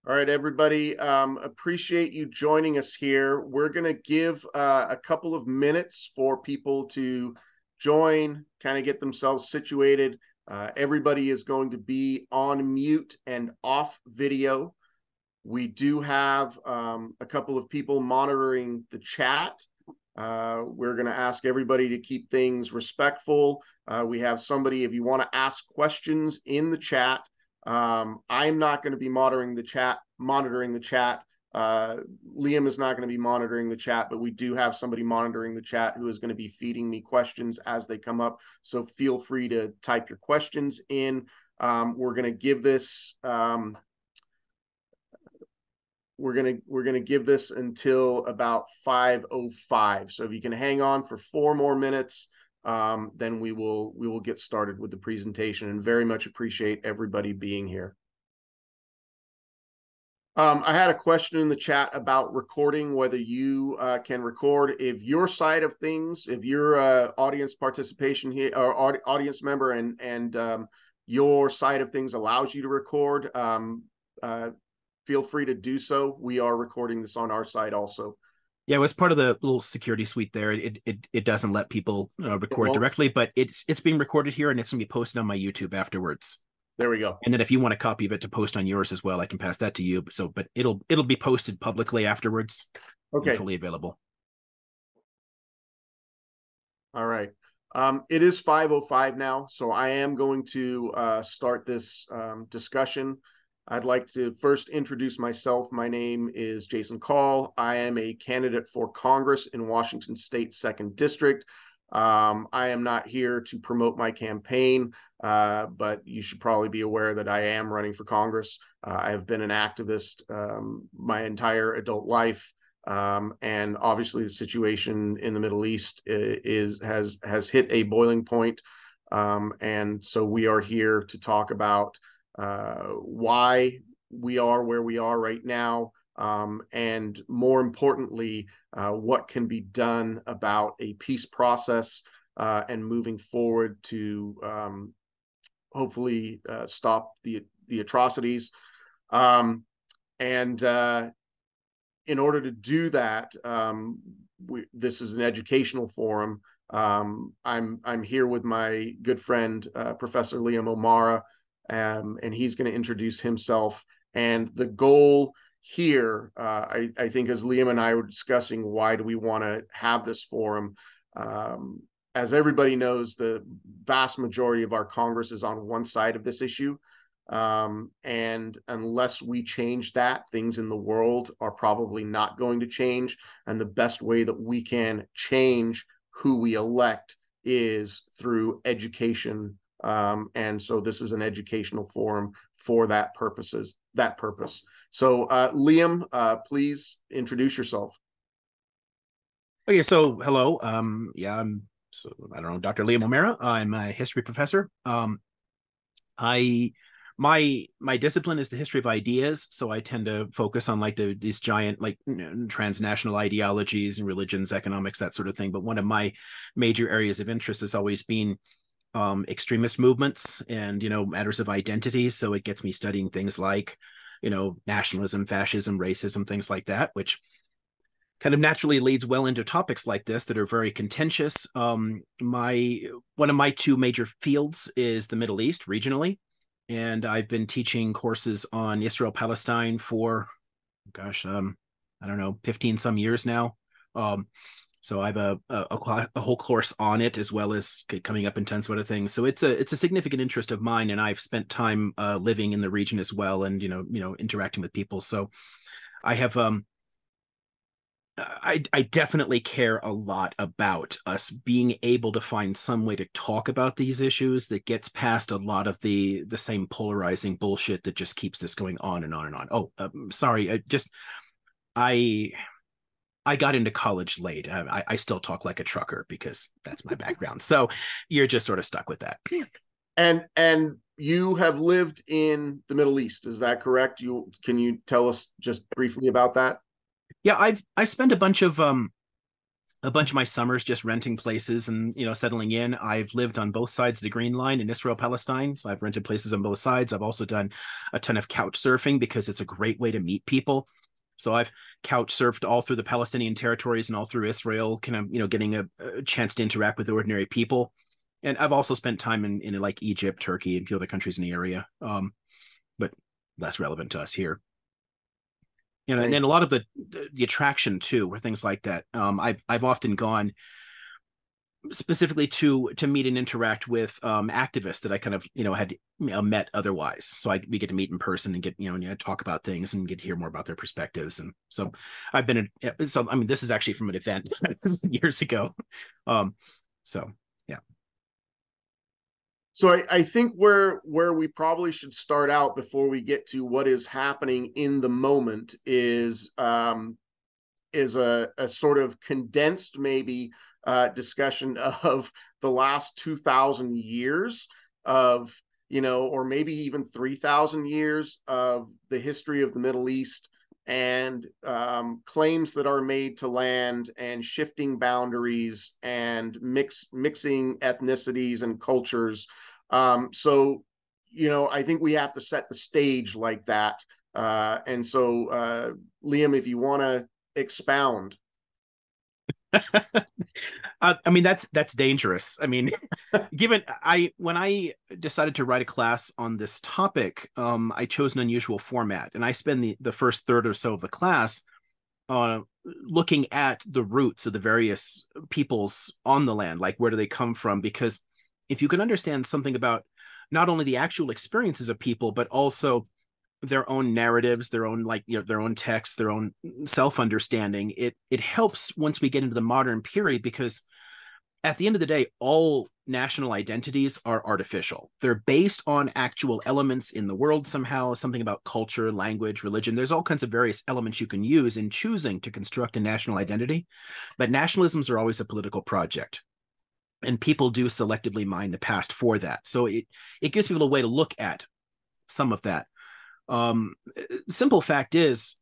All right, everybody. Appreciate you joining us here. We're going to give a couple of minutes for people to join, kind of get themselves situated. Everybody is going to be on mute and off video. We do have a couple of people monitoring the chat. We're going to ask everybody to keep things respectful. We have somebody, if you want to ask questions in the chat, I'm not going to be monitoring the chat. Liam is not going to be monitoring the chat, but we do have somebody monitoring the chat who is going to be feeding me questions as they come up. So feel free to type your questions in. We're going to give this. We're gonna give this until about 5:05. So if you can hang on for 4 more minutes, then we will get started with the presentation. And very much appreciate everybody being here. I had a question in the chat about recording, whether you can record. If your side of things, if your audience participation here or audience member and your side of things allows you to record, feel free to do so. We are recording this on our side also. Yeah, it was part of the little security suite there. It doesn't let people record directly, but it's being recorded here and it's gonna be posted on my YouTube afterwards. There we go. And then if you want a copy of it to post on yours as well, I can pass that to you. But it'll be posted publicly afterwards. Okay. Fully available. All right. It is 5:05 now, so I am going to start this discussion. I'd like to first introduce myself. My name is Jason Call. I am a candidate for Congress in Washington State 2nd District. I am not here to promote my campaign, but you should probably be aware that I am running for Congress. I have been an activist my entire adult life. And obviously the situation in the Middle East has hit a boiling point. And so we are here to talk about why we are where we are right now, and more importantly, what can be done about a peace process and moving forward to hopefully stop the atrocities. And in order to do that, this is an educational forum. I'm here with my good friend, Professor Liam O'Mara, and he's going to introduce himself. And the goal here, I think, as Liam and I were discussing, why do we want to have this forum? As everybody knows, the vast majority of our Congress is on one side of this issue. And unless we change that, things in the world are probably not going to change. And the best way that we can change who we elect is through education. And so this is an educational forum for that purpose. So Liam, please introduce yourself. Okay, so hello. Yeah, I don't know, Dr. Liam O'Mara. I'm a history professor. My discipline is the history of ideas, so I tend to focus on like these giant transnational ideologies and religions, economics, that sort of thing. But one of my major areas of interest has always been extremist movements and matters of identity. So it gets me studying things like nationalism, fascism, racism, things like that, which kind of naturally leads well into topics like this that are very contentious. One of my two major fields is the Middle East regionally. And I've been teaching courses on Israel Palestine for, I don't know, 15 some years now. So I have a whole course on it, as well as coming up in tons of other things. So it's a significant interest of mine, and I've spent time living in the region as well, and interacting with people. So I have I definitely care a lot about us being able to find some way to talk about these issues that gets past a lot of the same polarizing bullshit that just keeps this going on and on and on. Oh, sorry. I got into college late. I still talk like a trucker because that's my background. So you're just sort of stuck with that. And you have lived in the Middle East, is that correct? Can you tell us just briefly about that? Yeah, I've spent a bunch of a bunch of my summers just renting places and settling in. I've lived on both sides of the Green Line in Israel, Palestine, so I've rented places on both sides. I've also done a ton of couch surfing because it's a great way to meet people. So I've couch surfed all through the Palestinian territories and all through Israel, kind of getting a chance to interact with ordinary people. And I've also spent time in like Egypt, Turkey, and a few other countries in the area, but less relevant to us here. And Thank then a you. lot of the attraction too, or things like that. I've often gone specifically to meet and interact with activists that I kind of had met otherwise. So we get to meet in person and get talk about things and get to hear more about their perspectives. And so I've been so I mean this is actually from an event years ago. Um, so yeah. So I think where we probably should start out before we get to what is happening in the moment is a sort of condensed maybe discussion of the last 2,000 years of or maybe even 3,000 years of the history of the Middle East and claims that are made to land and shifting boundaries and mixing ethnicities and cultures. So, I think we have to set the stage like that. And so, Liam, if you want to expound. I mean that's dangerous. I mean, given when I decided to write a class on this topic, I chose an unusual format, and I spend the first third or so of the class looking at the roots of the various peoples on the land, like where do they come from? Because if you can understand something about not only the actual experiences of people, but also their own narratives, their own their own texts, their own self-understanding, it helps once we get into the modern period, because at the end of the day, all national identities are artificial. They're based on actual elements in the world somehow, something about culture, language, religion. There's all kinds of various elements you can use in choosing to construct a national identity. But nationalisms are always a political project. And people do selectively mine the past for that. So it gives people a way to look at some of that. Simple fact is,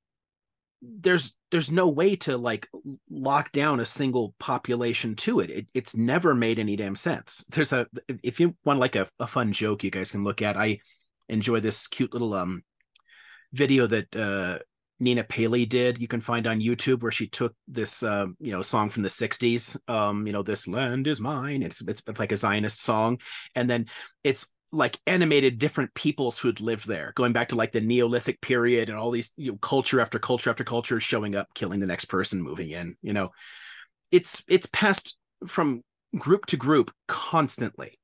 there's no way to like lock down a single population to it's never made any damn sense. If you want like a fun joke you guys can look at, I enjoy this cute little video that Nina Paley did, you can find on YouTube, where she took this song from the 60s, this land is mine. It's like a Zionist song, and then it's like animated different peoples who'd lived there, going back to like the Neolithic period, and all these culture after culture after culture showing up, killing the next person, moving in. It's passed from group to group constantly,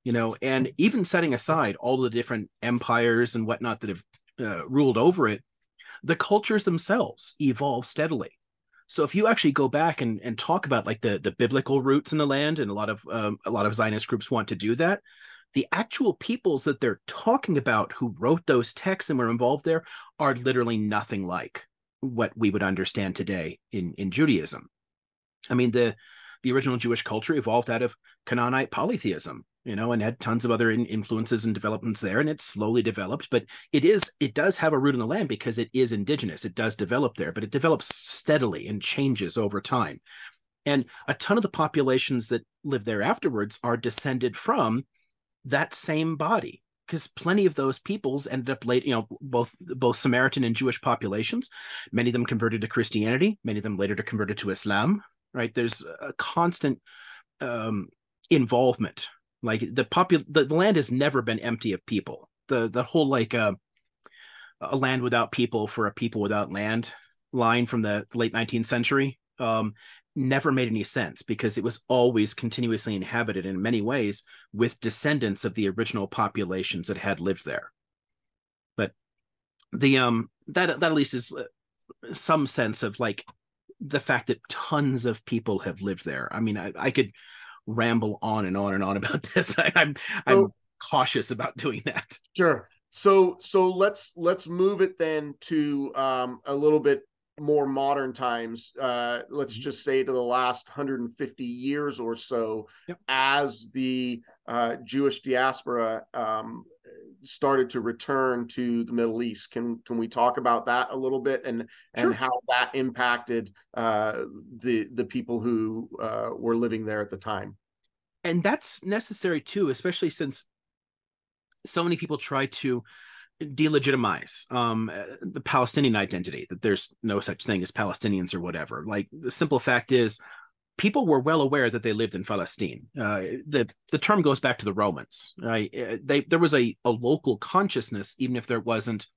and even setting aside all the different empires and whatnot that have ruled over it, the cultures themselves evolve steadily. So if you actually go back and talk about like the biblical roots in the land, and a lot of Zionist groups want to do that, the actual peoples that they're talking about who wrote those texts and were involved there are literally nothing like what we would understand today in Judaism. I mean, the original Jewish culture evolved out of Canaanite polytheism, and had tons of other influences and developments there, and it slowly developed. But it does have a root in the land because it is indigenous. It does develop there, but it develops steadily and changes over time. And a ton of the populations that live there afterwards are descended from that same body, because plenty of those peoples ended up late, both Samaritan and Jewish populations. Many of them converted to Christianity. Many of them later converted to Islam. Right? There's a constant involvement. Like the land has never been empty of people. The whole like a land without people for a people without land line from the late 19th century never made any sense, because it was always continuously inhabited in many ways with descendants of the original populations that had lived there. But the that at least is some sense of like the fact that tons of people have lived there. I mean, I could ramble on and on and on about this. I'm So cautious about doing that. sure. So let's move it then to a little bit more modern times. Let's Mhm. just say to the last 150 years or so, Yep. as the Jewish diaspora started to return to the Middle East. Can we talk about that a little bit, and Sure. how that impacted the people who were living there at the time? And that's necessary too, especially since so many people try to delegitimize the Palestinian identity, that there's no such thing as Palestinians or whatever. Like, the simple fact is, people were well aware that they lived in Palestine. The term goes back to the Romans. Right? There was a local consciousness, even if there wasn't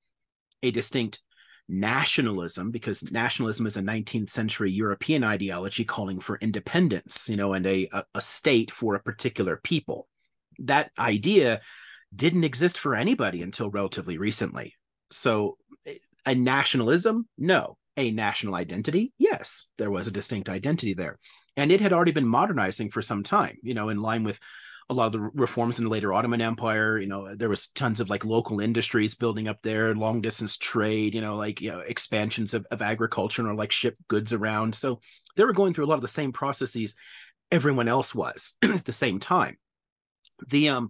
a distinct nationalism, because nationalism is a 19th century European ideology calling for independence, and a state for a particular people. That idea didn't exist for anybody until relatively recently. So, a nationalism, no. A national identity, yes, there was a distinct identity there. And it had already been modernizing for some time, in line with a lot of the reforms in the later Ottoman Empire. There was tons of like local industries building up there, long distance trade, expansions of agriculture, or like ship goods around. So they were going through a lot of the same processes everyone else was at the same time. The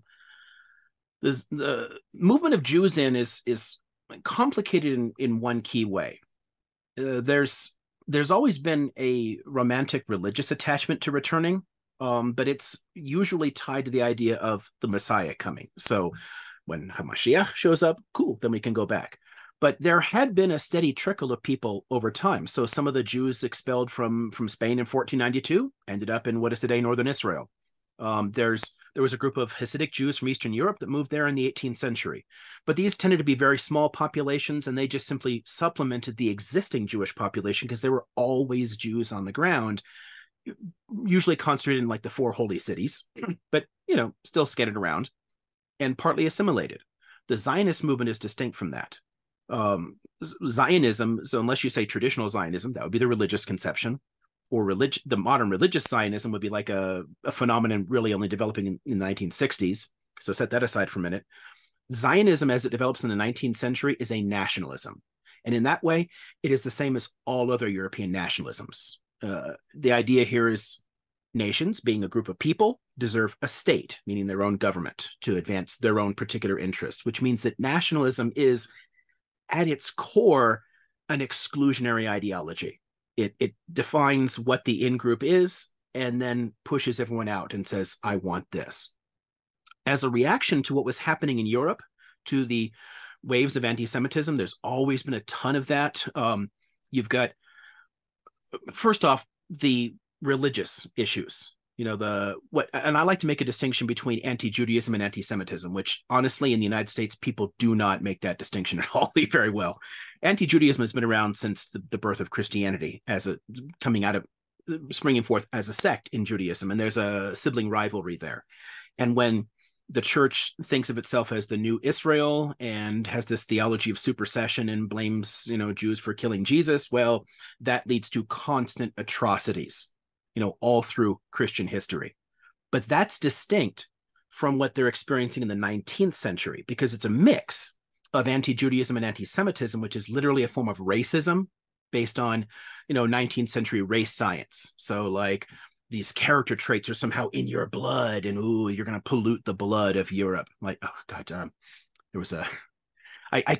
movement of Jews is complicated in one key way. There's always been a romantic religious attachment to returning, but it's usually tied to the idea of the Messiah coming. So when Hamashiach shows up, cool, then we can go back. But there had been a steady trickle of people over time. So some of the Jews expelled from Spain in 1492 ended up in what is today northern Israel. There was a group of Hasidic Jews from Eastern Europe that moved there in the 18th century. But these tended to be very small populations, and they just simply supplemented the existing Jewish population because there were always Jews on the ground, usually concentrated in like the four holy cities, but, still scattered around and partly assimilated. The Zionist movement is distinct from that. Zionism, so unless you say traditional Zionism, that would be the religious conception, or the modern religious Zionism would be like a phenomenon really only developing in the 1960s. So set that aside for a minute. Zionism, as it develops in the 19th century, is a nationalism. And in that way, it is the same as all other European nationalisms. The idea here is nations, being a group of people, deserve a state, meaning their own government, to advance their own particular interests, which means that nationalism is, at its core, an exclusionary ideology. It defines what the in-group is and then pushes everyone out and says, I want this. As a reaction to what was happening in Europe, to the waves of anti-Semitism, there's always been a ton of that. You've got, first off, the religious issues. And I like to make a distinction between anti-Judaism and anti-Semitism, which honestly in the United States, people do not make that distinction at all very well. Anti-Judaism has been around since the birth of Christianity, springing forth as a sect in Judaism. And there's a sibling rivalry there. And when the church thinks of itself as the new Israel and has this theology of supersession and blames, Jews for killing Jesus, well, that leads to constant atrocities, all through Christian history. But that's distinct from what they're experiencing in the 19th century, because it's a mix of anti-Judaism and anti-Semitism, which is literally a form of racism based on, 19th century race science. So like these character traits are somehow in your blood, and you're going to pollute the blood of Europe. Like, oh God, there was I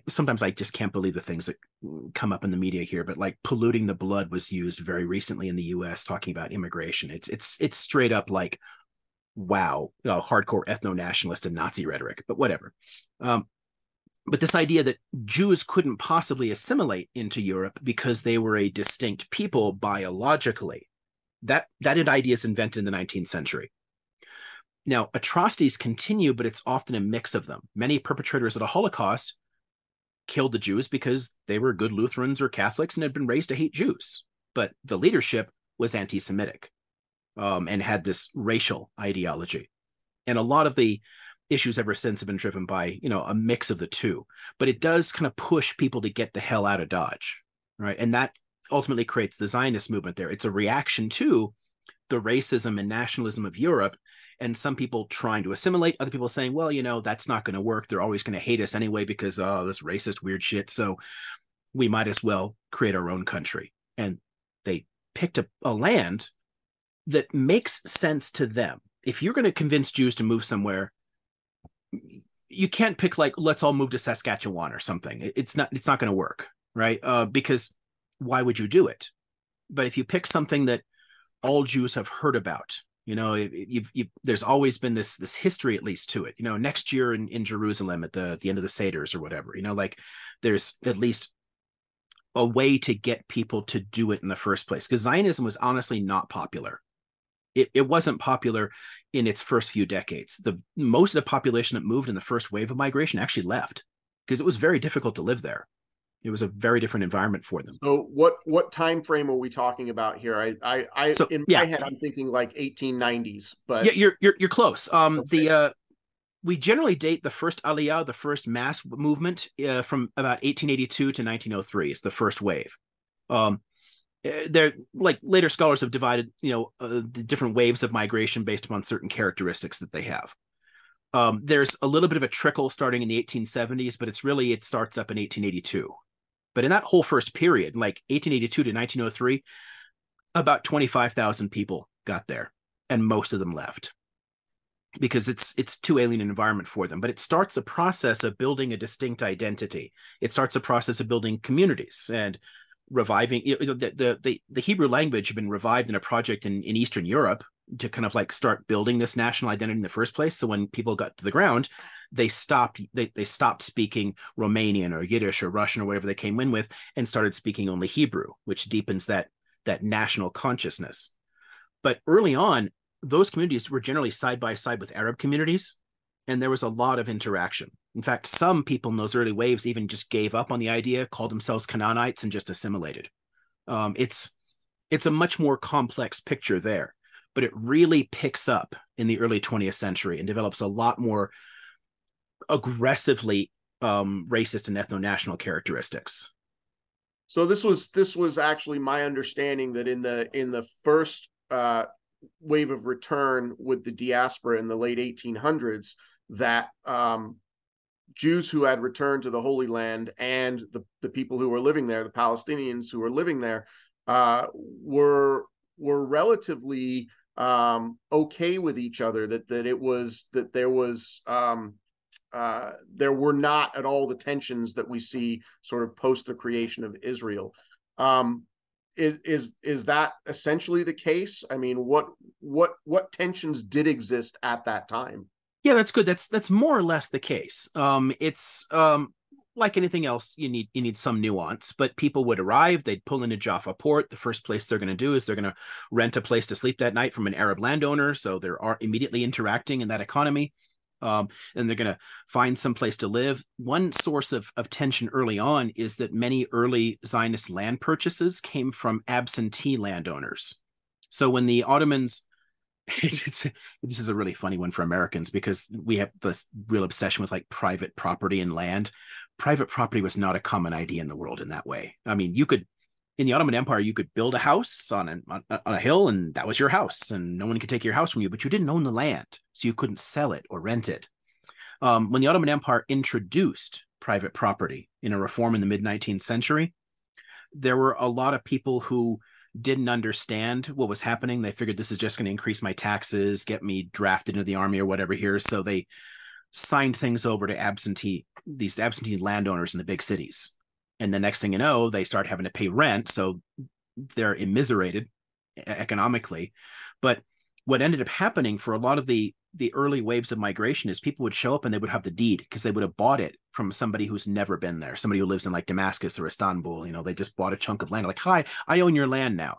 sometimes I just can't believe the things that come up in the media here, but like polluting the blood was used very recently in the US talking about immigration. It's straight up like, wow, hardcore ethno-nationalist and Nazi rhetoric, but whatever. But this idea that Jews couldn't possibly assimilate into Europe because they were a distinct people biologically, that idea is invented in the 19th century. Now, atrocities continue, but it's often a mix of them. Many perpetrators of the Holocaust killed the Jews because they were good Lutherans or Catholics and had been raised to hate Jews. But the leadership was anti-Semitic and had this racial ideology. And a lot of the issues ever since have been driven by, a mix of the two. But it does kind of push people to get the hell out of Dodge, right? And that ultimately creates the Zionist movement there. It's a reaction to the racism and nationalism of Europe, and some people trying to assimilate, other people saying, well, that's not going to work. They're always going to hate us anyway because, this racist weird shit. So we might as well create our own country. And they picked a land that makes sense to them. If you're going to convince Jews to move somewhere, you can't pick like, let's all move to Saskatchewan or something. It's not going to work, right? Because why would you do it? But if you pick something that all Jews have heard about, there's always been this history, at least, to it. Next year in Jerusalem at the end of the Seders or whatever, like there's at least a way to get people to do it in the first place. Because Zionism was honestly not popular. It wasn't popular in its first few decades. Most of the population that moved in the first wave of migration actually left because it was very difficult to live there. It was a very different environment for them. So what time frame are we talking about here? I So in my yeah, head I'm thinking like 1890s, yeah, but you're close. okay. The We generally date the first Aliyah, the first mass movement, from about 1882 to 1903. It's the first wave. Um, they're like later scholars have divided, the different waves of migration based upon certain characteristics that they have. There's a little bit of a trickle starting in the 1870s, but it starts up in 1882. But in that whole first period, like 1882 to 1903, about 25,000 people got there, and most of them left because it's too alien an environment for them. But it starts a process of building a distinct identity. It starts a process of building communities and reviving the Hebrew language had been revived in a project in Eastern Europe to kind of like start building this national identity in the first place. So when people got to the ground, they stopped speaking Romanian or Yiddish or Russian or whatever they came in with and started speaking only Hebrew, which deepens that national consciousness. But early on, those communities were generally side by side with Arab communities, and there was a lot of interaction. In fact, some people in those early waves even just gave up on the idea, called themselves Canaanites, and just assimilated. It's a much more complex picture there, but it really picks up in the early 20th century and develops a lot more aggressively racist and ethno-national characteristics. So this was actually my understanding that in the first wave of return with the diaspora in the late 1800s, that Jews who had returned to the Holy Land and the people who were living there, the Palestinians who were living there, were relatively okay with each other. That there were not at all the tensions that we see sort of post the creation of Israel. Um, is that essentially the case? I mean, what tensions did exist at that time? Yeah, that's good. That's more or less the case. It's like anything else, you need some nuance, but people would arrive, they'd pull into Jaffa Port. The first place they're going to do is they're going to rent a place to sleep that night from an Arab landowner, so they're immediately interacting in that economy. And they're going to find some place to live. One source of tension early on is that many early Zionist land purchases came from absentee landowners. So when the Ottomans, this is a really funny one for Americans because we have this real obsession with like private property and land. Private property was not a common idea in the world in that way. I mean, in the Ottoman Empire, you could build a house on a hill, and that was your house, and no one could take your house from you, but you didn't own the land, so you couldn't sell it or rent it. When the Ottoman Empire introduced private property in a reform in the mid-19th century, there were a lot of people who didn't understand what was happening. They figured this is just going to increase my taxes, get me drafted into the army or whatever here. So they signed things over to these absentee landowners in the big cities. And the next thing you know, they start having to pay rent. So they're immiserated economically. But what ended up happening for a lot of the early waves of migration is people would show up and they would have the deed because they would have bought it from somebody who's never been there, somebody who lives in like Damascus or Istanbul. They just bought a chunk of land, like, hi, I own your land now.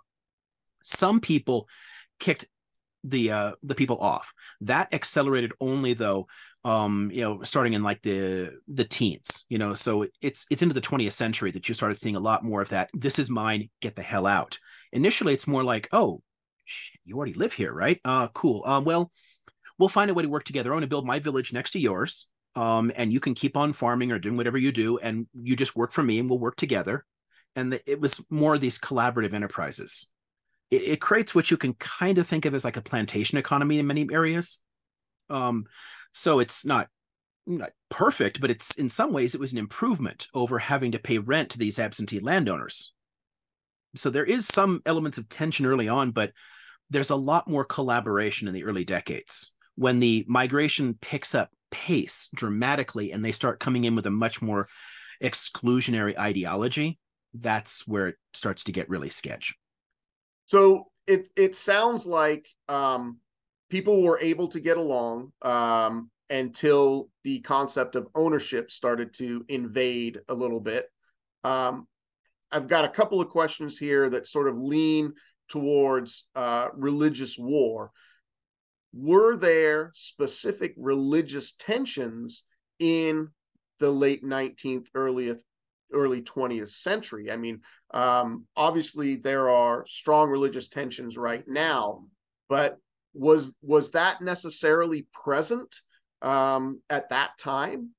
Some people kicked the people off. That accelerated only though, starting in like the teens. So it's into the 20th century that you started seeing a lot more of that. This is mine, get the hell out. Initially, it's more like, oh, shit, you already live here, right? Cool. Well, we'll find a way to work together. I want to build my village next to yours. And you can keep on farming or doing whatever you do, and you just work for me, and we'll work together. And it was more of these collaborative enterprises. It creates what you can kind of think of as like a plantation economy in many areas. So it's not perfect, but it's in some ways it was an improvement over having to pay rent to these absentee landowners. So there is some elements of tension early on, but there's a lot more collaboration in the early decades. When the migration picks up pace dramatically and they start coming in with a much more exclusionary ideology, that's where it starts to get really sketch. So it sounds like people were able to get along until the concept of ownership started to invade a little bit. Um, I've got a couple of questions here that sort of lean towards religious war. Were there specific religious tensions in the late 19th, early 20th century? I mean, obviously there are strong religious tensions right now, but was that necessarily present at that time?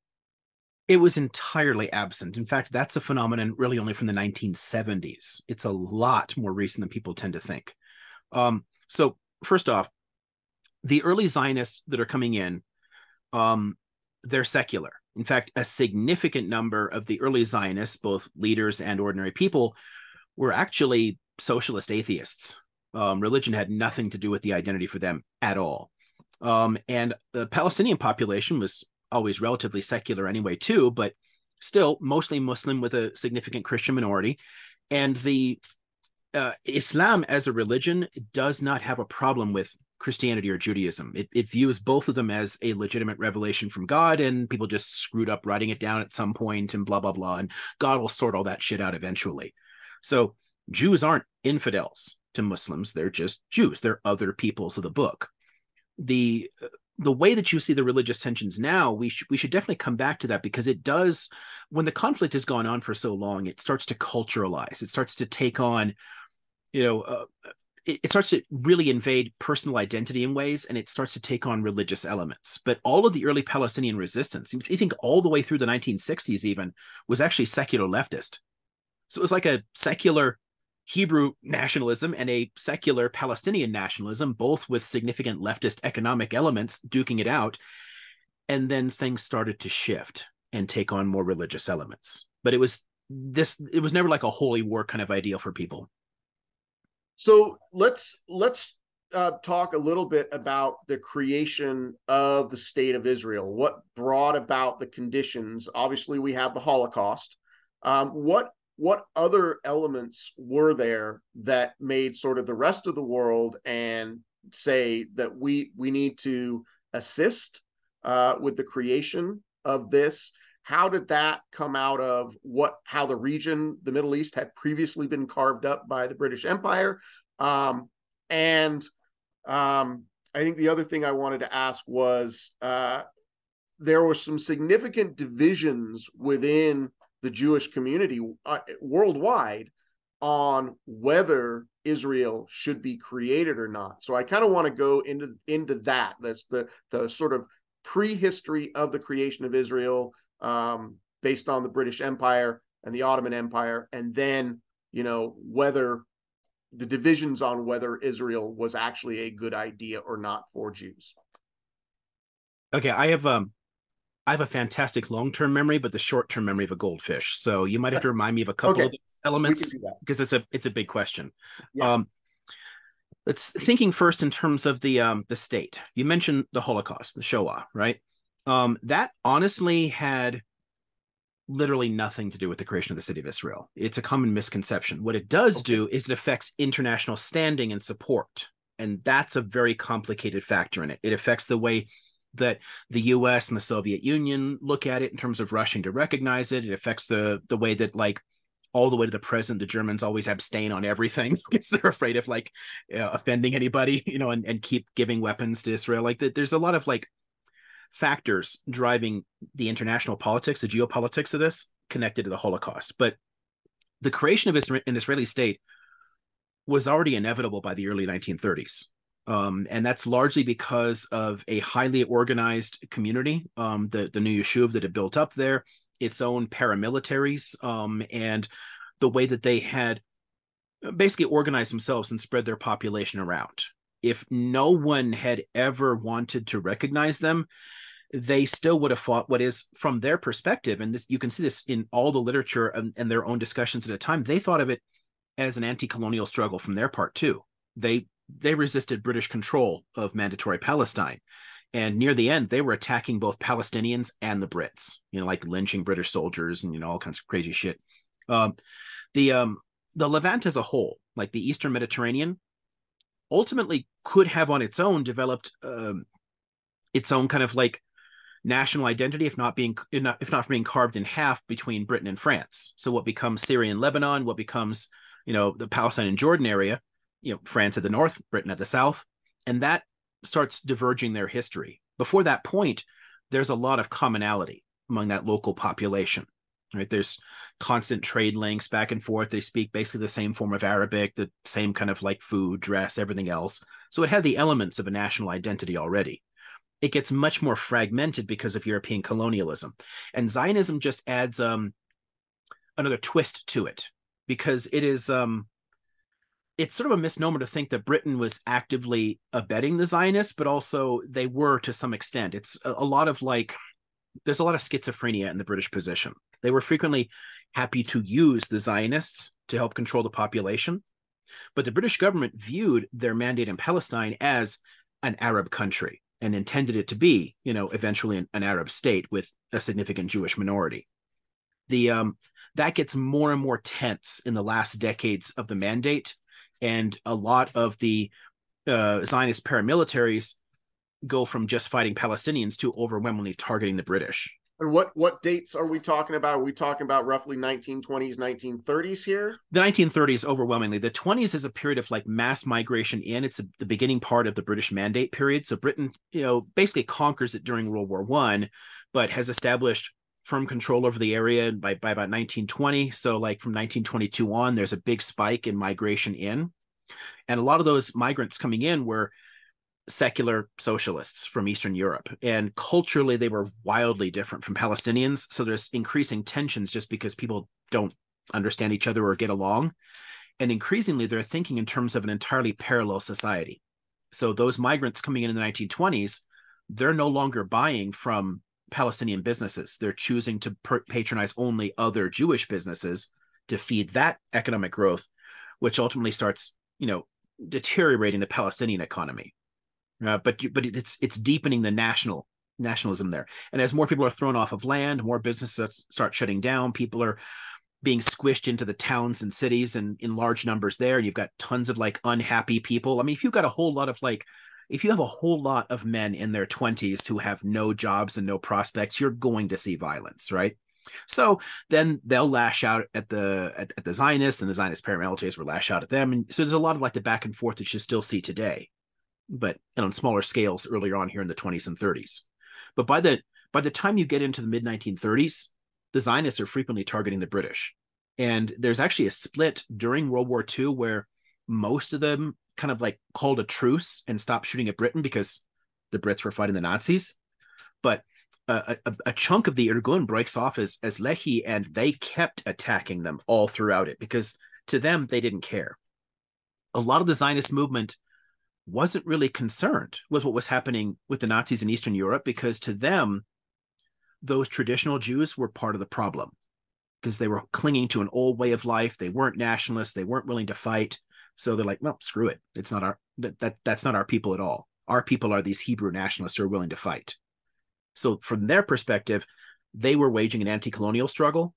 It was entirely absent. In fact, that's a phenomenon really only from the 1970s. It's a lot more recent than people tend to think. So first off, the early Zionists that are coming in, they're secular. In fact, a significant number of the early Zionists, both leaders and ordinary people, were actually socialist atheists. Religion had nothing to do with the identity for them at all. And the Palestinian population was always relatively secular anyway, too, but still mostly Muslim with a significant Christian minority. And the Islam as a religion does not have a problem with Christianity or Judaism. It views both of them as a legitimate revelation from God, and people just screwed up writing it down at some point and blah, blah, blah. And God will sort all that shit out eventually. So Jews aren't infidels to Muslims. They're just Jews. They're other peoples of the book. The way that you see the religious tensions now, we should definitely come back to that, because it does, when the conflict has gone on for so long, it starts to culturalize. It starts to take on, it starts to really invade personal identity in ways, and it starts to take on religious elements. But all of the early Palestinian resistance, you think all the way through the 1960s even, was actually secular leftist. So it was like a secular Hebrew nationalism and a secular Palestinian nationalism, both with significant leftist economic elements duking it out. And then things started to shift and take on more religious elements. But it was never like a holy war kind of ideal for people. So let's talk a little bit about the creation of the state of Israel. What brought about the conditions? Obviously, we have the Holocaust. What other elements were there that made sort of the rest of the world and say that we need to assist with the creation of this? How did that come out of how the region, the Middle East, had previously been carved up by the British Empire? And I think the other thing I wanted to ask was there were some significant divisions within the Jewish community worldwide on whether Israel should be created or not. So I kind of want to go into that. That's the sort of prehistory of the creation of Israel, based on the British Empire and the Ottoman Empire, and then whether the divisions on whether Israel was actually a good idea or not for Jews. Okay, I have a fantastic long-term memory, but the short-term memory of a goldfish. So you might have to remind me of a couple of elements, because it's a big question. Yeah. Let's thinking first in terms of the state. You mentioned the Holocaust, the Shoah, right? That honestly had literally nothing to do with the creation of the state of Israel. It's a common misconception. What it does do is it affects international standing and support. And that's a very complicated factor in it. It affects the way that the US and the Soviet Union look at it in terms of rushing to recognize it. It affects the way that, like, all the way to the present, the Germans always abstain on everything because they're afraid of offending anybody, and keep giving weapons to Israel. Like, there's a lot of factors driving the international politics, the geopolitics of this, connected to the Holocaust. But the creation of an Israeli state was already inevitable by the early 1930s. And that's largely because of a highly organized community, the new Yishuv that had built up there, its own paramilitaries, and the way that they had basically organized themselves and spread their population around. If no one had ever wanted to recognize them, they still would have fought what is, from their perspective, and you can see this in all the literature and their own discussions at the time, they thought of it as an anti-colonial struggle from their part too. They resisted British control of mandatory Palestine. And near the end, they were attacking both Palestinians and the Brits, like lynching British soldiers and, all kinds of crazy shit. Um, the the Levant as a whole, like the Eastern Mediterranean, ultimately could have on its own developed its own kind of like national identity, if not being carved in half between Britain and France. So what becomes Syria and Lebanon, what becomes the Palestine and Jordan area, France at the north, Britain at the south, and that starts diverging their history. Before that point, there's a lot of commonality among that local population. Right, there's constant trade links back and forth. They speak basically the same form of Arabic, the same kind of like food, dress, everything else. So it had the elements of a national identity already. It gets much more fragmented because of European colonialism, and Zionism just adds another twist to it, because it's sort of a misnomer to think that Britain was actively abetting the Zionists, but also they were to some extent. It's a lot of like, there's a lot of schizophrenia in the British position. They were frequently happy to use the Zionists to help control the population, but the British government viewed their mandate in Palestine as an Arab country and intended it to be, eventually an Arab state with a significant Jewish minority. That gets more and more tense in the last decades of the mandate, and a lot of the Zionist paramilitaries go from just fighting Palestinians to overwhelmingly targeting the British. And what dates are we talking about? Are we talking about roughly 1920s, 1930s here? The 1930s overwhelmingly. The 20s is a period of like mass migration in. It's the beginning part of the British Mandate period. So Britain, basically conquers it during World War I, but has established firm control over the area by about 1920. So like from 1922 on, there's a big spike in migration in. And a lot of those migrants coming in were secular socialists from Eastern Europe. And culturally, they were wildly different from Palestinians. So there's increasing tensions just because people don't understand each other or get along. And increasingly, they're thinking in terms of an entirely parallel society. So those migrants coming in the 1920s, they're no longer buying from Palestinian businesses. They're choosing to patronize only other Jewish businesses to feed that economic growth, which ultimately starts, deteriorating the Palestinian economy. But it's deepening the nationalism there. And as more people are thrown off of land, more businesses start shutting down. People are being squished into the towns and cities and in large numbers there. And you've got tons of like unhappy people. I mean, if you have a whole lot of men in their 20s who have no jobs and no prospects, you're going to see violence, right? So then they'll lash out at the Zionists, and the Zionist paramilitaries will lash out at them. And so there's a lot of like the back and forth that you still see today, but on smaller scales earlier on here in the 20s and 30s. But by the time you get into the mid 1930s, the Zionists are frequently targeting the British. And there's actually a split during World War II where most of them kind of like called a truce and stopped shooting at Britain because the Brits were fighting the Nazis. But a chunk of the Irgun breaks off as Lehi, and they kept attacking them all throughout it because to them, they didn't care. A lot of the Zionist movement wasn't really concerned with what was happening with the Nazis in Eastern Europe, because to them, those traditional Jews were part of the problem because they were clinging to an old way of life. They weren't nationalists. They weren't willing to fight. So they're like, well, screw it. It's not that's not our people at all. Our people are these Hebrew nationalists who are willing to fight. So from their perspective, they were waging an anti-colonial struggle.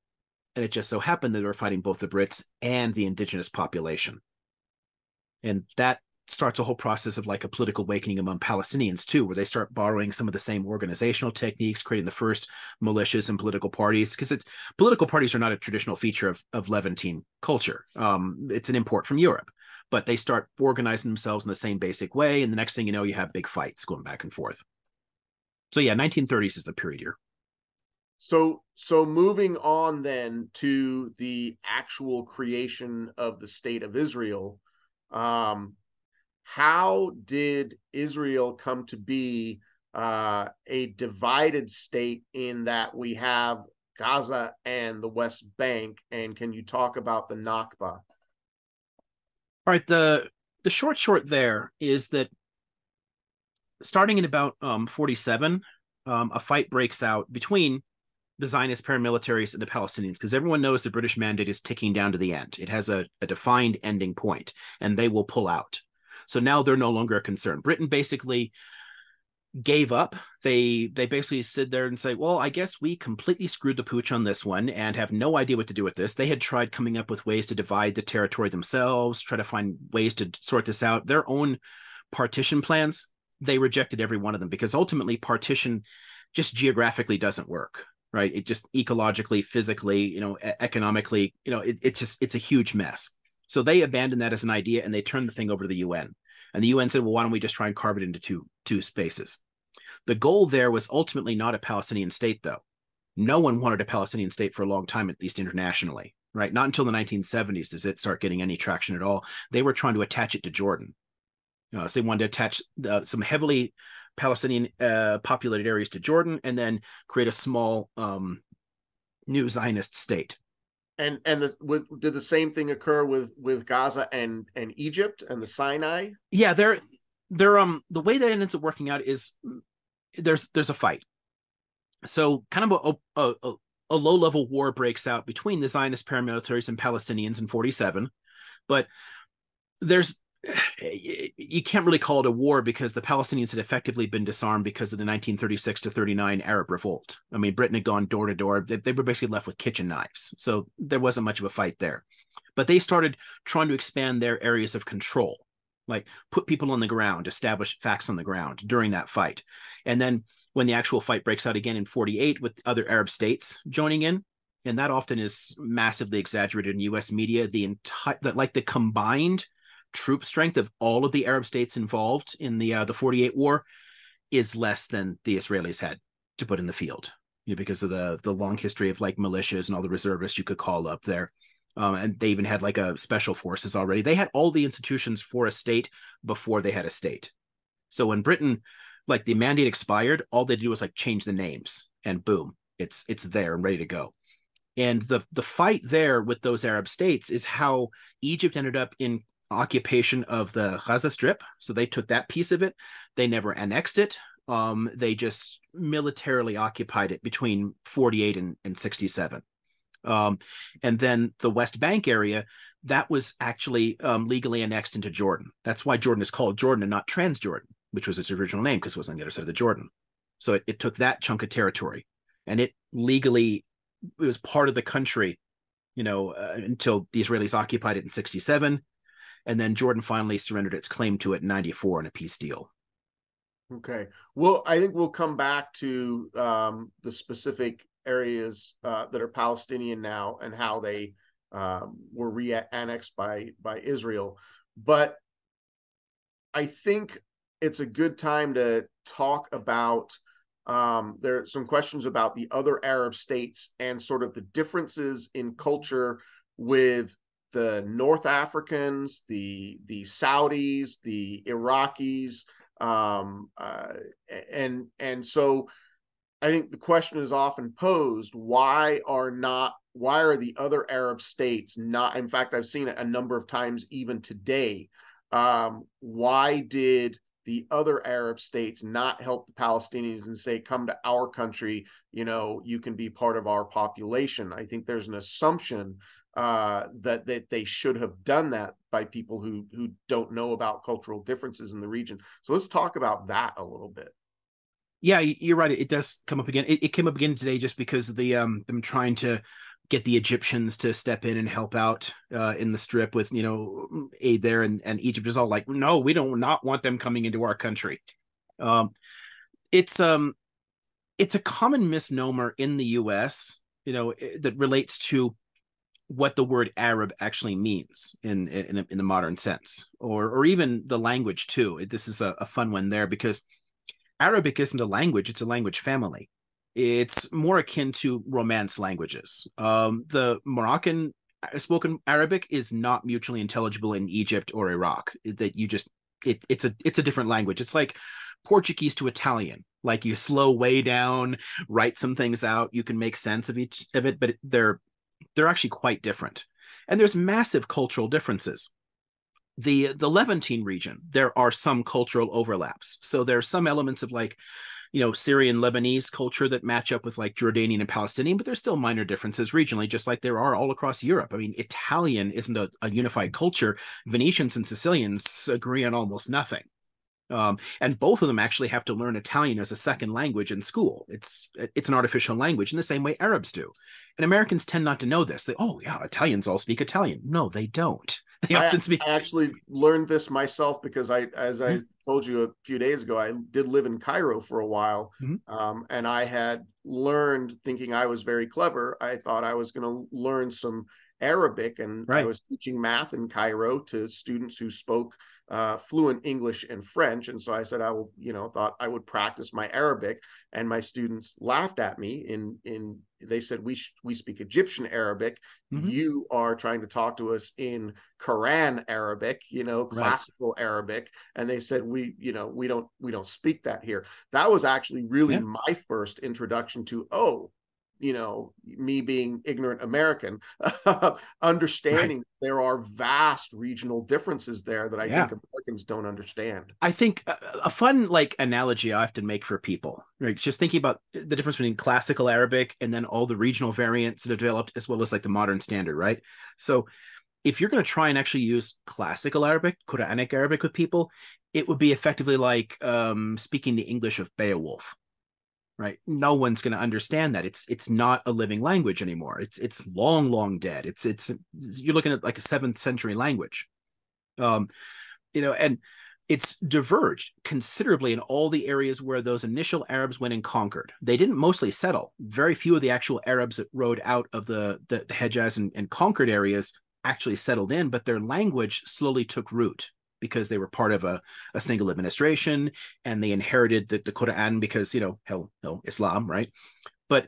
And it just so happened that they were fighting both the Brits and the indigenous population. And that starts a whole process of like a political awakening among Palestinians too, where they start borrowing some of the same organizational techniques, creating the first militias and political parties, because political parties are not a traditional feature of Levantine culture. It's an import from Europe, but they start organizing themselves in the same basic way. And the next thing you know, you have big fights going back and forth. So yeah, 1930s is the period here. So moving on then to the actual creation of the state of Israel, how did Israel come to be a divided state in that we have Gaza and the West Bank? And can you talk about the Nakba? All right, the short there is that starting in about 47, a fight breaks out between the Zionist paramilitaries and the Palestinians, because everyone knows the British mandate is ticking down to the end. It has a defined ending point, and they will pull out. So now they're no longer a concern. Britain basically gave up. They basically sit there and say, well, I guess we completely screwed the pooch on this one and have no idea what to do with this. They had tried coming up with ways to divide the territory themselves, try to find ways to sort this out. Their own partition plans, they rejected every one of them, because ultimately partition just geographically doesn't work, right? It just ecologically, physically, economically, it's a huge mess. So they abandoned that as an idea, and they turned the thing over to the UN. And the UN said, well, why don't we just try and carve it into two spaces? The goal there was ultimately not a Palestinian state, though. No one wanted a Palestinian state for a long time, at least internationally, right? Not until the 1970s does it start getting any traction at all. They were trying to attach it to Jordan. So they wanted to attach some heavily Palestinian populated areas to Jordan, and then create a small new Zionist state. And did the same thing occur with Gaza and Egypt and the Sinai? Yeah, they're the way that ends up working out is there's a fight. So kind of a low level war breaks out between the Zionist paramilitaries and Palestinians in 47, but you can't really call it a war, because the Palestinians had effectively been disarmed because of the 1936 to 39 Arab revolt. I mean, Britain had gone door to door. They were basically left with kitchen knives. So there wasn't much of a fight there. But they started trying to expand their areas of control, like put people on the ground, establish facts on the ground during that fight. And then when the actual fight breaks out again in 48 with other Arab states joining in, and that often is massively exaggerated in US media, the combined troop strength of all of the Arab states involved in the 48 war is less than the Israelis had to put in the field, because of the long history of like militias and all the reservists you could call up there. And they even had like a special forces already. They had all the institutions for a state before they had a state. So when Britain, like the mandate expired, all they do was like change the names, and boom, it's there and ready to go. And the fight there with those Arab states is how Egypt ended up in occupation of the Gaza Strip. So they took that piece of it. They never annexed it. They just militarily occupied it between 48 and 67. And then the West Bank area, that was actually legally annexed into Jordan. That's why Jordan is called Jordan and not Transjordan, which was its original name, because it was on the other side of the Jordan. So it took that chunk of territory, and it was part of the country, until the Israelis occupied it in 67. And then Jordan finally surrendered its claim to it in 94 in a peace deal. Okay. Well, I think we'll come back to the specific areas that are Palestinian now and how they were re-annexed by Israel. But I think it's a good time to talk about there are some questions about the other Arab states and sort of the differences in culture with the North Africans, the Saudis, the Iraqis, and so I think the question is often posed: why are the other Arab states not? In fact, I've seen it a number of times even today. Why did the other Arab states not help the Palestinians and say, come to our country, you can be part of our population? I think there's an assumption that they should have done that by people who don't know about cultural differences in the region. So let's talk about that a little bit. Yeah, you're right. It does come up again. It came up again today just because of them trying to get the Egyptians to step in and help out in the Strip with aid there, and Egypt is all like, no, we don't not want them coming into our country. It's a common misnomer in the U.S. that relates to what the word Arab actually means in the modern sense, or even the language too. This is a fun one there, because Arabic isn't a language; it's a language family. It's more akin to Romance languages. The Moroccan spoken Arabic is not mutually intelligible in Egypt or Iraq. It's a different language. It's like Portuguese to Italian. Like, you slow way down, write some things out, you can make sense of each of it, but they're actually quite different. And there's massive cultural differences. The Levantine region, there are some cultural overlaps. So there are some elements of Syrian Lebanese culture that match up with like Jordanian and Palestinian, but there's still minor differences regionally, just like there are all across Europe. I mean, Italian isn't a unified culture. Venetians and Sicilians agree on almost nothing. And both of them actually have to learn Italian as a second language in school. It's an artificial language in the same way Arabs do. And Americans tend not to know this. They, oh yeah, Italians all speak Italian. No, they don't. They I often speak. I actually learned this myself because as Yeah. I told you a few days ago, I did live in Cairo for a while, Mhm. and I had learned, thinking I was very clever. I thought I was going to learn some Arabic, and I Right. was teaching math in Cairo to students who spoke fluent English and French. And so I said I will, thought I would practice my Arabic, and my students laughed at me. In they said we speak Egyptian Arabic. Hmm. You are trying to talk to us in Quran Arabic, Right. classical Arabic, and they said we don't speak that here. That was actually really Yeah. my first introduction to me being ignorant American, Right. understanding there are vast regional differences there that I think Yeah. Americans don't understand. I think a fun like analogy I often make for people, right? Just thinking about the difference between classical Arabic and then all the regional variants that have developed, as well as like the modern standard, right? So if you're going to try and actually use classical Arabic, Quranic Arabic with people, it would be effectively like speaking the English of Beowulf, right? No one's going to understand that. It's not a living language anymore. It's long, long dead. It's you're looking at like a 7th century language. Um, and it's diverged considerably in all the areas where those initial Arabs went and conquered. They didn't mostly settle. Very few of the actual Arabs that rode out of the Hejaz and conquered areas actually settled in, but their language slowly took root because they were part of a single administration and they inherited the Quran because, hell, Islam, right? But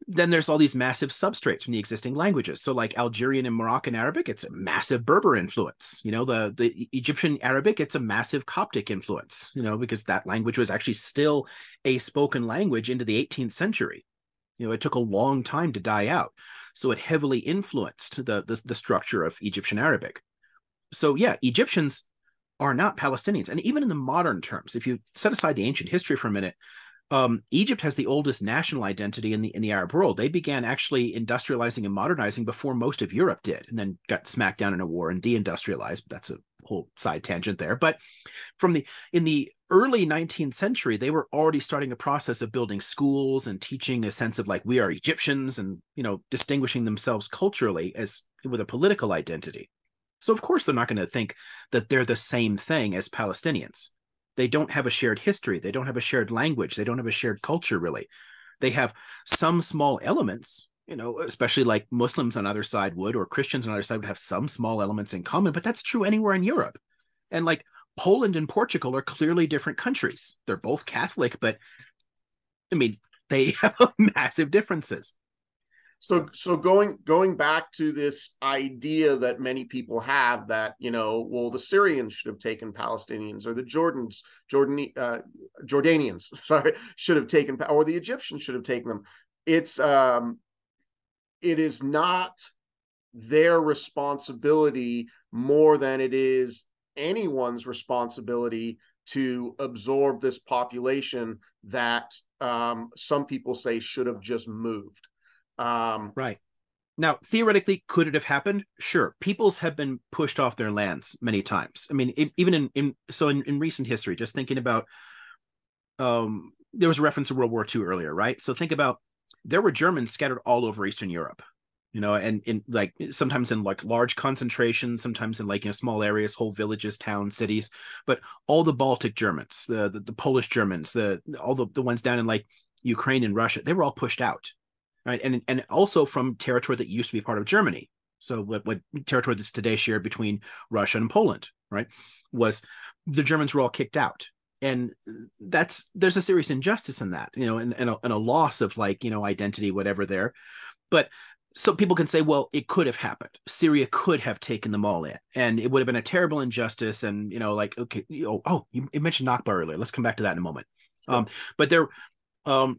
then there's all these massive substrates from the existing languages. So like Algerian and Moroccan Arabic, it's a massive Berber influence. The Egyptian Arabic, it's a massive Coptic influence, because that language was actually still a spoken language into the 18th century. It took a long time to die out. So it heavily influenced the structure of Egyptian Arabic. So yeah, Egyptians are not Palestinians. And even in the modern terms, if you set aside the ancient history for a minute, Egypt has the oldest national identity in the Arab world. They began actually industrializing and modernizing before most of Europe did, and then got smacked down in a war and deindustrialized. But that's a whole side tangent there. But in the early 19th century, they were already starting a process of building schools and teaching a sense of like we are Egyptians, and distinguishing themselves culturally as with a political identity. So of course they're not going to think that they're the same thing as Palestinians. They don't have a shared history. They don't have a shared language. They don't have a shared culture, really. They have some small elements, especially like Muslims on either side would, or Christians on either side would have some small elements in common, but that's true anywhere in Europe. And like Poland and Portugal are clearly different countries. They're both Catholic, but I mean, they have massive differences. So, So going back to this idea that many people have that well, the Syrians should have taken Palestinians, or the Jordanians, sorry, should have taken, or the Egyptians should have taken them. It's it is not their responsibility more than it is anyone's responsibility to absorb this population that some people say should have just moved. right. Now, theoretically, could it have happened? Sure. Peoples have been pushed off their lands many times. I mean, even in recent history, just thinking about, there was a reference to World War II earlier, right? So think about, there were Germans scattered all over Eastern Europe, and in like sometimes in like large concentrations, sometimes in like small areas, whole villages, towns, cities. But all the Baltic Germans, the Polish Germans, all the ones down in like Ukraine and Russia, they were all pushed out, right? And also from territory that used to be part of Germany. So what territory that's today shared between Russia and Poland, right? Was the Germans were all kicked out. And there's a serious injustice in that, and a loss of like, identity, whatever there. But so people can say, well, it could have happened. Syria could have taken them all in, and it would have been a terrible injustice. And like, okay, you mentioned Nakba earlier. Let's come back to that in a moment. sure. But there, so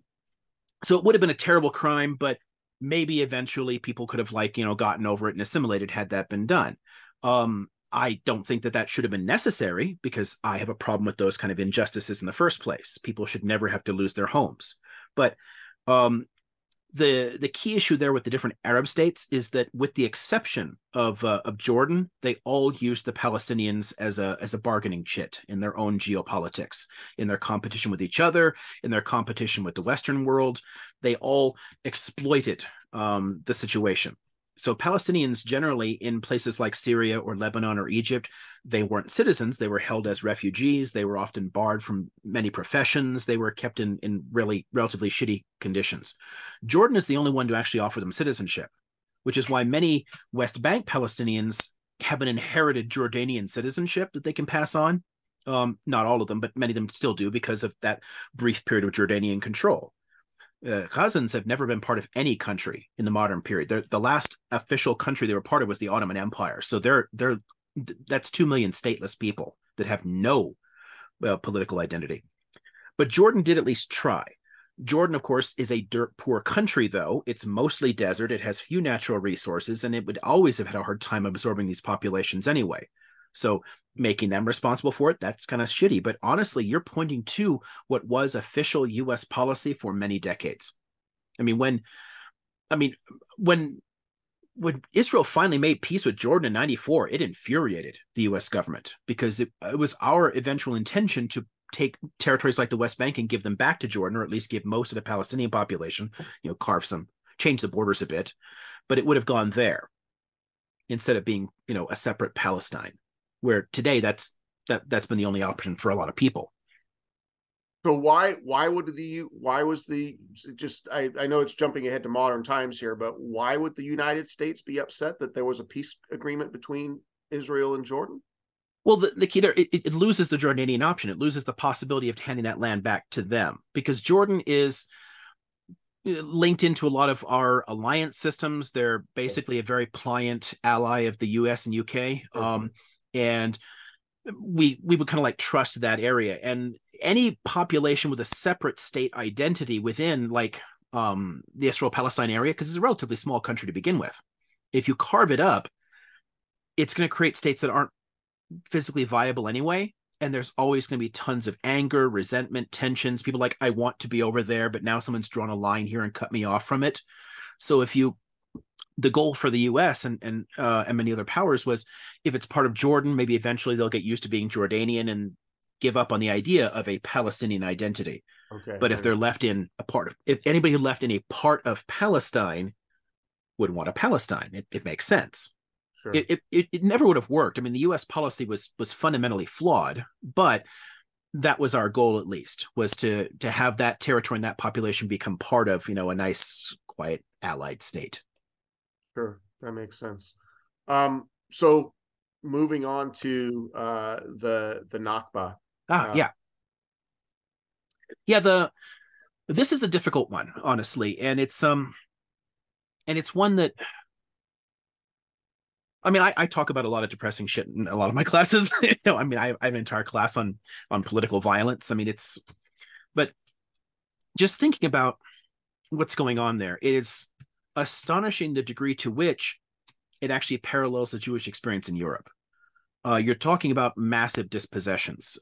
it would have been a terrible crime, but maybe eventually people could have like gotten over it and assimilated had that been done. I don't think that should have been necessary, because I have a problem with those kind of injustices in the first place. People should never have to lose their homes. But The key issue there with the different Arab states is that, with the exception of Jordan, they all use the Palestinians as a bargaining chit in their own geopolitics, in their competition with each other, in their competition with the Western world. They all exploited the situation. So Palestinians generally, in places like Syria or Lebanon or Egypt, they weren't citizens. They were held as refugees. They were often barred from many professions. They were kept in really relatively shitty conditions. Jordan is the only one to actually offer them citizenship, which is why many West Bank Palestinians have an inherited Jordanian citizenship that they can pass on. Not all of them, but many of them still do, because of that brief period of Jordanian control. Khazans have never been part of any country in the modern period. The last official country they were part of was the Ottoman Empire. So that's 2 million stateless people that have no political identity. But Jordan did at least try. Jordan, of course, is a dirt poor country, though. It's mostly desert. It has few natural resources, and it would always have had a hard time absorbing these populations anyway. So making them responsible for it, that's kind of shitty. But honestly, you're pointing to what was official U.S. policy for many decades. I mean, when Israel finally made peace with Jordan in 94, it infuriated the U.S. government, because it was our eventual intention to take territories like the West Bank and give them back to Jordan, or at least give most of the Palestinian population, carve some, change the borders a bit, but it would have gone there instead of being, a separate Palestine, where today that's been the only option for a lot of people. So why was the just I know it's jumping ahead to modern times here, but why would the United States be upset that there was a peace agreement between Israel and Jordan? Well, the key there, it loses the Jordanian option. It loses the possibility of handing that land back to them, because Jordan is linked into a lot of our alliance systems. They're basically a very pliant ally of the US and UK. And we would kind of like trust that area. And any population with a separate state identity within like the Israel-Palestine area, because it's a relatively small country to begin with, if you carve it up, it's going to create states that aren't physically viable anyway. And there's always going to be tons of anger, resentment, tensions. People like, I want to be over there, but now someone's drawn a line here and cut me off from it. So the goal for the U.S. and many other powers was, if it's part of Jordan, maybe eventually they'll get used to being Jordanian and give up on the idea of a Palestinian identity. Okay. But if they're left in if anybody who left in a part of Palestine would want a Palestine, it makes sense. Sure. It never would have worked. I mean, the U.S. policy was fundamentally flawed, but that was our goal, at least, was to have that territory and that population become part of, a nice, quiet, allied state. Sure, that makes sense. So moving on to the Nakba. This is a difficult one, honestly, and it's one that, I mean, I talk about a lot of depressing shit in a lot of my classes. I mean, I have an entire class on political violence. I mean, but just thinking about what's going on there, it is astonishing the degree to which it actually parallels the Jewish experience in Europe. You're talking about massive dispossessions.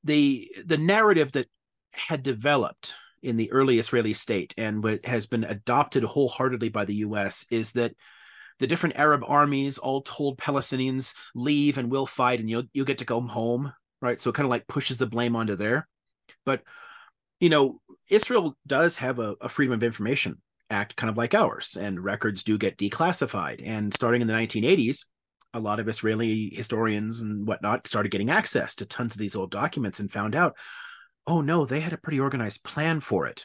The narrative that had developed in the early Israeli state and what has been adopted wholeheartedly by the U.S. is that the different Arab armies all told Palestinians, leave and we'll fight and you'll get to go home, right? So it kind of like pushes the blame onto there. But, Israel does have a Freedom of Information Act kind of like ours, and records do get declassified. And starting in the 1980s, a lot of Israeli historians and whatnot started getting access to tons of these old documents and found out, oh no, they had a pretty organized plan for it.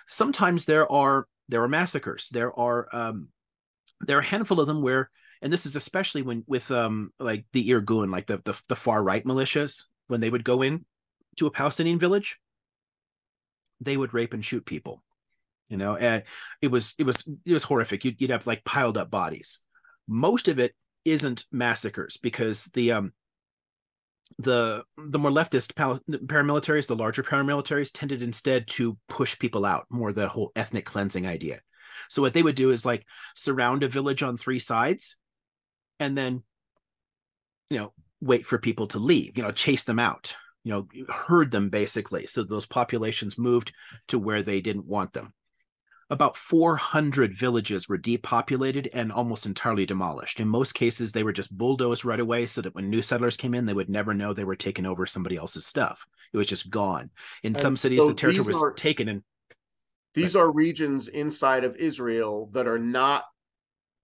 Sometimes there are massacres. There are a handful of them where, and this is especially with like the Irgun, like the far right militias, when they would go in to a Palestinian village, they would rape and shoot people. And it was horrific. You'd have like piled up bodies. Most of it isn't massacres, because the more leftist paramilitaries, the larger paramilitaries, tended instead to push people out, more the whole ethnic cleansing idea. So what they would do is like surround a village on 3 sides and then, wait for people to leave, chase them out, herd them basically. So those populations moved to where they didn't want them. About 400 villages were depopulated and almost entirely demolished. In most cases, they were just bulldozed right away so that when new settlers came in, they would never know they were taking over somebody else's stuff. It was just gone. In some And cities, the so territory was taken and these are regions inside of Israel that are not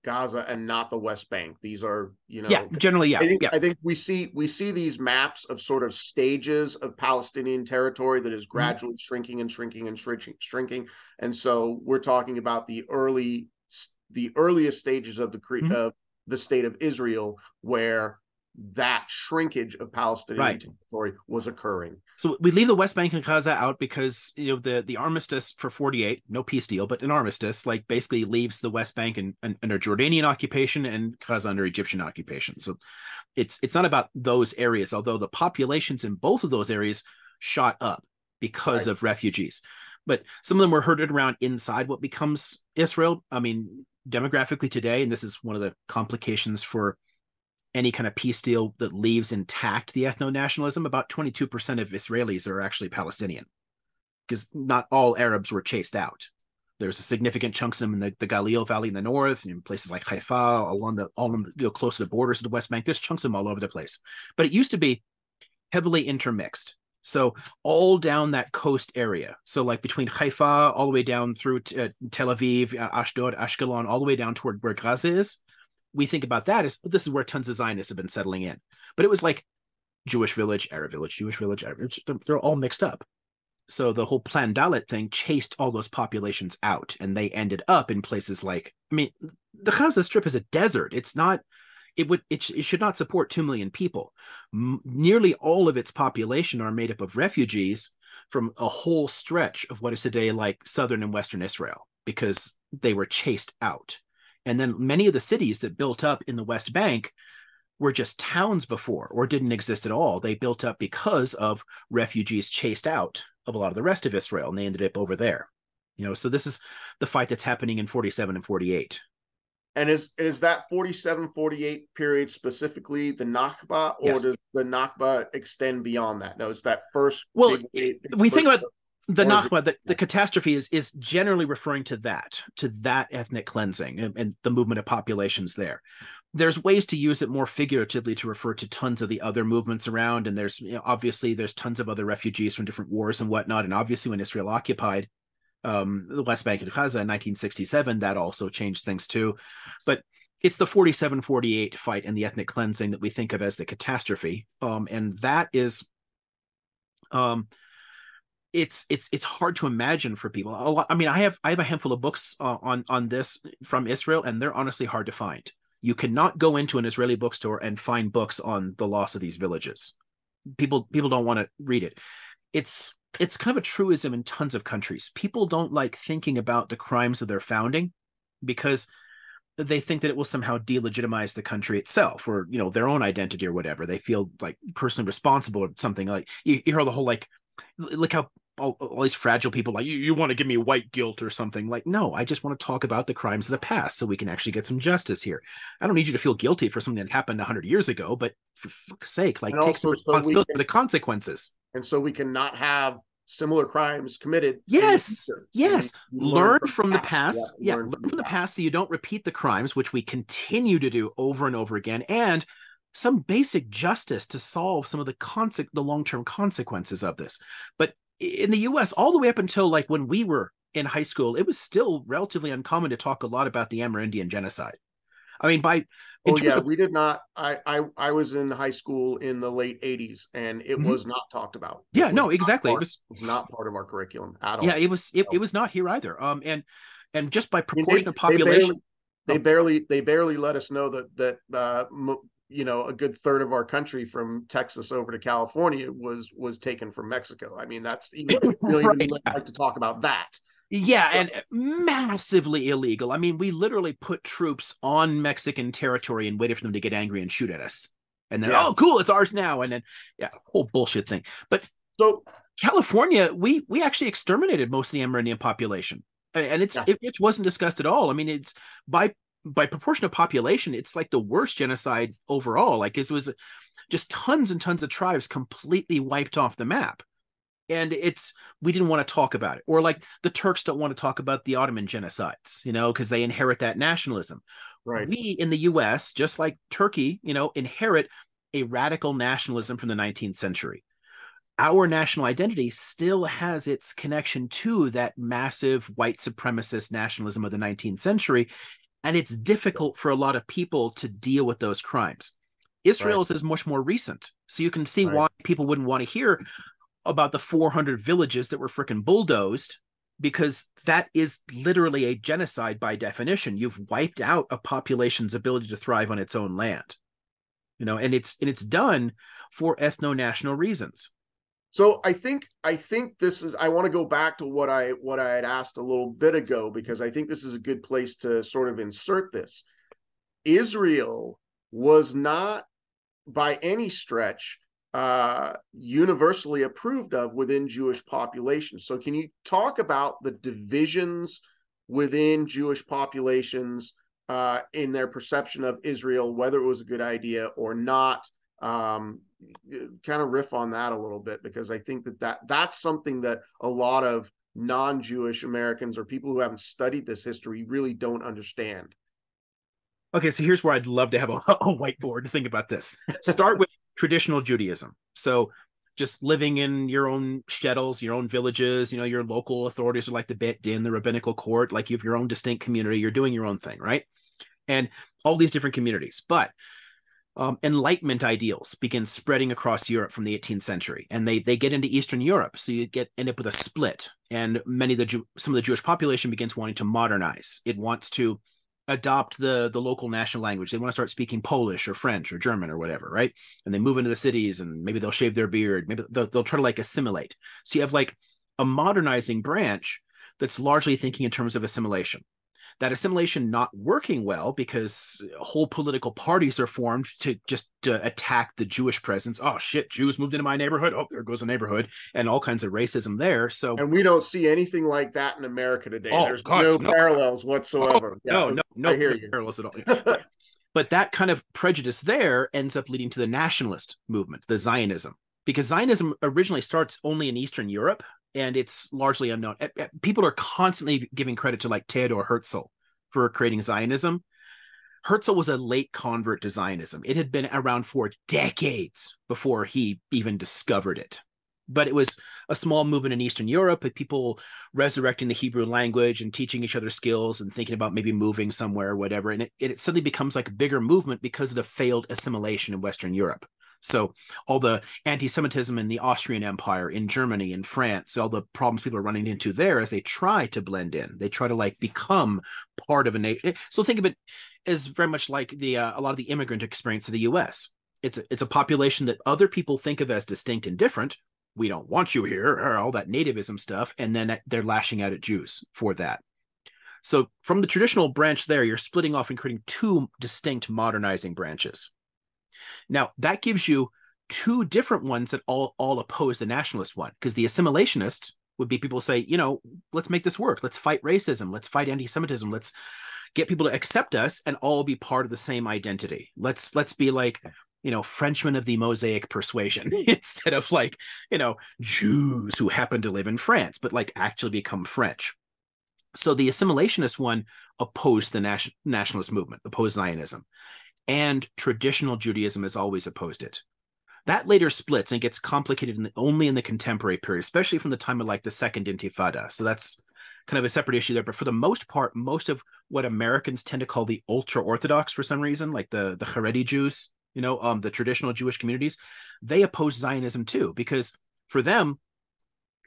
Gaza and not the West Bank. These are, yeah, generally, yeah, yeah. I think we see these maps of sort of stages of Palestinian territory that is Mhm. gradually shrinking and shrinking and shrinking. And so we're talking about the earliest stages of Mhm. the state of Israel, where that shrinkage of Palestinian Right. territory was occurring. So we leave the West Bank and Gaza out because the armistice for 48, no peace deal, but an armistice, like basically leaves the West Bank under Jordanian occupation and Gaza under Egyptian occupation. So it's not about those areas, although the populations in both of those areas shot up because Right. of refugees. But some of them were herded around inside what becomes Israel. I mean, demographically today, and this is one of the complications for any kind of peace deal that leaves intact the ethno-nationalism, about 22% of Israelis are actually Palestinian, because not all Arabs were chased out. There's a significant chunks of them in the Galileo Valley in the north, in places like Haifa, close to the borders of the West Bank. There's chunks of them all over the place. But it used to be heavily intermixed. So all down that coast area. So like between Haifa, all the way down through Tel Aviv, Ashdod, Ashkelon, all the way down toward where Gaza is, we think about that as this is where tons of Zionists have been settling in. But it was like Jewish village, Arab village, Jewish village, Arab. They're all mixed up. So the whole Plan Dalet thing chased all those populations out, and they ended up in places like, I mean, the Gaza Strip is a desert. It's not. It should not support 2 million people. Nearly all of its population are made up of refugees from a whole stretch of what is today like southern and western Israel, because they were chased out. And then many of the cities that built up in the West Bank were just towns before or didn't exist at all. They built up because of refugees chased out of a lot of the rest of Israel, and they ended up over there. So this is the fight that's happening in 47 and 48. And is that 47-48 period specifically the Nakba, or Yes. does the Nakba extend beyond that? No, it's that first Well, big wave, we think first, about the or is it? Nakba, the catastrophe is generally referring to that ethnic cleansing and the movement of populations there. There's ways to use it more figuratively to refer to tons of the other movements around, and obviously there's tons of other refugees from different wars and whatnot, and obviously when Israel occupied the West Bank and Gaza in 1967, that also changed things too. But it's the 47-48 fight and the ethnic cleansing that we think of as the catastrophe, and that is it's hard to imagine for people. I mean, I have a handful of books on this from Israel, and they're honestly hard to find. You cannot go into an Israeli bookstore and find books on the loss of these villages. People don't want to read it. It's kind of a truism in tons of countries. People don't like thinking about the crimes of their founding because they think that it will somehow delegitimize the country itself, or their own identity or whatever. They feel like personally responsible or something. Like you hear the whole like how all these fragile people like you want to give me white guilt or something. Like, no, I just want to talk about the crimes of the past so we can actually get some justice here. I don't need you to feel guilty for something that happened 100 years ago, but for fuck's sake, like And take some also, responsibility for the consequences. so we cannot have similar crimes committed in the Yes, future. We yes. learn Learn from from the the past. Yeah, past. Yeah, learn learn from the from the past. past so you don't repeat the crimes, which we continue to do over and over again, and some basic justice to solve some of the long-term consequences of this. But in the US, all the way up until like when we were in high school, it was still relatively uncommon to talk a lot about the Amerindian genocide. I mean, in Oh terms yeah, of we did not. I was in high school in the late '80s, and it Mhm. was not talked about. It Yeah, was no, not exactly. It part. was It was not part of our curriculum at yeah, all. it So, was not here either. And just by I mean, proportion of they population. Oh, barely let us know that a good third of our country from Texas over to California was taken from Mexico. I mean, that's even we don't even right. like to talk about that. Yeah, So and massively illegal. I mean, we literally put troops on Mexican territory and waited for them to get angry and shoot at us. And then, yeah, oh, cool, it's ours now. And then, yeah, whole bullshit thing. But so California, we actually exterminated most of the Amerindian population, and yeah. it wasn't discussed at all. I mean, it's by proportion of population, it's like the worst genocide overall. Like it was just tons and tons of tribes completely wiped off the map. And we didn't want to talk about it. Or like the Turks don't want to talk about the Ottoman genocides, because they inherit that nationalism. Right. We in the US, just like Turkey, inherit a radical nationalism from the 19th century. Our national identity still has its connection to that massive white supremacist nationalism of the 19th century. And it's difficult for a lot of people to deal with those crimes. Right. Israel's is much more recent. So you can see Right. why people wouldn't want to hear about the 400 villages that were freaking bulldozed, because that is literally a genocide by definition. You've wiped out a population's ability to thrive on its own land, and it's done for ethno-national reasons. So I think this is, I want to go back to what I had asked a little bit ago, because I think this is a good place to sort of insert this. Israel was not by any stretch universally approved of within Jewish populations. So can you talk about the divisions within Jewish populations in their perception of Israel, whether it was a good idea or not? Um, kind of riff on that a little bit, because I think that's something that a lot of non-Jewish Americans or people who haven't studied this history really don't understand. Okay, so here's where I'd love to have a whiteboard to think about this. Start with traditional Judaism. So just living in your own shtetls, your own villages, your local authorities are like the Bet Din, the rabbinical court, like you have your own distinct community, you're doing your own thing, right? And all these different communities. But Enlightenment ideals begin spreading across Europe from the 18th century, and they get into Eastern Europe. So you end up with a split, and some of the Jewish population begins wanting to modernize. It wants to adopt the local national language. They want to start speaking Polish or French or German or whatever, right? And they move into the cities, and maybe they'll shave their beard. Maybe they'll try to like assimilate. So you have like a modernizing branch that's largely thinking in terms of assimilation. That assimilation not working well because whole political parties are formed to attack the Jewish presence. Oh shit, Jews moved into my neighborhood. Oh, there goes a neighborhood, and all kinds of racism there. So, And we don't see anything like that in America today. oh There's god, no no, parallels oh whatsoever. no, Yeah, no, I no, hear no you. parallels at all. Yeah. But that kind of prejudice there ends up leading to the nationalist movement, the Zionism, because Zionism originally starts only in Eastern Europe, and it's largely unknown. People are constantly giving credit to like Theodor Herzl for creating Zionism. Herzl was a late convert to Zionism. It had been around for decades before he even discovered it. But it was a small movement in Eastern Europe with people resurrecting the Hebrew language and teaching each other skills and thinking about maybe moving somewhere or whatever. And it suddenly becomes like a bigger movement because of the failed assimilation in Western Europe. So all the anti-Semitism in the Austrian Empire, in Germany, in France, all the problems people are running into there as they try to blend in. They try to like become part of a nation. So think of it as very much like a lot of the immigrant experience of the U.S. It's a population that other people think of as distinct and different. We don't want you here, or all that nativism stuff, and then they're lashing out at Jews for that. So from the traditional branch there, you're splitting off and creating two distinct modernizing branches. Now, that gives you two different ones that all oppose the nationalist one, because the assimilationists would be people say, let's make this work. Let's fight racism. Let's fight anti-Semitism. Let's get people to accept us and all be part of the same identity. Let's be like, Frenchmen of the Mosaic persuasion instead of like, Jews who happen to live in France, but like actually become French. So the assimilationist one opposed the nationalist movement, opposed Zionism, and traditional Judaism has always opposed it. That later splits and gets complicated only in the contemporary period, especially from the time of like the Second Intifada. So that's kind of a separate issue there. But for the most part, most of what Americans tend to call the ultra-Orthodox for some reason, like the Haredi Jews, the traditional Jewish communities, they oppose Zionism too, because for them,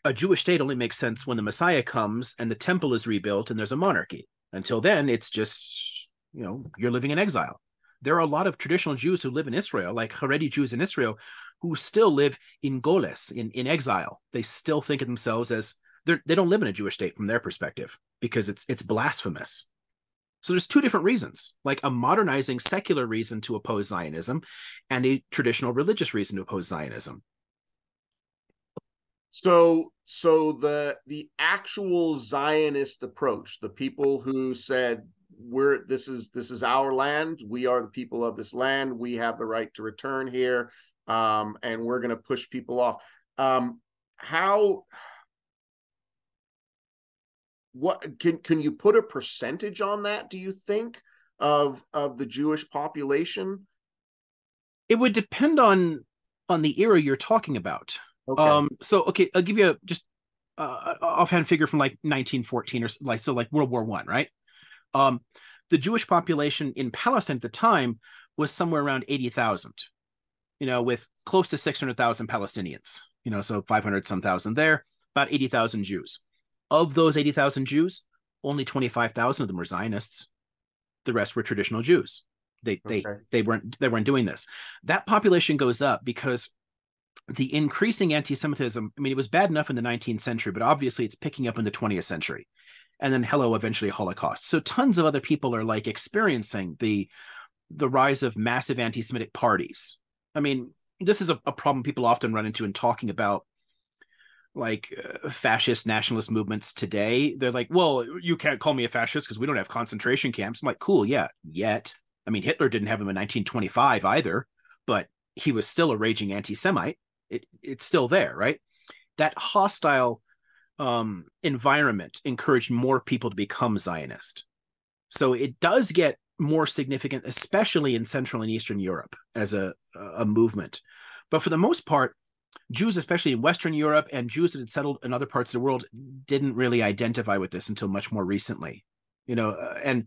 a Jewish state only makes sense when the Messiah comes and the temple is rebuilt and there's a monarchy. Until then, it's just, you're living in exile. There are a lot of traditional Jews who live in Israel, like Haredi Jews in Israel, who still live in Goles, in exile. They still think of themselves as, they don't live in a Jewish state from their perspective because it's blasphemous. So there's two different reasons, like a modernizing secular reason to oppose Zionism and a traditional religious reason to oppose Zionism. So the actual Zionist approach, the people who said this is our land, we are the people of this land, we have the right to return here, and we're going to push people off. how what can you put a percentage on that, do you think, of the Jewish population? It would depend on the era you're talking about. Okay. So okay, I'll give you a just offhand figure from like 1914 or like World War One, right? Um, the Jewish population in Palestine at the time was somewhere around 80,000. With close to 600,000 Palestinians. So 500 some thousand there, about 80,000 Jews. Of those 80,000 Jews, only 25,000 of them were Zionists. The rest were traditional Jews. They they Okay. they weren't doing this. That population goes up because the increasing anti-Semitism. I mean, it was bad enough in the 19th century, but obviously it's picking up in the 20th century, and then eventually Holocaust. So tons of other people are like experiencing the rise of massive anti-Semitic parties. I mean, this is a problem people often run into in talking about like fascist nationalist movements today. They're like, well, you can't call me a fascist because we don't have concentration camps. I'm like, cool, yeah, yet. I mean, Hitler didn't have them in 1925 either, but he was still a raging anti-Semite. It's still there, right? That hostile environment encouraged more people to become Zionist. So it does get more significant, especially in Central and Eastern Europe as a movement. But for the most part, Jews, especially in Western Europe, and Jews that had settled in other parts of the world, didn't really identify with this until much more recently. And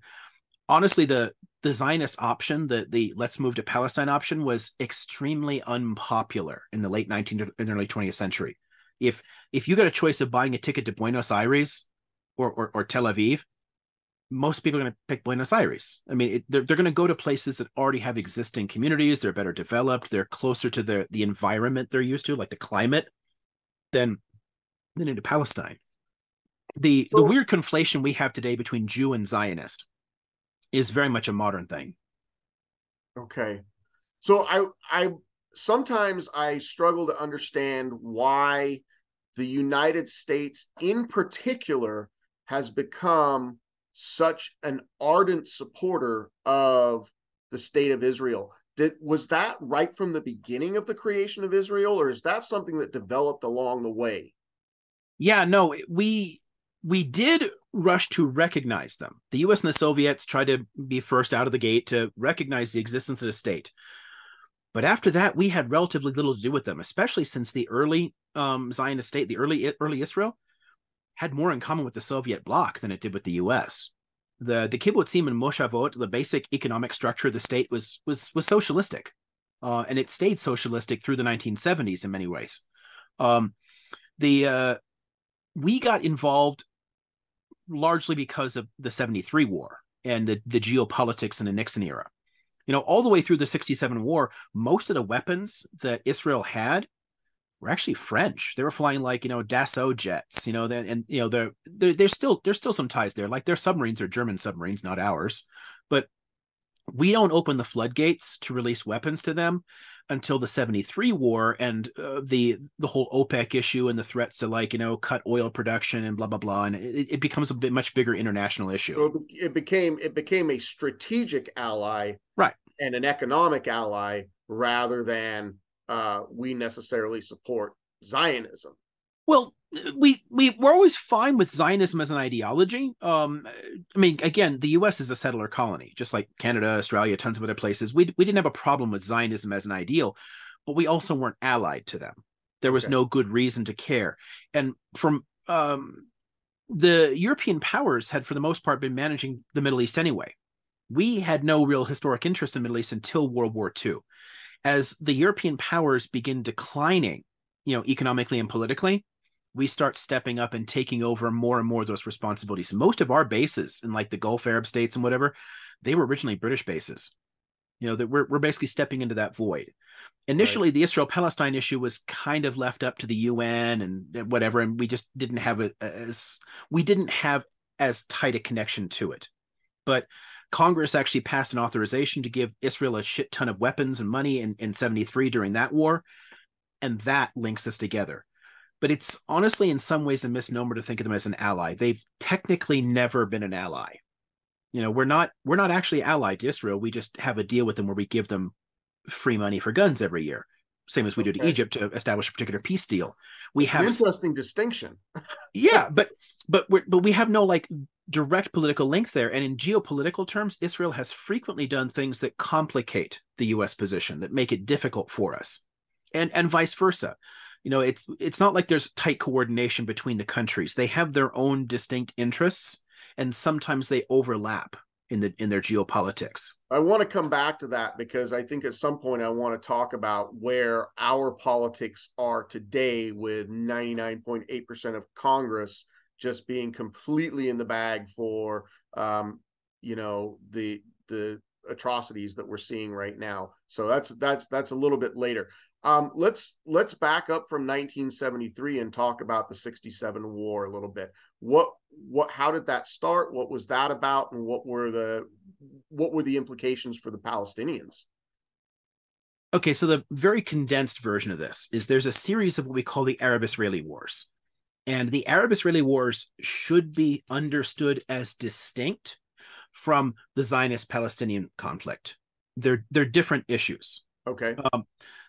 honestly, the Zionist option, the let's move to Palestine option, was extremely unpopular in the late 19th and early 20th century. If you got a choice of buying a ticket to Buenos Aires or Tel Aviv, most people are going to pick Buenos Aires. I mean, they're going to go to places that already have existing communities. They're better developed. They're closer to the environment they're used to, like the climate, than into Palestine. The So weird conflation we have today between Jew and Zionist is very much a modern thing. okay. So I sometimes I struggle to understand why the United States in particular has become such an ardent supporter of the state of Israel. Was that right from the beginning of the creation of Israel, or is that something that developed along the way? Yeah, no, we did rush to recognize them. The US and the Soviets tried to be first out of the gate to recognize the existence of the state. But after that, we had relatively little to do with them, especially since the early Zionist state, the early Israel, had more in common with the Soviet bloc than it did with the U.S. The kibbutzim and moshavot, the basic economic structure of the state, was socialistic, and it stayed socialistic through the 1970s in many ways. Um, the We got involved largely because of the 73 war and the geopolitics in the Nixon era. All the way through the 67 war, most of the weapons that Israel had were actually French. They were flying like, Dassault jets, and there's still some ties there. Like their submarines are German submarines, not ours. But we don't open the floodgates to release weapons to them until the 73 war and the whole OPEC issue and the threats to cut oil production and blah blah blah, and it becomes a much bigger international issue. So it became a strategic ally Right. and an economic ally rather than we necessarily support Zionism. Well, we're always fine with Zionism as an ideology. I mean, again, the U.S. is a settler colony, just like Canada, Australia, tons of other places. We didn't have a problem with Zionism as an ideal, but we also weren't allied to them. There was Okay. no good reason to care. And from the European powers had, for the most part, been managing the Middle East anyway. We had no real historic interest in the Middle East until World War II. As the European powers begin declining, economically and politically, we start stepping up and taking over more and more of those responsibilities. Most of our bases in like the Gulf Arab states and whatever, they were originally British bases. That we're basically stepping into that void. Right. Initially, the Israel-Palestine issue was kind of left up to the UN and whatever, and we just didn't have as tight a connection to it. But Congress actually passed an authorization to give Israel a shit ton of weapons and money in 73 during that war, and that links us together. But it's honestly, in some ways, a misnomer to think of them as an ally. They've technically never been an ally. We're not actually allied to Israel. We just have a deal with them where we give them free money for guns every year. same as we do to Okay. Egypt, to establish a particular peace deal. We It's an have, interesting distinction. yeah, but we have no like direct political link there. And in geopolitical terms, Israel has frequently done things that complicate the U.S. position, that make it difficult for us, and vice versa. You know, it's not like there's tight coordination between the countries. They have their own distinct interests, and sometimes they overlap in their geopolitics. I want to come back to that because I think at some point I want to talk about where our politics are today with 99.8% of Congress just being completely in the bag for the atrocities that we're seeing right now. So that's a little bit later. Let's back up from 1973 and talk about the 67 war a little bit. How did that start? What was that about? And what were the implications for the Palestinians? Okay, so the very condensed version of this is there's a series of what we call the Arab-Israeli Wars. And the Arab-Israeli Wars should be understood as distinct from the Zionist-Palestinian conflict. They're different issues. Okay.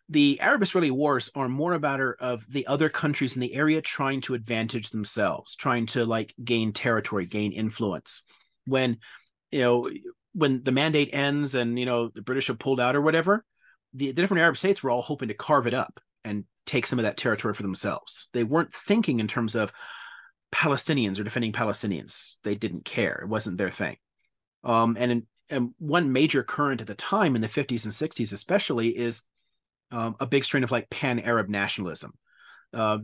The Arab-Israeli Wars are more a matter of the other countries in the area trying to advantage themselves, trying to like gain territory, gain influence. When, you know, when the mandate ends and, you know, the British have pulled out or whatever, the different Arab states were all hoping to carve it up and take some of that territory for themselves. They weren't thinking in terms of Palestinians or defending Palestinians. They didn't care. It wasn't their thing. And one major current at the time in the 50s and 60s especially is a big strain of like pan-Arab nationalism.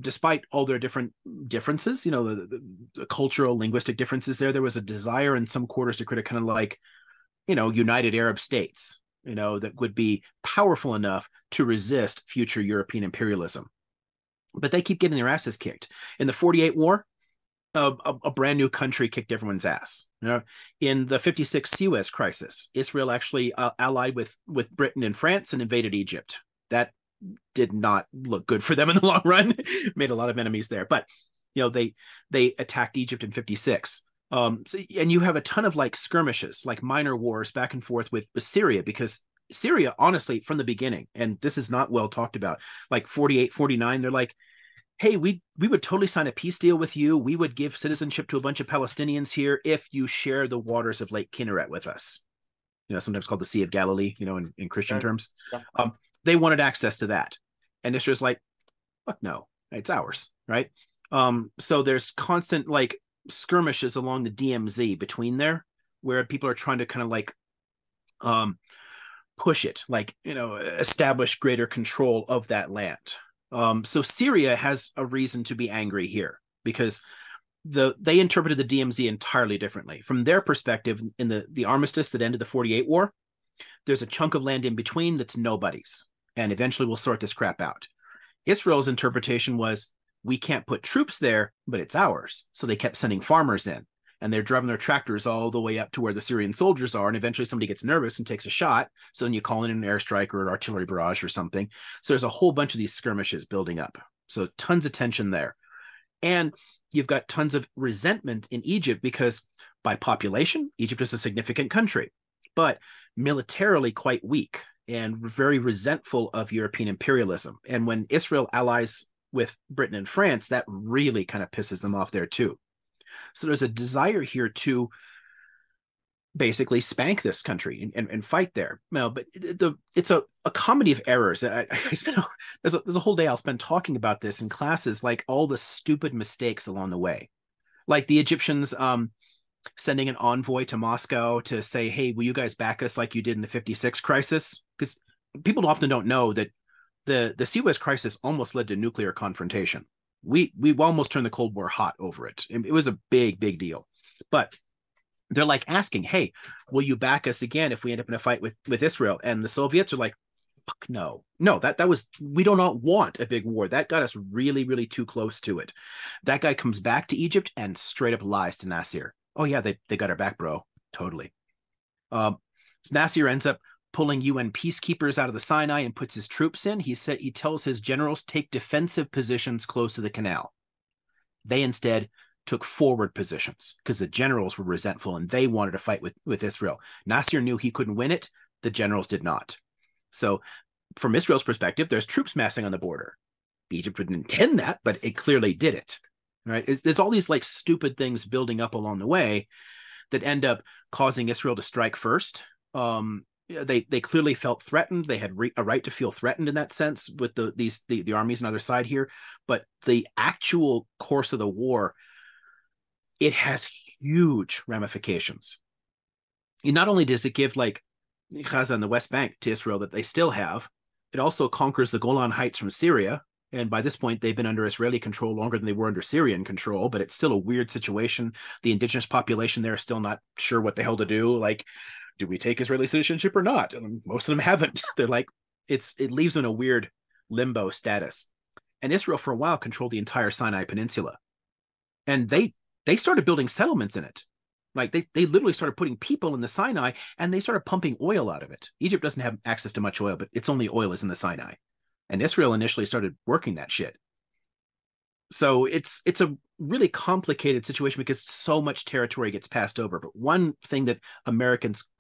Despite all their differences, you know, the cultural, linguistic differences there was a desire in some quarters to create a kind of like, you know, united Arab states, you know, that would be powerful enough to resist future European imperialism. But they keep getting their asses kicked. In the 48 war, a brand new country kicked everyone's ass. You know, in the 56 Suez crisis, Israel actually allied with Britain and France and invaded Egypt. That did not look good for them in the long run. Made a lot of enemies there. But, you know, they attacked Egypt in 56. And you have a ton of like skirmishes, like minor wars back and forth with Syria, because Syria, honestly, from the beginning, and this is not well talked about, like 48, 49, they're like, hey, we would totally sign a peace deal with you. We would give citizenship to a bunch of Palestinians here if you share the waters of Lake Kinneret with us. You know, sometimes called the Sea of Galilee, you know, in Christian terms. Yeah. They wanted access to that. And Israel's like, fuck no, it's ours, right? So there's constant like skirmishes along the DMZ between there where people are trying to kind of like push it, like, you know, establish greater control of that land. So Syria has a reason to be angry here because they interpreted the DMZ entirely differently. From their perspective, in the armistice that ended the 48 war, there's a chunk of land in between that's nobody's, and eventually we'll sort this crap out. Israel's interpretation was, we can't put troops there, but it's ours. So they kept sending farmers in, and they're driving their tractors all the way up to where the Syrian soldiers are, and eventually somebody gets nervous and takes a shot. So then you call in an airstrike or an artillery barrage or something. So there's a whole bunch of these skirmishes building up. So tons of tension there. And you've got tons of resentment in Egypt because by population, Egypt is a significant country, but militarily quite weak and very resentful of European imperialism. And when Israel allies with Britain and France, that really kind of pisses them off there too. So there's a desire here to basically spank this country and fight there. No, but it's a comedy of errors. There's a whole day I'll spend talking about this in classes, like all the stupid mistakes along the way. Like the Egyptians sending an envoy to Moscow to say, hey, will you guys back us like you did in the 56 crisis? Because people often don't know that the Suez crisis almost led to nuclear confrontation. We almost turned the Cold War hot over it. It was a big deal. But they're like asking, hey, will you back us again if we end up in a fight with Israel? And the Soviets are like, fuck no. No, that was, we do not want a big war. That got us really too close to it. That guy comes back to Egypt and straight up lies to Nasser. Oh yeah, they got our back, bro. Totally. So Nasser ends up pulling UN peacekeepers out of the Sinai and puts his troops in. He tells his generals, take defensive positions close to the canal. They instead took forward positions because the generals were resentful and they wanted to fight with Israel. Nasser knew he couldn't win it. The generals did not. So from Israel's perspective, there's troops massing on the border. Egypt didn't intend that, but it clearly did it. Right? There's all these like stupid things building up along the way that end up causing Israel to strike first. They clearly felt threatened. They had a right to feel threatened in that sense with the armies on either side here. But the actual course of the war, it has huge ramifications. And not only does it give like Gaza and the West Bank to Israel that they still have, it also conquers the Golan Heights from Syria. And by this point, they've been under Israeli control longer than they were under Syrian control, but it's still a weird situation. The indigenous population there is still not sure what the hell to do. Like, do we take Israeli citizenship or not? And most of them haven't. They're like, it leaves them in a weird limbo status. And Israel, for a while, controlled the entire Sinai Peninsula. And they started building settlements in it. Like, they literally started putting people in the Sinai, and they started pumping oil out of it. Egypt doesn't have access to much oil, but its only oil is in the Sinai. And Israel initially started working that shit. So it's a really complicated situation because so much territory gets passed over. But one thing that Americans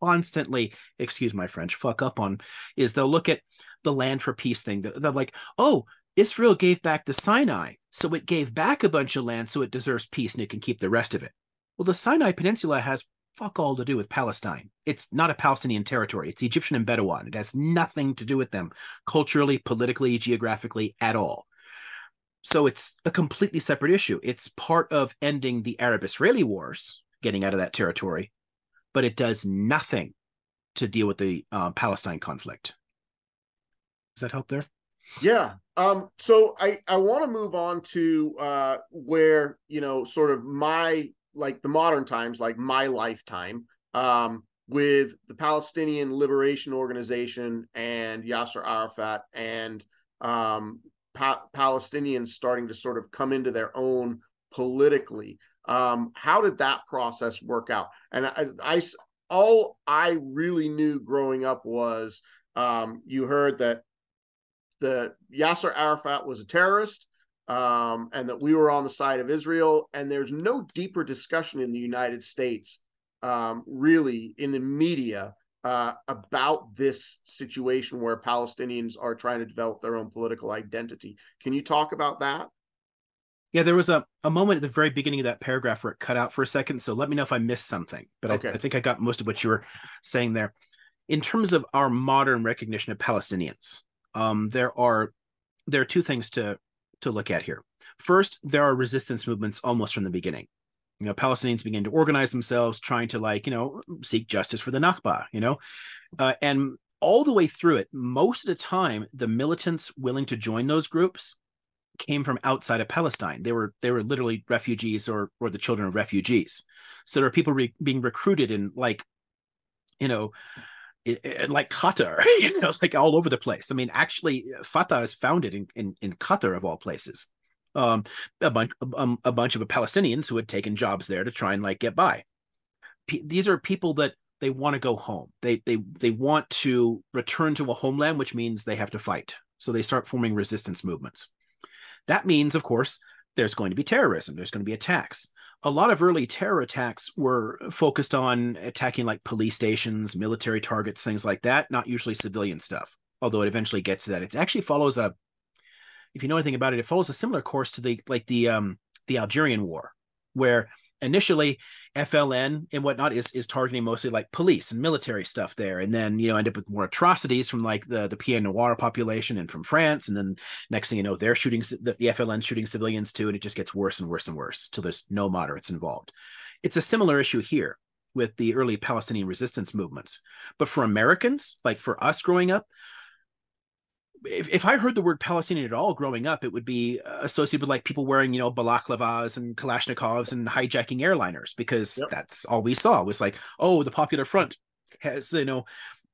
constantly, excuse my French, fuck up on is they'll look at the land for peace thing. They're like, oh, Israel gave back the Sinai, so it gave back a bunch of land, so it deserves peace and it can keep the rest of it. Well, the Sinai Peninsula has fuck all to do with Palestine. It's not a Palestinian territory. It's Egyptian and Bedouin. It has nothing to do with them culturally, politically, geographically at all. So it's a completely separate issue. It's part of ending the Arab-Israeli wars, getting out of that territory, but it does nothing to deal with the Palestine conflict. Does that help there? Yeah. So I want to move on to where, sort of like the modern times, like my lifetime, with the Palestinian Liberation Organization and Yasser Arafat and Palestinians starting to sort of come into their own politically. How did that process work out? And all I really knew growing up was you heard that the Yasser Arafat was a terrorist, and that we were on the side of Israel. And there's no deeper discussion in the United States, really in the media, about this situation where Palestinians are trying to develop their own political identity. Can you talk about that? Yeah, there was a moment at the very beginning of that paragraph where it cut out for a second. So let me know if I missed something. But okay. I think I got most of what you were saying there. In terms of our modern recognition of Palestinians, there are two things to look at here. First, there are resistance movements almost from the beginning. Palestinians begin to organize themselves, trying to seek justice for the Nakba, and all the way through it, most of the time, the militants willing to join those groups came from outside of Palestine. They were literally refugees or the children of refugees. So there are people being recruited in like Qatar, like all over the place. I mean, actually, Fatah is founded in Qatar of all places. A bunch of Palestinians who had taken jobs there to try and like get by. These are people that they want to go home. They want to return to a homeland, which means they have to fight. So they start forming resistance movements. That means, of course, there's going to be terrorism. There's going to be attacks. A lot of early terror attacks were focused on attacking like police stations, military targets, things like that, not usually civilian stuff, although it eventually gets to that. It actually follows if you know anything about it, it follows a similar course to the Algerian War, where initially FLN and whatnot is targeting mostly like police and military stuff there, and then end up with more atrocities from like the Pied Noir population and from France, and then next thing you know, they're shooting the FLN shooting civilians too, and it just gets worse and worse and worse till there's no moderates involved. It's a similar issue here with the early Palestinian resistance movements, but for Americans, like for us growing up, if I heard the word Palestinian at all growing up, it would be associated with like people wearing, balaklavas and Kalashnikovs and hijacking airliners, because that's all we saw was like, oh, the Popular Front has,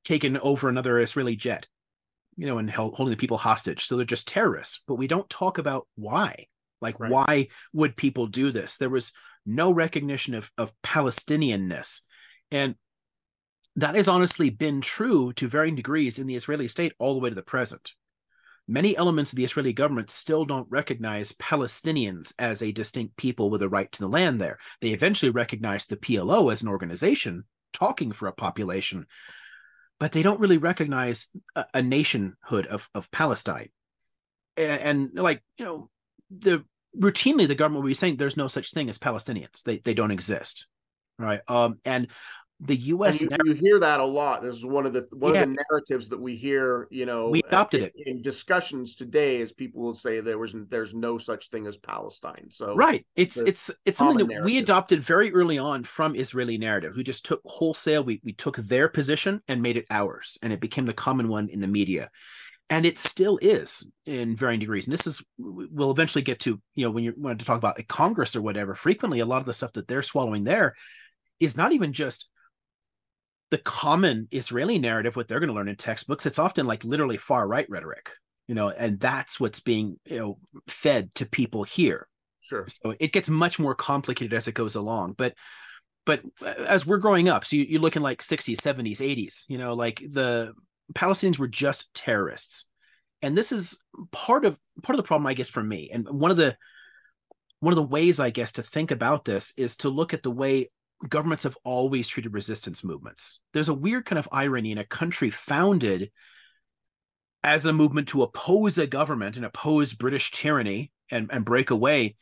taken over another Israeli jet, and holding the people hostage. So they're just terrorists, but we don't talk about why. Like, why would people do this? There was no recognition of Palestinianness. And that has honestly been true to varying degrees in the Israeli state all the way to the present. Many elements of the Israeli government still don't recognize Palestinians as a distinct people with a right to the land there. They eventually recognized the PLO as an organization talking for a population, but they don't really recognize a nationhood of Palestine. And like, the routinely the government will be saying there's no such thing as Palestinians. They don't exist. Right. And the And US, you hear that a lot. This is one of yeah, the narratives that we hear, we adopted it. in discussions today, is people will say there's no such thing as Palestine. So Right. It's the it's something common that we narrative. adopted very early on from Israeli narrative. We just took wholesale, we took their position and made it ours, and it became the common one in the media. And it still is in varying degrees. And this is, we'll eventually get to, when you want to talk about Congress or whatever, frequently a lot of the stuff that they're swallowing there is not even just the common Israeli narrative, what they're going to learn in textbooks. It's often like literally far right rhetoric, and that's what's being, fed to people here. Sure. So it gets much more complicated as it goes along. But as we're growing up, so you look in like 60s, 70s, 80s, like the Palestinians were just terrorists. And this is part of the problem, I guess, for me. And one of the ways, I guess, to think about this is to look at the way governments have always treated resistance movements. There's a weird kind of irony in a country founded as a movement to oppose a government and oppose British tyranny and break away.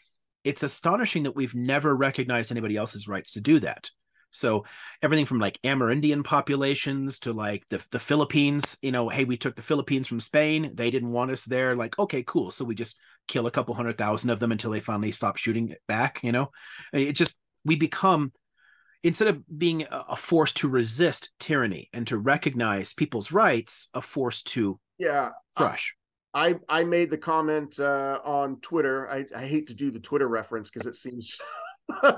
It's astonishing that we've never recognized anybody else's rights to do that. So everything from like Amerindian populations to like the Philippines, hey, we took the Philippines from Spain. They didn't want us there. Like, okay, cool. So we just kill a couple 100,000 of them until they finally stop shooting it back. It just, we become, instead of being a force to resist tyranny and to recognize people's rights, a force to Yeah. crush. I made the comment on Twitter. I hate to do the Twitter reference because it seems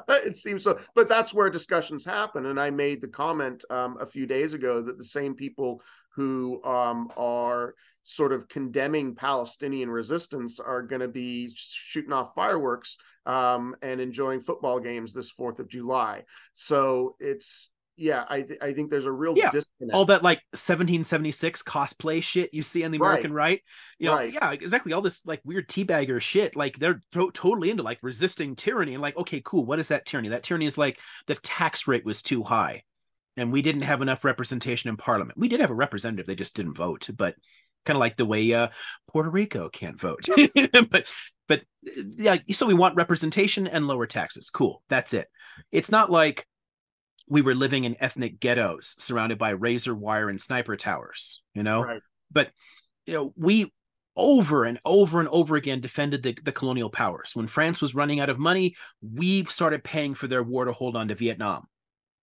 it seems so, but that's where discussions happen. And I made the comment a few days ago that the same people who are sort of condemning Palestinian resistance are going to be shooting off fireworks and enjoying football games this 4th of July. So it's, yeah, I think there's a real Yeah. All disconnect. that like 1776 cosplay shit you see on the Right, American right. right. Yeah, exactly. All this like weird teabagger shit. Like they're totally into like resisting tyranny and like, okay, cool. What is that tyranny? That tyranny is like the tax rate was too high and we didn't have enough representation in parliament. We did have a representative, they just didn't vote. But kind of like the way Puerto Rico can't vote. but yeah, so we want representation and lower taxes. Cool. That's it. It's not like we were living in ethnic ghettos surrounded by razor wire and sniper towers, Right. But, we over and over and over again defended the colonial powers. When France was running out of money, we started paying for their war to hold on to Vietnam.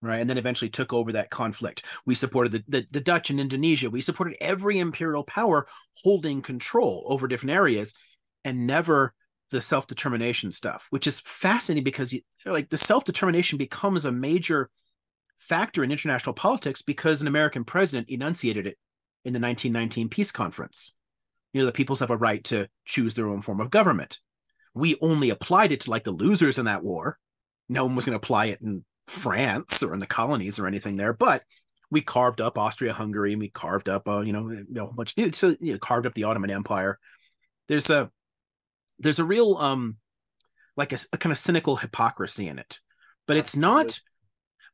Right. And then eventually took over that conflict. We supported the Dutch in Indonesia. We supported every imperial power holding control over different areas and never the self-determination stuff, which is fascinating because like the self-determination becomes a major factor in international politics because an American president enunciated it in the 1919 peace conference. The peoples have a right to choose their own form of government. We only applied it to like the losers in that war. No one was going to apply it in France or in the colonies or anything there, but we carved up Austria-Hungary and we carved up, a bunch. So carved up the Ottoman Empire. There's a real like a kind of cynical hypocrisy in it, but it's Absolutely. not.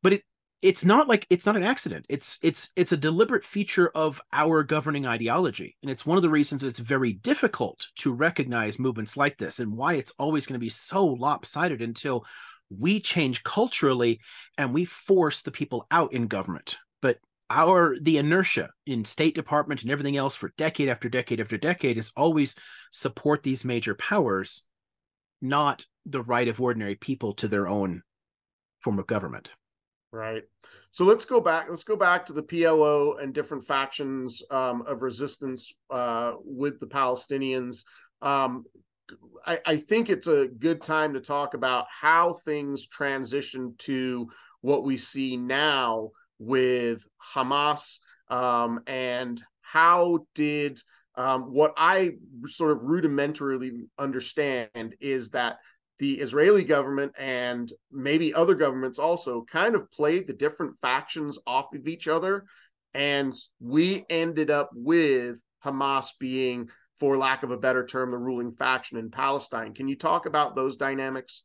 But it's not like it's not an accident. It's a deliberate feature of our governing ideology, and it's one of the reasons that it's very difficult to recognize movements like this and why it's always going to be so lopsided until we change culturally and we force the people out in government. But the inertia in State Department and everything else for decade after decade after decade is always support these major powers, not the right of ordinary people to their own form of government. Right. So let's go back. Let's go back to the PLO and different factions of resistance with the Palestinians. Um, I think it's a good time to talk about how things transition to what we see now with Hamas, and how did what I sort of rudimentarily understand is that the Israeli government and maybe other governments also kind of played the different factions off of each other. And we ended up with Hamas being, for lack of a better term, the ruling faction in Palestine. Can you talk about those dynamics?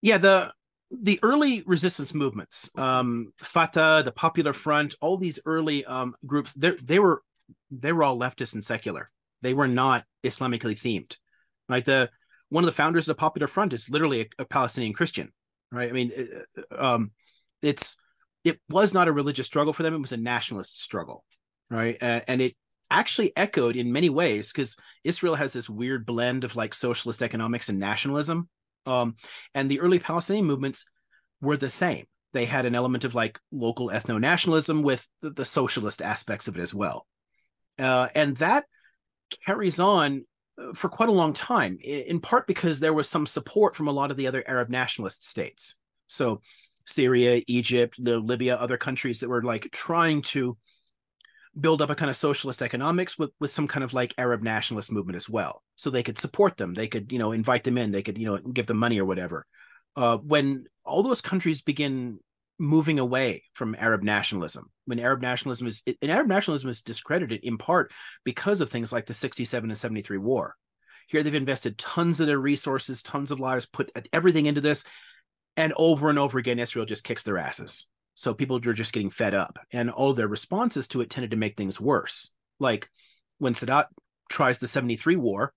Yeah, the early resistance movements, Fatah, the Popular Front, all these early groups, they were all leftist and secular. They were not Islamically themed. Like the one of the founders of the Popular Front is literally a Palestinian Christian, right? I mean, it's it was not a religious struggle for them; it was a nationalist struggle, right? And it actually echoed in many ways because Israel has this weird blend of like socialist economics and nationalism. And the early Palestinian movements were the same. They had an element of like local ethno nationalism with the socialist aspects of it as well. And that carries on for quite a long time, in part because there was some support from a lot of the other Arab nationalist states. So Syria, Egypt, Libya, other countries that were like trying to build up a kind of socialist economics with some kind of like Arab nationalist movement as well. So they could support them. They could, invite them in. They could, give them money or whatever. When all those countries begin moving away from Arab nationalism, when Arab nationalism is discredited in part because of things like the 67 and 73 war. Here they've invested tons of their resources, tons of lives, put everything into this. And over again, Israel just kicks their asses. So people are just getting fed up. And all of their responses to it tended to make things worse. Like when Sadat tries the 73 war,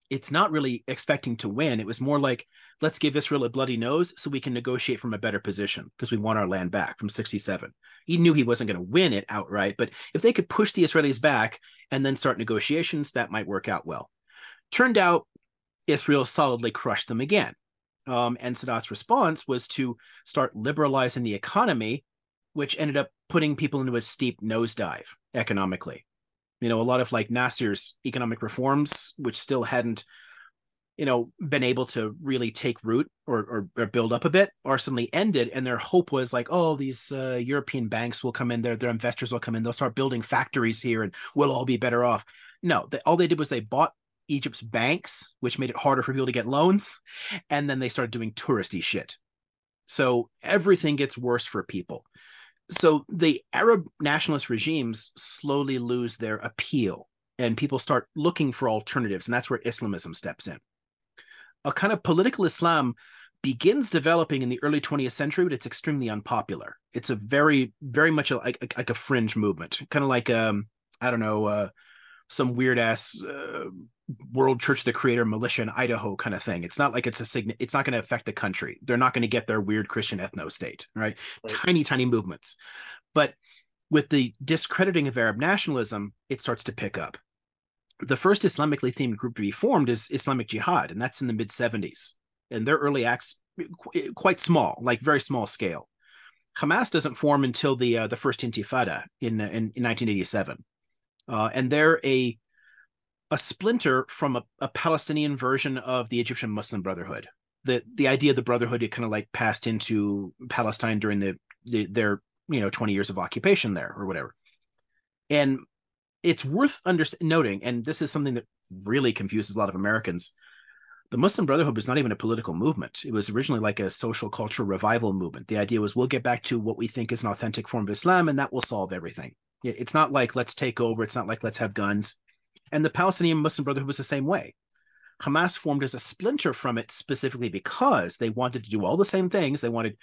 it's not really expecting to win. It was more like, let's give Israel a bloody nose so we can negotiate from a better position because we want our land back from 67. He knew he wasn't going to win it outright, but if they could push the Israelis back and then start negotiations, that might work out well. Turned out Israel solidly crushed them again. And Sadat's response was to start liberalizing the economy, which ended up putting people into a steep nosedive economically. A lot of like Nasser's economic reforms, which still hadn't, been able to really take root or build up a bit, are suddenly ended. And their hope was like, oh, these European banks will come in, their investors will come in, they'll start building factories here and we'll all be better off. No, all they did was they bought Egypt's banks, which made it harder for people to get loans. And then they started doing touristy shit. So everything gets worse for people. So the Arab nationalist regimes slowly lose their appeal and people start looking for alternatives. And that's where Islamism steps in. A kind of political Islam begins developing in the early 20th century, but it's extremely unpopular. It's a very, very much like a fringe movement, kind of like, I don't know, some weird ass World Church of the Creator militia in Idaho kind of thing. It's not like it's not going to affect the country. They're not going to get their weird Christian ethno state, right? Tiny, tiny movements. But with the discrediting of Arab nationalism, it starts to pick up. The first Islamically themed group to be formed is Islamic Jihad, and that's in the mid 70s. And their early acts quite small, like very small scale. Hamas doesn't form until the first Intifada in 1987. And they're a splinter from a Palestinian version of the Egyptian Muslim Brotherhood. The idea of the Brotherhood, it kind of like passed into Palestine during their 20 years of occupation there or whatever. And it's worth noting, and this is something that really confuses a lot of Americans, the Muslim Brotherhood was not even a political movement. It was originally like a social cultural revival movement. The idea was we'll get back to what we think is an authentic form of Islam and that will solve everything. It's not like let's take over. It's not like let's have guns. And the Palestinian Muslim Brotherhood was the same way. Hamas formed as a splinter from it specifically because they wanted to do all the same things. They wanted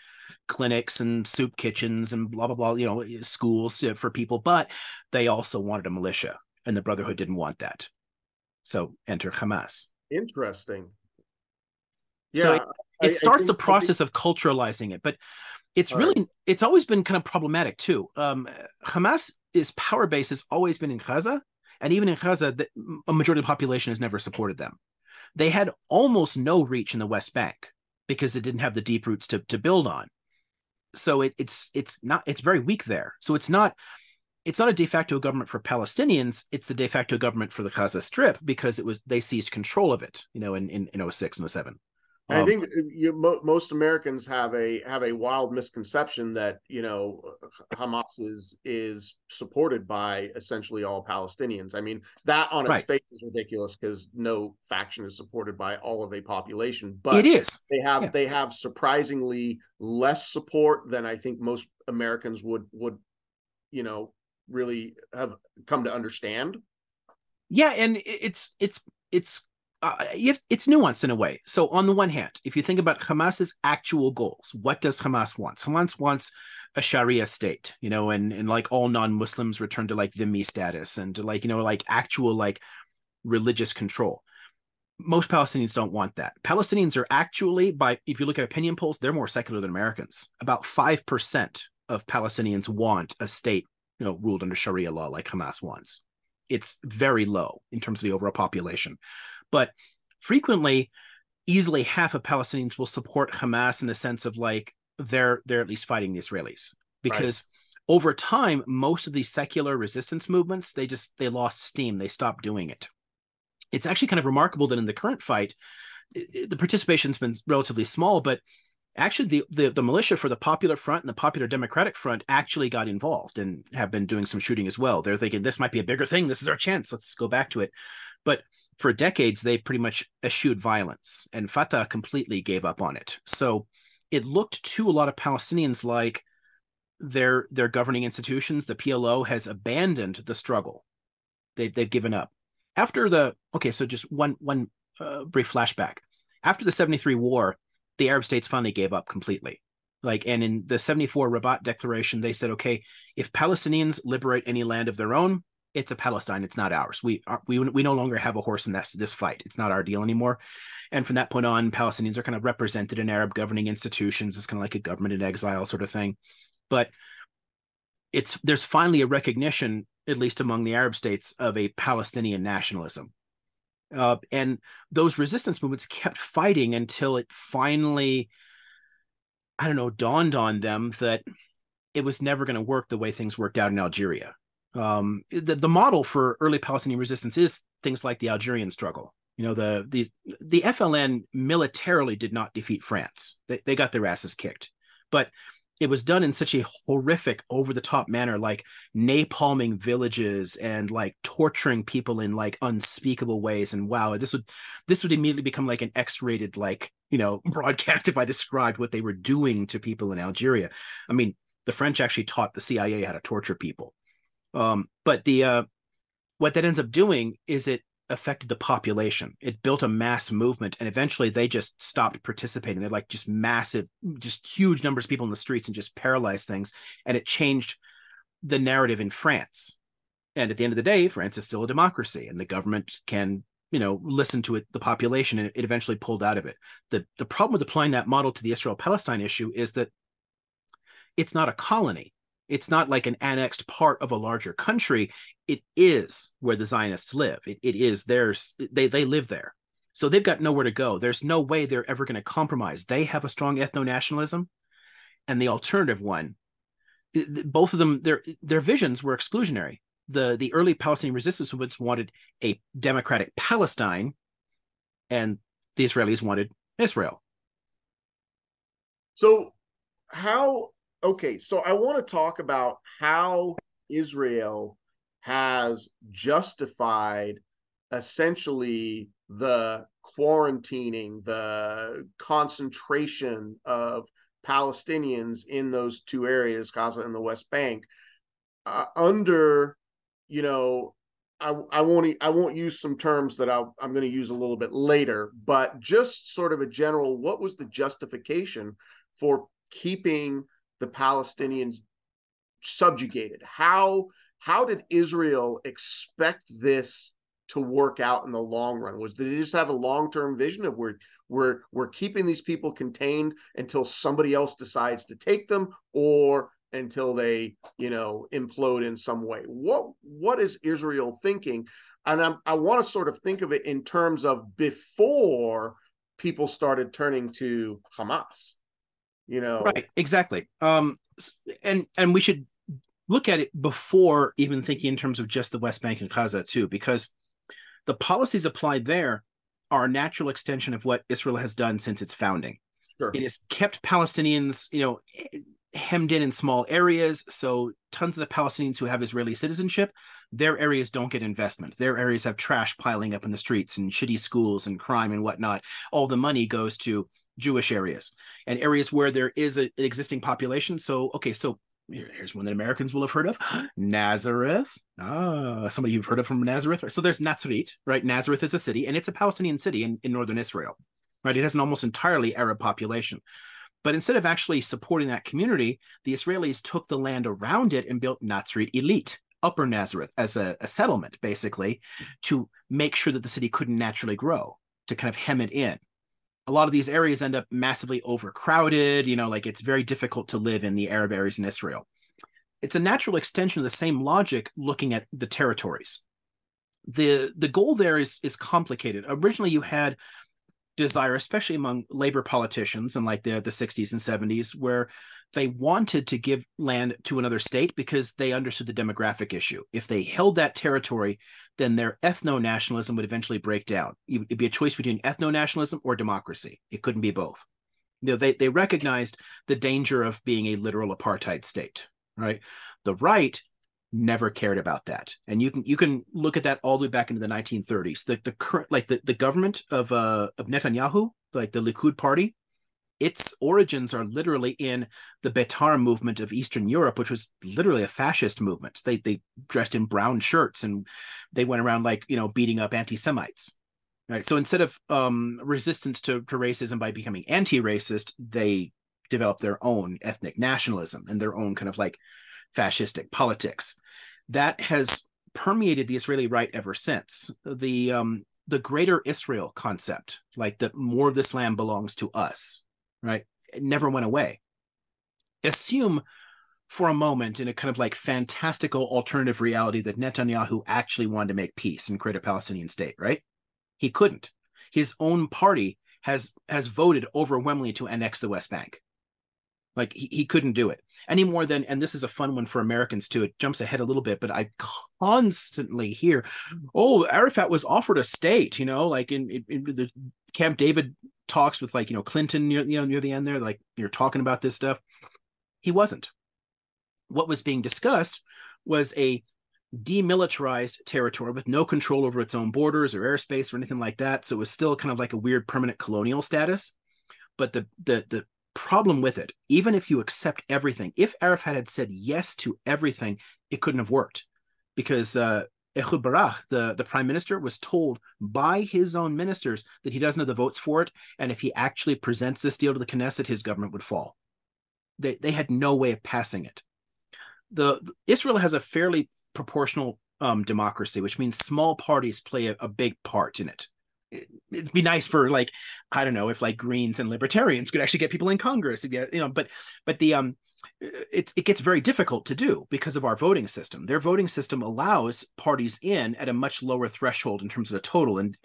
clinics and soup kitchens and blah, blah, blah, schools for people, but they also wanted a militia, and the Brotherhood didn't want that. So enter Hamas. Interesting. So Yeah. it starts the process of culturalizing it, but it's really, it's always been kind of problematic too. Hamas's power base has always been in Gaza, and even in Gaza, a majority of the population has never supported them. They had almost no reach in the West Bank because it didn't have the deep roots to build on. So it's very weak there. So it's not a de facto government for Palestinians. It's the de facto government for the Gaza Strip because they seized control of it, in 06 and 07. I think most Americans have a wild misconception that Hamas is supported by essentially all Palestinians. I mean, that on its face is ridiculous because no faction is supported by all of a population. But it is. They have surprisingly less support than I think most Americans would really have come to understand. Yeah, and it's it's nuanced in a way. So on the one hand, if you think about Hamas's actual goals, what does Hamas want? Hamas wants a Sharia state, and like all non-Muslims return to like dhimmi status and like, like actual like religious control. Most Palestinians don't want that. Palestinians are actually, if you look at opinion polls, they're more secular than Americans. About 5% of Palestinians want a state, ruled under Sharia law like Hamas wants. It's very low in terms of the overall population. But frequently, easily half of Palestinians will support Hamas in the sense of like they're at least fighting the Israelis. Because over time, most of these secular resistance movements, they lost steam. They stopped doing it. It's actually kind of remarkable that in the current fight, the participation's been relatively small, but actually the militia for the Popular Front and the Popular Democratic Front actually got involved and have been doing some shooting as well. They're thinking this might be a bigger thing. This is our chance. Let's go back to it. But for decades, they've pretty much eschewed violence, and Fatah completely gave up on it. So it looked to a lot of Palestinians like their governing institutions, the PLO, has abandoned the struggle. They've given up. So just one brief flashback. After the 73 war, the Arab states finally gave up completely. And in the 74 Rabat Declaration, they said, okay, if Palestinians liberate any land of their own, it's a Palestine. It's not ours. We no longer have a horse in this fight. It's not our deal anymore. And from that point on, Palestinians are kind of represented in Arab governing institutions. It's kind of like a government in exile sort of thing. But there's finally a recognition, at least among the Arab states, of a Palestinian nationalism. And those resistance movements kept fighting until it finally, dawned on them that it was never going to work the way things worked out in Algeria. The model for early Palestinian resistance is things like the Algerian struggle. The FLN militarily did not defeat France. They got their asses kicked. But it was done in such a horrific, over-the-top manner, like napalming villages and like torturing people in like unspeakable ways. And wow, this would immediately become like an X-rated broadcast if I described what they were doing to people in Algeria. I mean, the French actually taught the CIA how to torture people. But what that ends up doing is it affected the population. It built a mass movement, and eventually they just stopped participating. They're like just massive, just huge numbers of people in the streets and just paralyzed things. And it changed the narrative in France. And at the end of the day, France is still a democracy, and the government can, listen to the population, and it eventually pulled out of it. The problem with applying that model to the Israel-Palestine issue is that it's not a colony. It's not like an annexed part of a larger country. It is where the Zionists live. It is theirs. They live there. So they've got nowhere to go. There's no way they're ever going to compromise. They have a strong ethno-nationalism, and the alternative one, both of them, their visions were exclusionary. The early Palestinian resistance movements wanted a democratic Palestine, and the Israelis wanted Israel. So so I want to talk about how Israel has justified essentially the quarantining, the concentration of Palestinians in those two areas, Gaza and the West Bank, under, I won't use some terms that I'm going to use a little bit later, but just sort of a general, what was the justification for keeping the Palestinians subjugated? How did Israel expect this to work out in the long run? Did they just have a long-term vision of we're keeping these people contained until somebody else decides to take them, or until they implode in some way? What is Israel thinking? And I want to sort of think of it in terms of before people started turning to Hamas. Right, exactly. And we should look at it before even thinking in terms of just the West Bank and Gaza too, because the policies applied there are a natural extension of what Israel has done since its founding. Sure. It has kept Palestinians, hemmed in small areas. So tons of the Palestinians who have Israeli citizenship, their areas don't get investment. Their areas have trash piling up in the streets and shitty schools and crime and whatnot. All the money goes to Jewish areas and areas where there is an existing population. So Here's one that Americans will have heard of. Nazareth. Somebody you've heard of from Nazareth. So there's Nazareth, right? Nazareth is a city, and it's a Palestinian city in northern Israel, right? It has an almost entirely Arab population. But instead of actually supporting that community, the Israelis took the land around it and built Nazareth Elite, Upper Nazareth, as a settlement, basically, to make sure that the city couldn't naturally grow, to kind of hem it in. A lot of these areas end up massively overcrowded. Like it's very difficult to live in the Arab areas in Israel. It's a natural extension of the same logic looking at the territories. The goal there is complicated. Originally, you had desire, especially among labor politicians in like the 60s and 70s, where they wanted to give land to another state because they understood the demographic issue. If they held that territory, then their ethno-nationalism would eventually break down. It'd be a choice between ethno-nationalism or democracy. It couldn't be both. They recognized the danger of being a literal apartheid state, right? The right never cared about that, and you can look at that all the way back into the 1930s. The current, like the government of Netanyahu, like the Likud party, its origins are literally in the Betar movement of Eastern Europe, which was literally a fascist movement. They dressed in brown shirts and they went around like beating up anti-Semites. Right. So instead of resistance to racism by becoming anti-racist, they developed their own ethnic nationalism and their own kind of like fascistic politics. That has permeated the Israeli right ever since. The greater Israel concept, like that more of this land belongs to us, right? It never went away. Assume for a moment in a kind of like fantastical alternative reality that Netanyahu actually wanted to make peace and create a Palestinian state, right? He couldn't. His own party has voted overwhelmingly to annex the West Bank. Like he couldn't do it any more than, and this is a fun one for Americans too. It jumps ahead a little bit, but I constantly hear, "Oh, Arafat was offered a state," like in the Camp David talks with like Clinton near the end there, like you're talking about this stuff. He wasn't. What was being discussed was a demilitarized territory with no control over its own borders or airspace or anything like that. So it was still kind of like a weird permanent colonial status. But the problem with it, even if you accept everything, if Arafat had said yes to everything, it couldn't have worked because Ehud Barak, the prime minister, was told by his own ministers that he doesn't have the votes for it. And if he actually presents this deal to the Knesset, his government would fall. They had no way of passing it. Israel has a fairly proportional democracy, which means small parties play a big part in it. It'd be nice for like, I don't know, if like Greens and Libertarians could actually get people in Congress, but it gets very difficult to do because of our voting system. Their voting system allows parties in at a much lower threshold in terms of the total and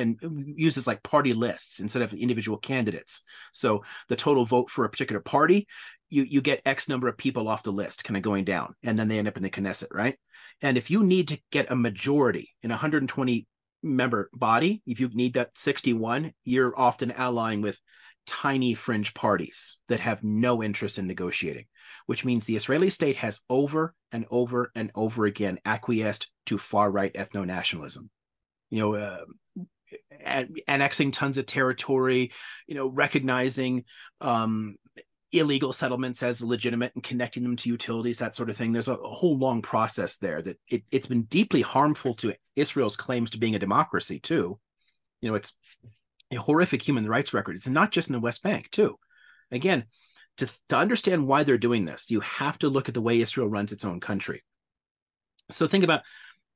uses like party lists instead of individual candidates. So the total vote for a particular party, you get X number of people off the list kind of going down, and then they end up in the Knesset, right? And if you need to get a majority in 120 member body, if you need that 61, you're often allying with tiny fringe parties that have no interest in negotiating, which means the Israeli state has over and over and over again acquiesced to far-right ethno-nationalism. Annexing tons of territory, recognizing illegal settlements as legitimate and connecting them to utilities, that sort of thing. There's a whole long process there that it's been deeply harmful to Israel's claims to being a democracy too. It's a horrific human rights record. It's not just in the West Bank too. Again, to understand why they're doing this, you have to look at the way Israel runs its own country. So think about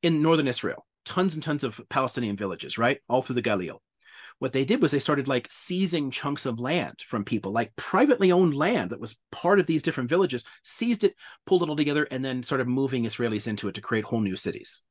in northern Israel, tons and tons of Palestinian villages, right? All through the Galil. What they did was they started like seizing chunks of land from people, like privately owned land that was part of these different villages, seized it, pulled it all together, and then started moving Israelis into it to create whole new cities.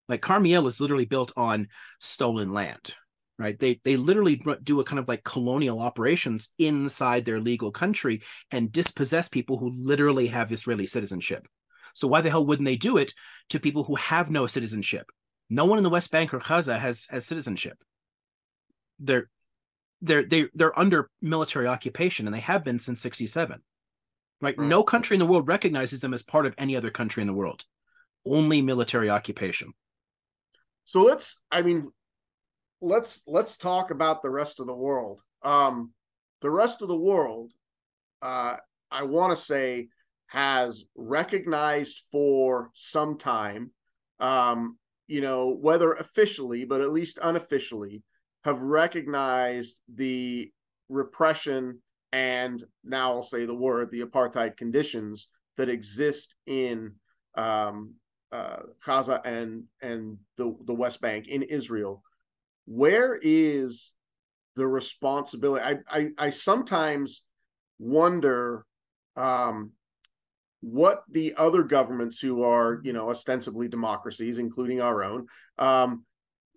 Like Carmiel is literally built on stolen land, right? They literally do a kind of like colonial operations inside their legal country and dispossess people who literally have Israeli citizenship. So why the hell wouldn't they do it to people who have no citizenship? No one in the West Bank or Gaza has citizenship. They're under military occupation, and they have been since 1967. Right? No country in the world recognizes them as part of any other country in the world. Only military occupation. So let's talk about the rest of the world. The rest of the world, I want to say has recognized for some time, whether officially, but at least unofficially, have recognized the repression and, now I'll say the word, the apartheid conditions that exist in Gaza and the West Bank in Israel. Where is the responsibility? I sometimes wonder what the other governments who are, ostensibly democracies, including our own,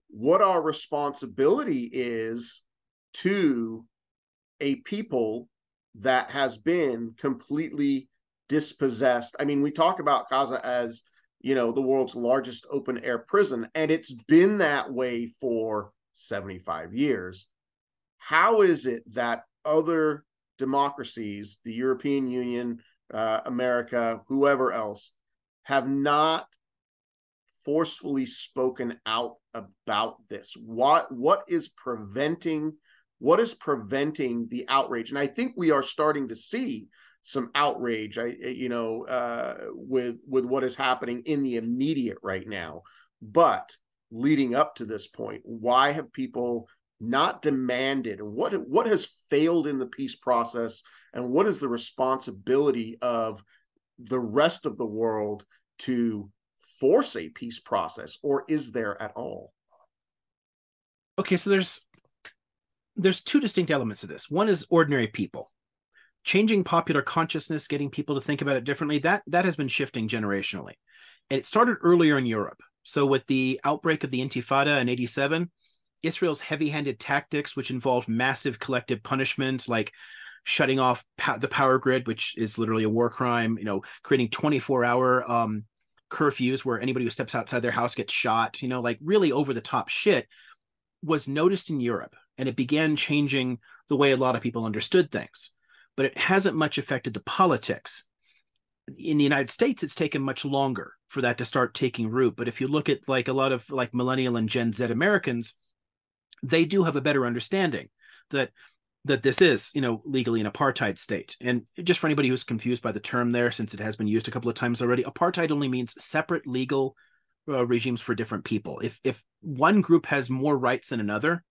what our responsibility is to a people that has been completely dispossessed. I mean, we talk about Gaza as, the world's largest open air prison, and it's been that way for 75 years. How is it that other democracies, the European Union, America, whoever else, have not forcefully spoken out about this? What is preventing the outrage? And I think we are starting to see some outrage, with what is happening in the immediate right now. But leading up to this point, why have people not demanded, and what has failed in the peace process, and what is the responsibility of the rest of the world to force a peace process, or is there at all? Okay, so there's two distinct elements of this. One is ordinary people. Changing popular consciousness, getting people to think about it differently, that has been shifting generationally. And it started earlier in Europe. So with the outbreak of the Intifada in 87, Israel's heavy-handed tactics, which involved massive collective punishment, like shutting off the power grid, which is literally a war crime, creating 24-hour curfews where anybody who steps outside their house gets shot, like really over-the-top shit, was noticed in Europe. And it began changing the way a lot of people understood things. But it hasn't much affected the politics. In the United States, it's taken much longer for that to start taking root. But if you look at like a lot of like millennial and Gen Z Americans, they do have a better understanding that this is, legally an apartheid state. And just for anybody who's confused by the term there, since it has been used a couple of times already, apartheid only means separate legal regimes for different people. If one group has more rights than another,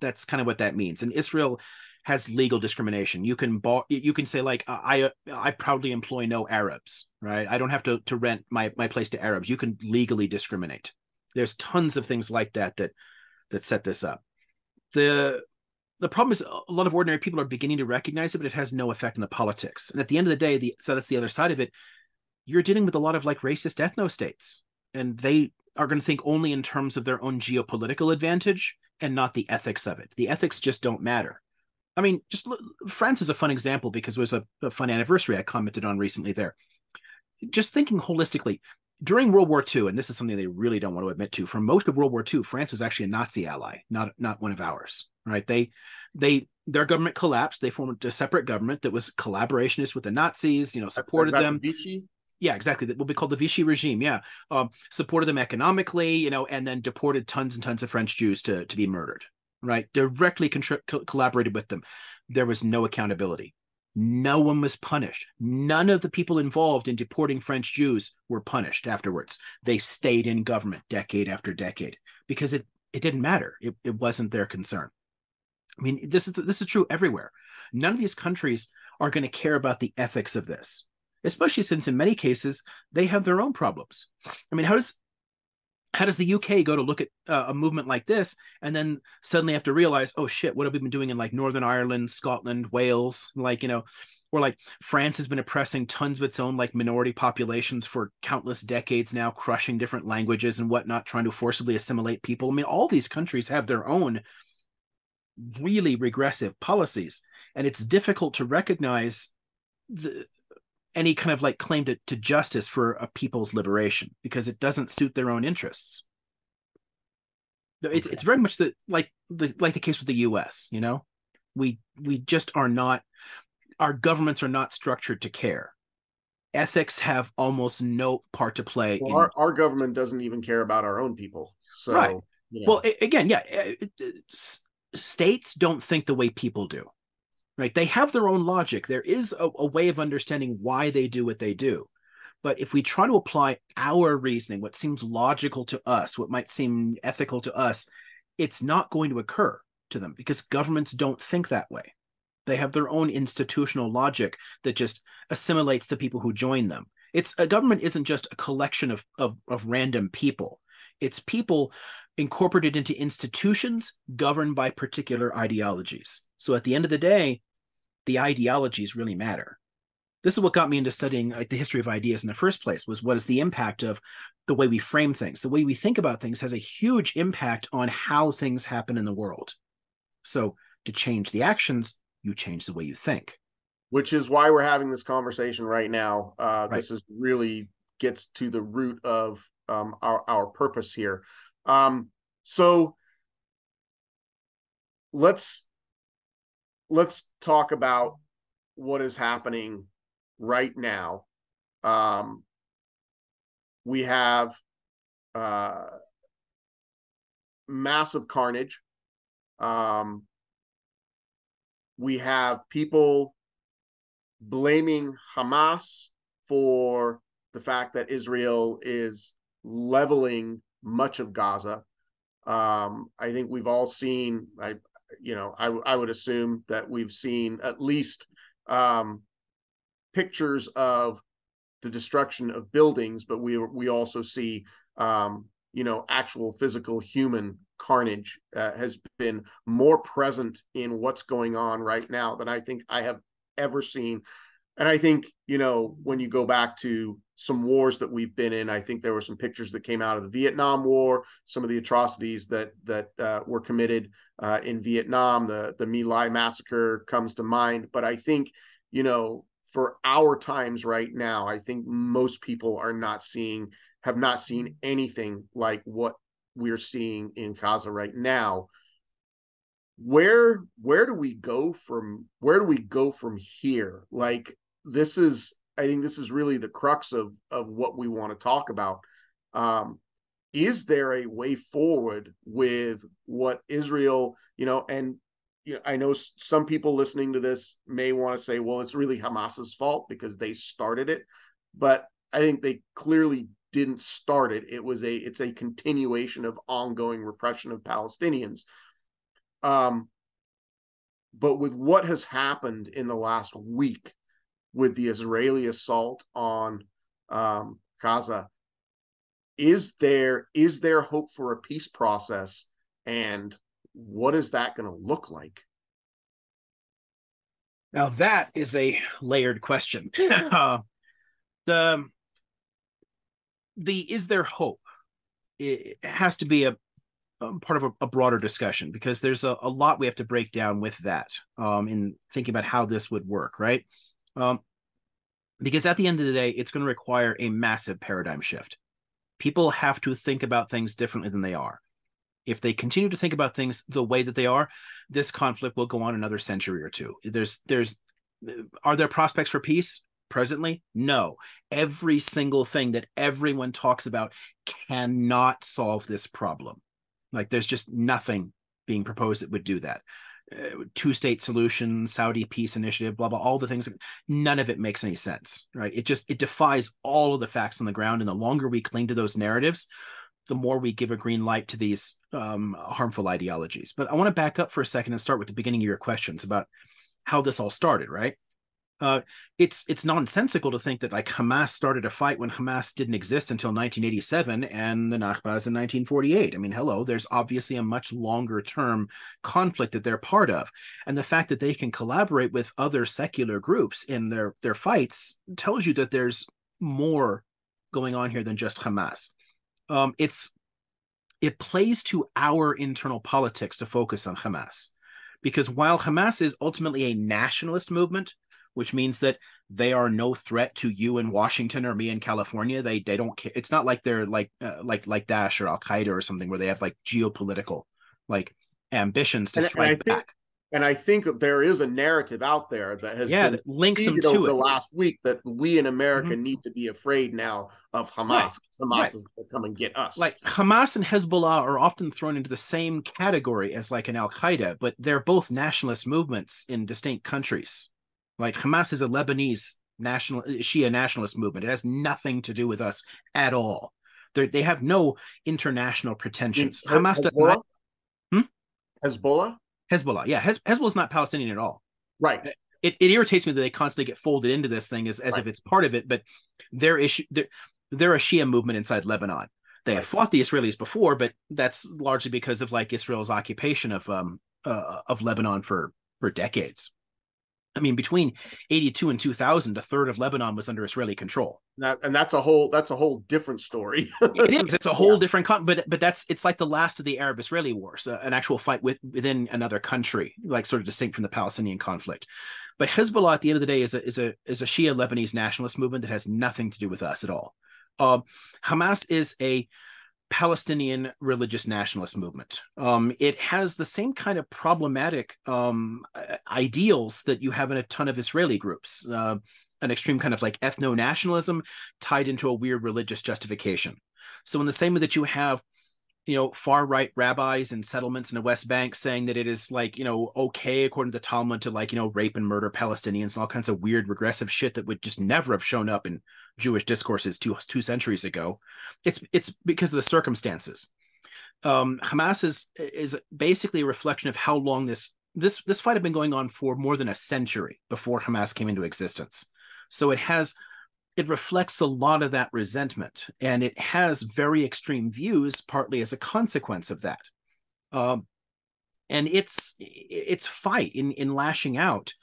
that's kind of what that means. And Israel has legal discrimination. You can say like, I proudly employ no Arabs, right? I don't have to rent my place to Arabs. You can legally discriminate. There's tons of things like that set this up. The problem is a lot of ordinary people are beginning to recognize it, but it has no effect on the politics. And at the end of the day, so that's the other side of it. You're dealing with a lot of like racist ethno states, and they are going to think only in terms of their own geopolitical advantage and not the ethics of it. The ethics just don't matter. I mean, just France is a fun example because it was a fun anniversary I commented on recently there. Just thinking holistically, during World War II, and this is something they really don't want to admit to, for most of World War II, France was actually a Nazi ally, not one of ours, right? Their government collapsed. They formed a separate government that was collaborationist with the Nazis, supported them. Vichy? Yeah, exactly. That will be called the Vichy regime. Yeah. Supported them economically, and then deported tons and tons of French Jews to be murdered, right? Directly collaborated with them. There was no accountability. No one was punished. None of the people involved in deporting French Jews were punished afterwards. They stayed in government decade after decade because it didn't matter. It wasn't their concern. I mean, this is true everywhere. None of these countries are going to care about the ethics of this, especially since in many cases they have their own problems. I mean, how does the UK go to look at a movement like this and then suddenly have to realize, oh shit, what have we been doing in like Northern Ireland, Scotland, Wales, or like France has been oppressing tons of its own like minority populations for countless decades now, crushing different languages and whatnot, trying to forcibly assimilate people. I mean, all these countries have their own really regressive policies, and it's difficult to recognize any kind of like claim to justice for a people's liberation because it doesn't suit their own interests. It's very much the case with the US, we just are not, our governments are not structured to care. Ethics have almost no part to play. Well, our government doesn't even care about our own people. So, right. Well, again, yeah, states don't think the way people do. right? They have their own logic. There is a way of understanding why they do what they do. But if we try to apply our reasoning, what seems logical to us, what might seem ethical to us, it's not going to occur to them because governments don't think that way. They have their own institutional logic that just assimilates the people who join them. It's a government isn't just a collection of random people. It's people incorporated into institutions governed by particular ideologies. So at the end of the day, the ideologies really matter. This is what got me into studying like the history of ideas in the first place, was what is the impact of the way we frame things. The way we think about things has a huge impact on how things happen in the world. So to change the actions, you change the way you think. Which is why we're having this conversation right now. Right. This is really gets to the root of our purpose here. Um, so let's talk about what is happening right now. We have massive carnage. We have people blaming Hamas for the fact that Israel is leveling much of Gaza. I think we've all seen, I would assume that we've seen at least pictures of the destruction of buildings, but we also see actual physical human carnage has been more present in what's going on right now than I think I have ever seen. And I think, when you go back to some wars that we've been in, I think there were some pictures that came out of the Vietnam War, some of the atrocities that were committed in Vietnam. The My Lai massacre comes to mind. But I think, for our times right now, I think most people have not seen anything like what we're seeing in Gaza right now. Where do we go from here? Like, I think this is really the crux of what we want to talk about. Is there a way forward with what Israel, and I know some people listening to this may want to say, well, it's really Hamas's fault because they started it, but I think they clearly didn't start it. It's a continuation of ongoing repression of Palestinians. But with what has happened in the last week with the Israeli assault on Gaza, is there hope for a peace process, and what is that going to look like? Now that is a layered question. the is there hope? It has to be a part of a broader discussion because there's a lot we have to break down with that in thinking about how this would work, right? Because at the end of the day, it's going to require a massive paradigm shift. People have to think about things differently than they are. If they continue to think about things the way that they are, this conflict will go on another century or two. Are there prospects for peace presently? No. Every single thing that everyone talks about cannot solve this problem. Like, there's just nothing being proposed that would do that. Two-state solution, Saudi peace initiative, blah, blah, all the things. None of it makes any sense, right? It defies all of the facts on the ground. And the longer we cling to those narratives, the more we give a green light to these harmful ideologies. But I want to back up for a second and start with the beginning of your questions about how this all started, right? It's nonsensical to think that like Hamas started a fight when Hamas didn't exist until 1987 and the Nakbas in 1948. I mean, hello, there's obviously a much longer term conflict that they're part of. And the fact that they can collaborate with other secular groups in their fights tells you that there's more going on here than just Hamas. It plays to our internal politics to focus on Hamas, because while Hamas is ultimately a nationalist movement, which means that they are no threat to you in Washington or me in California. They don't care. It's not like they're like Daesh or Al Qaeda or something where they have like geopolitical like ambitions to strike back. And I think there is a narrative out there that has Yeah, been that links them seeded over to the it. last week that we in America Mhm. need to be afraid now of Yeah, Hamas. right. Hamas is going to come and get us. Like Hamas and Hezbollah are often thrown into the same category as like an Al Qaeda, but they're both nationalist movements in distinct countries. Like Hamas is a Lebanese national Shia nationalist movement. It has nothing to do with us at all. They have no international I mean, pretensions. Hamas doesn't. Hezbollah, Hmm? Hezbollah, Hezbollah, yeah, Hezbollah's not Palestinian at all. right, It irritates me that they constantly get folded into this thing as right, if it's part of it, but their issue they're a Shia movement inside Lebanon. They have right. fought the Israelis before, but that's largely because of like Israel's occupation of Lebanon for decades. I mean, between 82 and 2000, a third of Lebanon was under Israeli control. And that's a whole different story. It is. It's a Yeah, whole different but it's like the last of the Arab-Israeli wars, an actual fight within another country, like sort of distinct from the Palestinian conflict. But Hezbollah, at the end of the day, is a Shia Lebanese nationalist movement that has nothing to do with us at all. Hamas is a Palestinian religious nationalist movement. It has the same kind of problematic ideals that you have in a ton of Israeli groups. An extreme kind of like ethno nationalism tied into a weird religious justification. So, in the same way that you have, far right rabbis and settlements in the West Bank saying that it is like, okay, according to the Talmud, to like, rape and murder Palestinians and all kinds of weird regressive shit that would just never have shown up in Jewish discourses two centuries ago. It's because of the circumstances. Hamas is basically a reflection of how long this fight had been going on for more than a century before Hamas came into existence. So it reflects a lot of that resentment, and it has very extreme views, partly as a consequence of that. Um, and its fight in lashing out,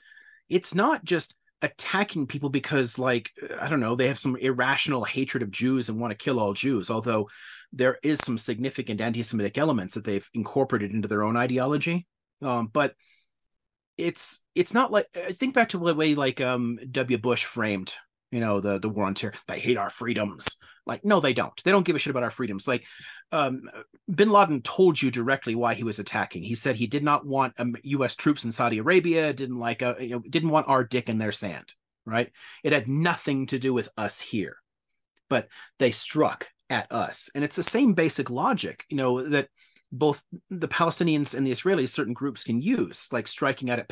it's not just attacking people because, like, I don't know, they have some irrational hatred of Jews and want to kill all Jews, although there is some significant anti-Semitic elements that they've incorporated into their own ideology. But it's not like, think back to the way like W. Bush framed the war on terror. They hate our freedoms. Like, no, they don't. They don't give a shit about our freedoms. Like, bin Laden told you directly why he was attacking. He said he did not want U.S. troops in Saudi Arabia. Didn't want our dick in their sand. Right? It had nothing to do with us here, but they struck at us, and it's the same basic logic. That both the Palestinians and the Israelis, certain groups can use, like striking at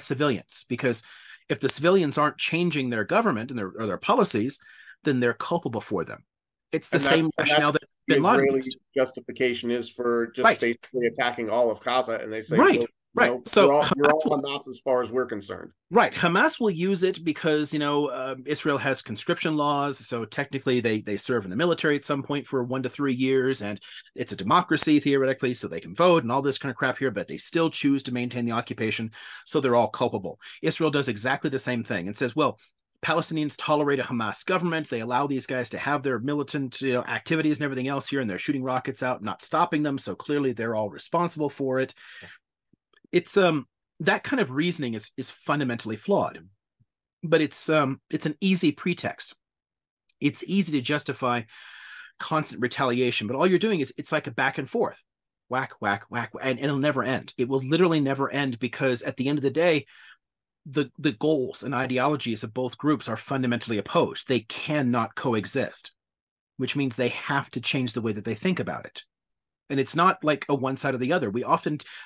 civilians, because if the civilians aren't changing their government and their policies, then they're culpable for them. It's the and same rationale that's that the bin Laden Israeli used. justification is for just Right, basically attacking all of Gaza, and they say, right, well, right. you're So all you're Hamas all will, Hamas as far as we're concerned. right, Hamas will use it because Israel has conscription laws, so technically they serve in the military at some point for 1 to 3 years, and it's a democracy theoretically, so they can vote and all this kind of crap here, but they still choose to maintain the occupation, so they're all culpable. Israel does exactly the same thing and says, well, Palestinians tolerate a Hamas government. They allow these guys to have their militant activities and everything else here, and they're shooting rockets out, not stopping them. So clearly, they're all responsible for it. It's that kind of reasoning is fundamentally flawed, but it's an easy pretext. It's easy to justify constant retaliation, but all you're doing is it's like a back and forth, whack, whack, whack, and it'll never end. It will literally never end, because at the end of the day, the goals and ideologies of both groups are fundamentally opposed. They cannot coexist, which means they have to change the way that they think about it. And it's not like a one side or the other.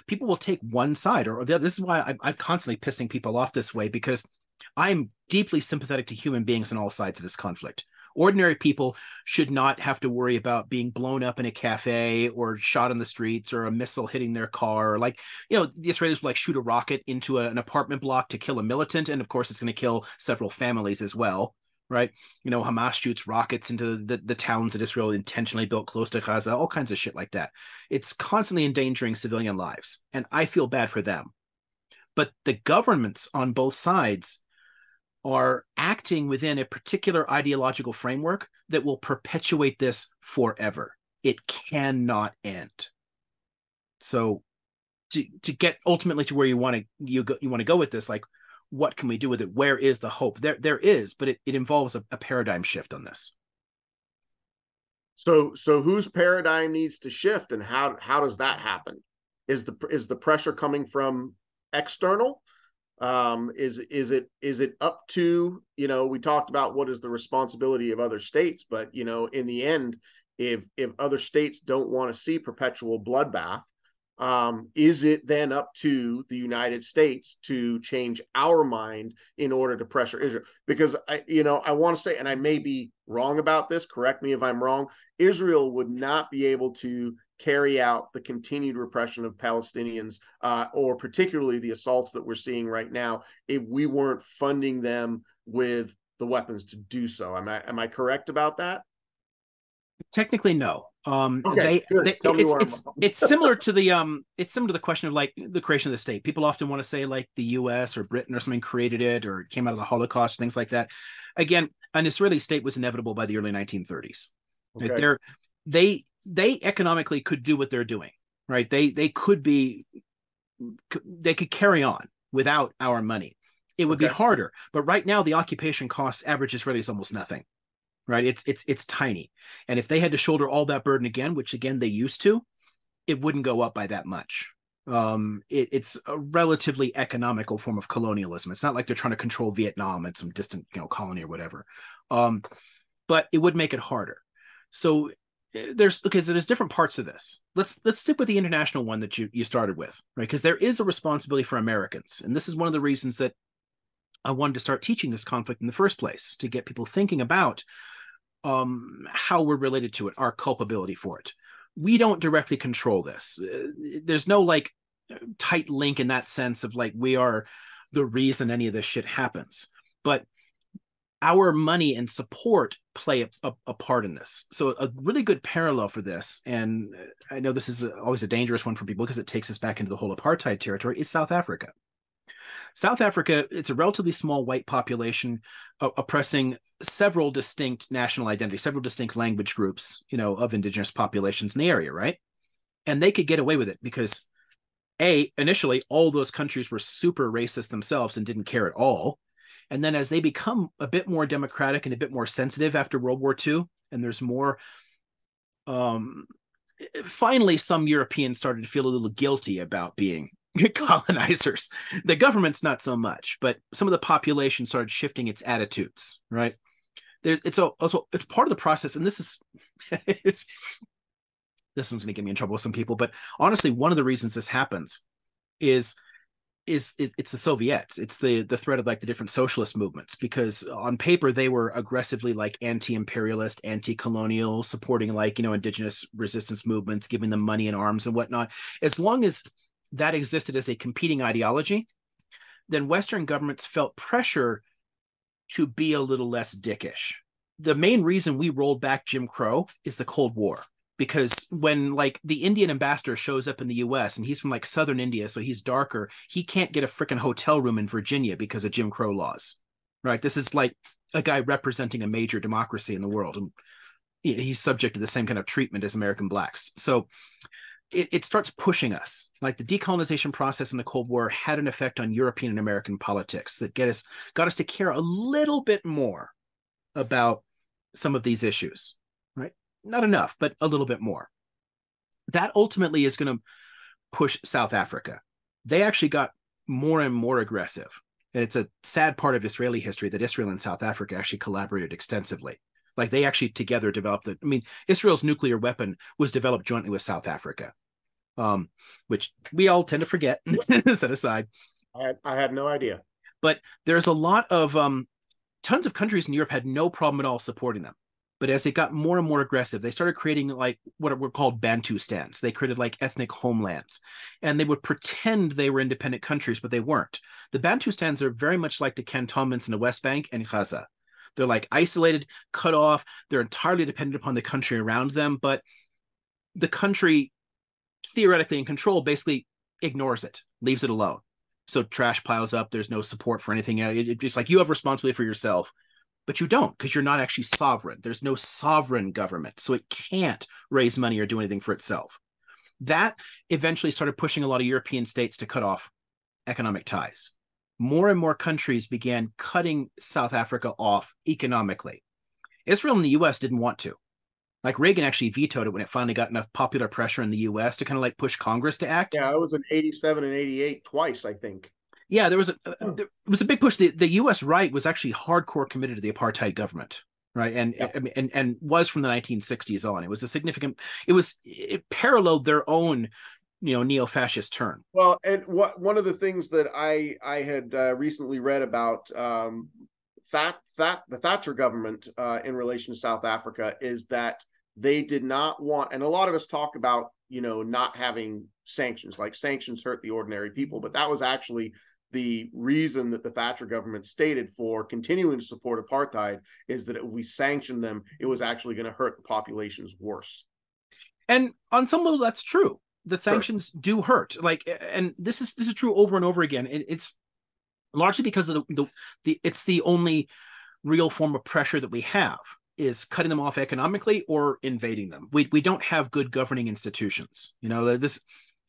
People will take one side or the other. This is why I'm constantly pissing people off this way, because I'm deeply sympathetic to human beings on all sides of this conflict. Ordinary people should not have to worry about being blown up in a cafe or shot on the streets or a missile hitting their car. Or like, the Israelis will like shoot a rocket into an apartment block to kill a militant. And of course, it's going to kill several families as well. Right. Hamas shoots rockets into the towns that Israel intentionally built close to Gaza, all kinds of shit like that. It's constantly endangering civilian lives. And I feel bad for them. But the governments on both sides are acting within a particular ideological framework that will perpetuate this forever. It cannot end. So to get ultimately to where you want to go with this, like, what can we do with it? Where is the hope? There is, but it involves a paradigm shift on this. So whose paradigm needs to shift, and how does that happen? Is the pressure coming from external? Is it up to, we talked about what is the responsibility of other states, but in the end, if other states don't want to see perpetual bloodbath, is it then up to the United States to change our mind in order to pressure Israel? Because I want to say, and I may be wrong about this, correct me if I'm wrong, Israel would not be able to carry out the continued repression of Palestinians, or particularly the assaults that we're seeing right now, if we weren't funding them with the weapons to do so. Am I correct about that? Technically, no. Okay, good. Tell me where I'm wrong. It's similar to the question of like the creation of the state. People often want to say like the U.S. or Britain or something created it or it came out of the Holocaust, things like that. Again, an Israeli state was inevitable by the early 1930s. Right? Okay. They economically could do what they're doing, right? They could carry on without our money. It would be Okay. harder, but right now the occupation costs average Israelis almost nothing. Right, it's tiny, and if they had to shoulder all that burden again, which again they used to, it wouldn't go up by that much. It's a relatively economical form of colonialism. It's not like they're trying to control Vietnam and some distant colony or whatever, but it would make it harder. So there's different parts of this. Let's stick with the international one that you started with, right? Because there is a responsibility for Americans, and this is one of the reasons that I wanted to start teaching this conflict in the first place, to get people thinking about how we're related to it, our culpability for it. We don't directly control this. There's no like tight link in that sense of like we are the reason any of this shit happens. But our money and support play a part in this. So a really good parallel for this, and I know this is always a dangerous one for people because it takes us back into the whole apartheid territory, is South Africa. South Africa, it's a relatively small white population oppressing several distinct national identities, several distinct language groups, of indigenous populations in the area, right? And they could get away with it because, initially, all those countries were super racist themselves and didn't care at all. And then as they become a bit more democratic and a bit more sensitive after World War II, and there's more, finally, some Europeans started to feel a little guilty about being colonizers. The government's not so much, but some of the population started shifting its attitudes, right? It's part of the process, and this is this one's going to get me in trouble with some people, but honestly, one of the reasons this happens is it's the Soviets. It's the threat of like the different socialist movements, because on paper they were aggressively like anti-imperialist, anti-colonial, supporting like indigenous resistance movements, giving them money and arms and whatnot. As long as that existed as a competing ideology, then Western governments felt pressure to be a little less dickish. The main reason we rolled back Jim Crow is the Cold War, because when like the Indian ambassador shows up in the US and he's from like Southern India, so he's darker, he can't get a freaking hotel room in Virginia because of Jim Crow laws, right? This is like a guy representing a major democracy in the world, and he's subject to the same kind of treatment as American blacks. So it starts pushing us. Like the decolonization process in the Cold War had an effect on European and American politics that got us to care a little bit more about some of these issues, right? Not enough, but a little bit more. That ultimately is going to push South Africa. They actually got more and more aggressive. And it's a sad part of Israeli history that Israel and South Africa actually collaborated extensively. Like they actually together developed Israel's nuclear weapon was developed jointly with South Africa, which we all tend to forget, set aside. I had no idea. But there's a lot of tons of countries in Europe had no problem at all supporting them. But as it got more and more aggressive, they started creating like what were called Bantustans. They created like ethnic homelands, and they would pretend they were independent countries, but they weren't. The Bantustans are very much like the cantonments in the West Bank and Gaza. They're like isolated, cut off. They're entirely dependent upon the country around them, but the country theoretically in control basically ignores it, leaves it alone. So trash piles up. There's no support for anything. It's like you have responsibility for yourself, but you don't, because you're not actually sovereign. There's no sovereign government, so it can't raise money or do anything for itself. That eventually started pushing a lot of European states to cut off economic ties. More and more countries began cutting South Africa off economically. Israel and the US didn't want to. Like Reagan actually vetoed it when it finally got enough popular pressure in the US to kind of like push Congress to act. Yeah, it was in 87 and 88 twice, I think. Yeah, there was a big push. The U.S. right was actually hardcore committed to the apartheid government, right? Yeah. And was from the 1960s on. It was a significant. It paralleled their own, neo-fascist turn. Well, and one of the things that I had recently read about the Thatcher government in relation to South Africa is that they did not want, and a lot of us talk about not having sanctions, like sanctions hurt the ordinary people, but that was actually the reason that the Thatcher government stated for continuing to support apartheid is that if we sanctioned them, it was actually going to hurt the populations worse. And on some level, that's true. The Sure. sanctions do hurt. Like, and this is true over and over again. It's largely because of it's the only real form of pressure that we have is cutting them off economically or invading them. We don't have good governing institutions. This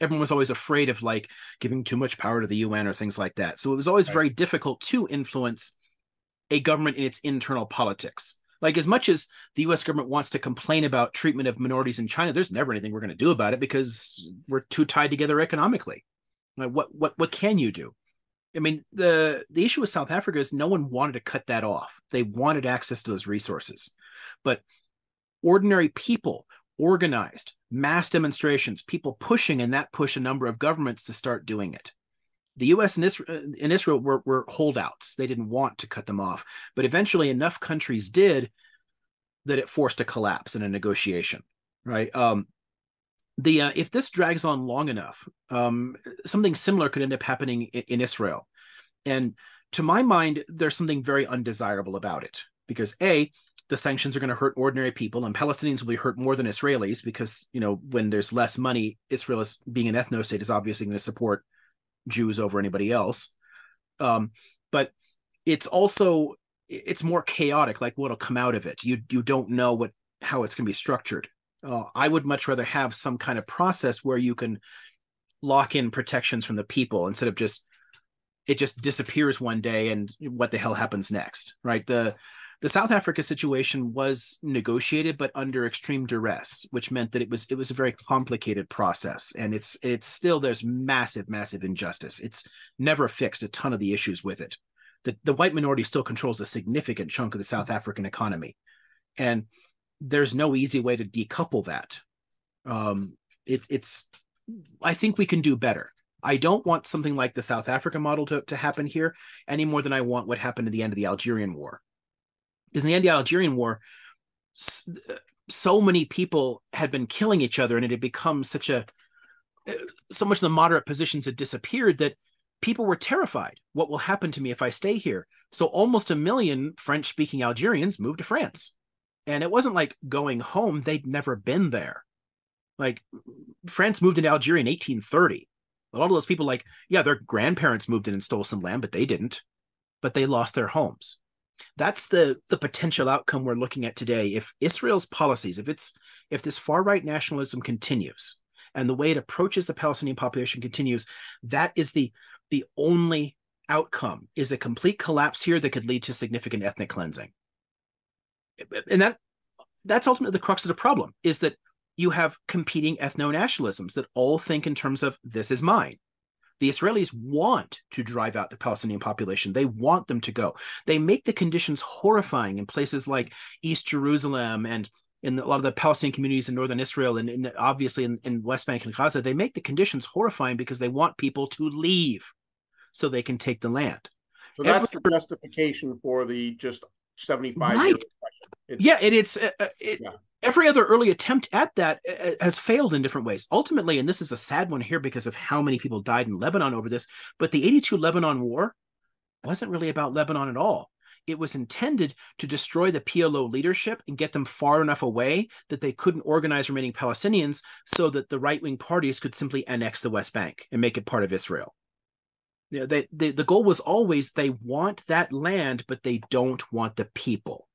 everyone was always afraid of like giving too much power to the UN or things like that. So it was always very difficult to influence a government in its internal politics. Like as much as the US government wants to complain about treatment of minorities in China, there's never anything we're going to do about it because we're too tied together economically. Like what can you do? I mean, the issue with South Africa is no one wanted to cut that off. They wanted access to those resources. But ordinary people organized mass demonstrations, people pushing, and that pushed a number of governments to start doing it. The U.S. and Israel were holdouts. They didn't want to cut them off. But eventually enough countries did that it forced a collapse in a negotiation, right? If this drags on long enough, something similar could end up happening in Israel. And to my mind, there's something very undesirable about it because the sanctions are going to hurt ordinary people, and Palestinians will be hurt more than Israelis because when there's less money, Israel, is being an ethno state, is obviously going to support Jews over anybody else. But it's more chaotic, like what'll come out of it. You don't know how it's going to be structured. I would much rather have some kind of process where you can lock in protections from the people instead of it just disappears one day and what the hell happens next, right? The South Africa situation was negotiated, but under extreme duress, which meant that it was a very complicated process, and it's still there's massive injustice. It's never fixed a ton of the issues with it. The white minority still controls a significant chunk of the South African economy, and there's no easy way to decouple that. I think we can do better. I don't want something like the South Africa model to happen here any more than I want what happened at the end of the Algerian War. Because in the end of the Algerian War, so many people had been killing each other, and it had become so much of the moderate positions had disappeared that people were terrified. What will happen to me if I stay here? So almost 1 million French-speaking Algerians moved to France. And it wasn't like going home. They'd never been there. Like France moved into Algeria in 1830. A lot of those people, their grandparents moved in and stole some land, but they didn't. But they lost their homes. That's the potential outcome we're looking at today. If Israel's policies, if this far-right nationalism continues and the way it approaches the Palestinian population continues, that is the only outcome, is a complete collapse here that could lead to significant ethnic cleansing. And that's ultimately the crux of the problem, is that you have competing ethno-nationalisms that all think in terms of this is mine. The Israelis want to drive out the Palestinian population. They want them to go. They make the conditions horrifying in places like East Jerusalem and in a lot of the Palestinian communities in northern Israel and obviously in West Bank and Gaza. They make the conditions horrifying because they want people to leave so they can take the land. So that's the justification for the just 75-year repression. Every other early attempt at that has failed in different ways. Ultimately, and this is a sad one here because of how many people died in Lebanon over this, but the 82 Lebanon War wasn't really about Lebanon at all. It was intended to destroy the PLO leadership and get them far enough away that they couldn't organize remaining Palestinians so that the right-wing parties could simply annex the West Bank and make it part of Israel. The goal was always they want that land, but they don't want the people.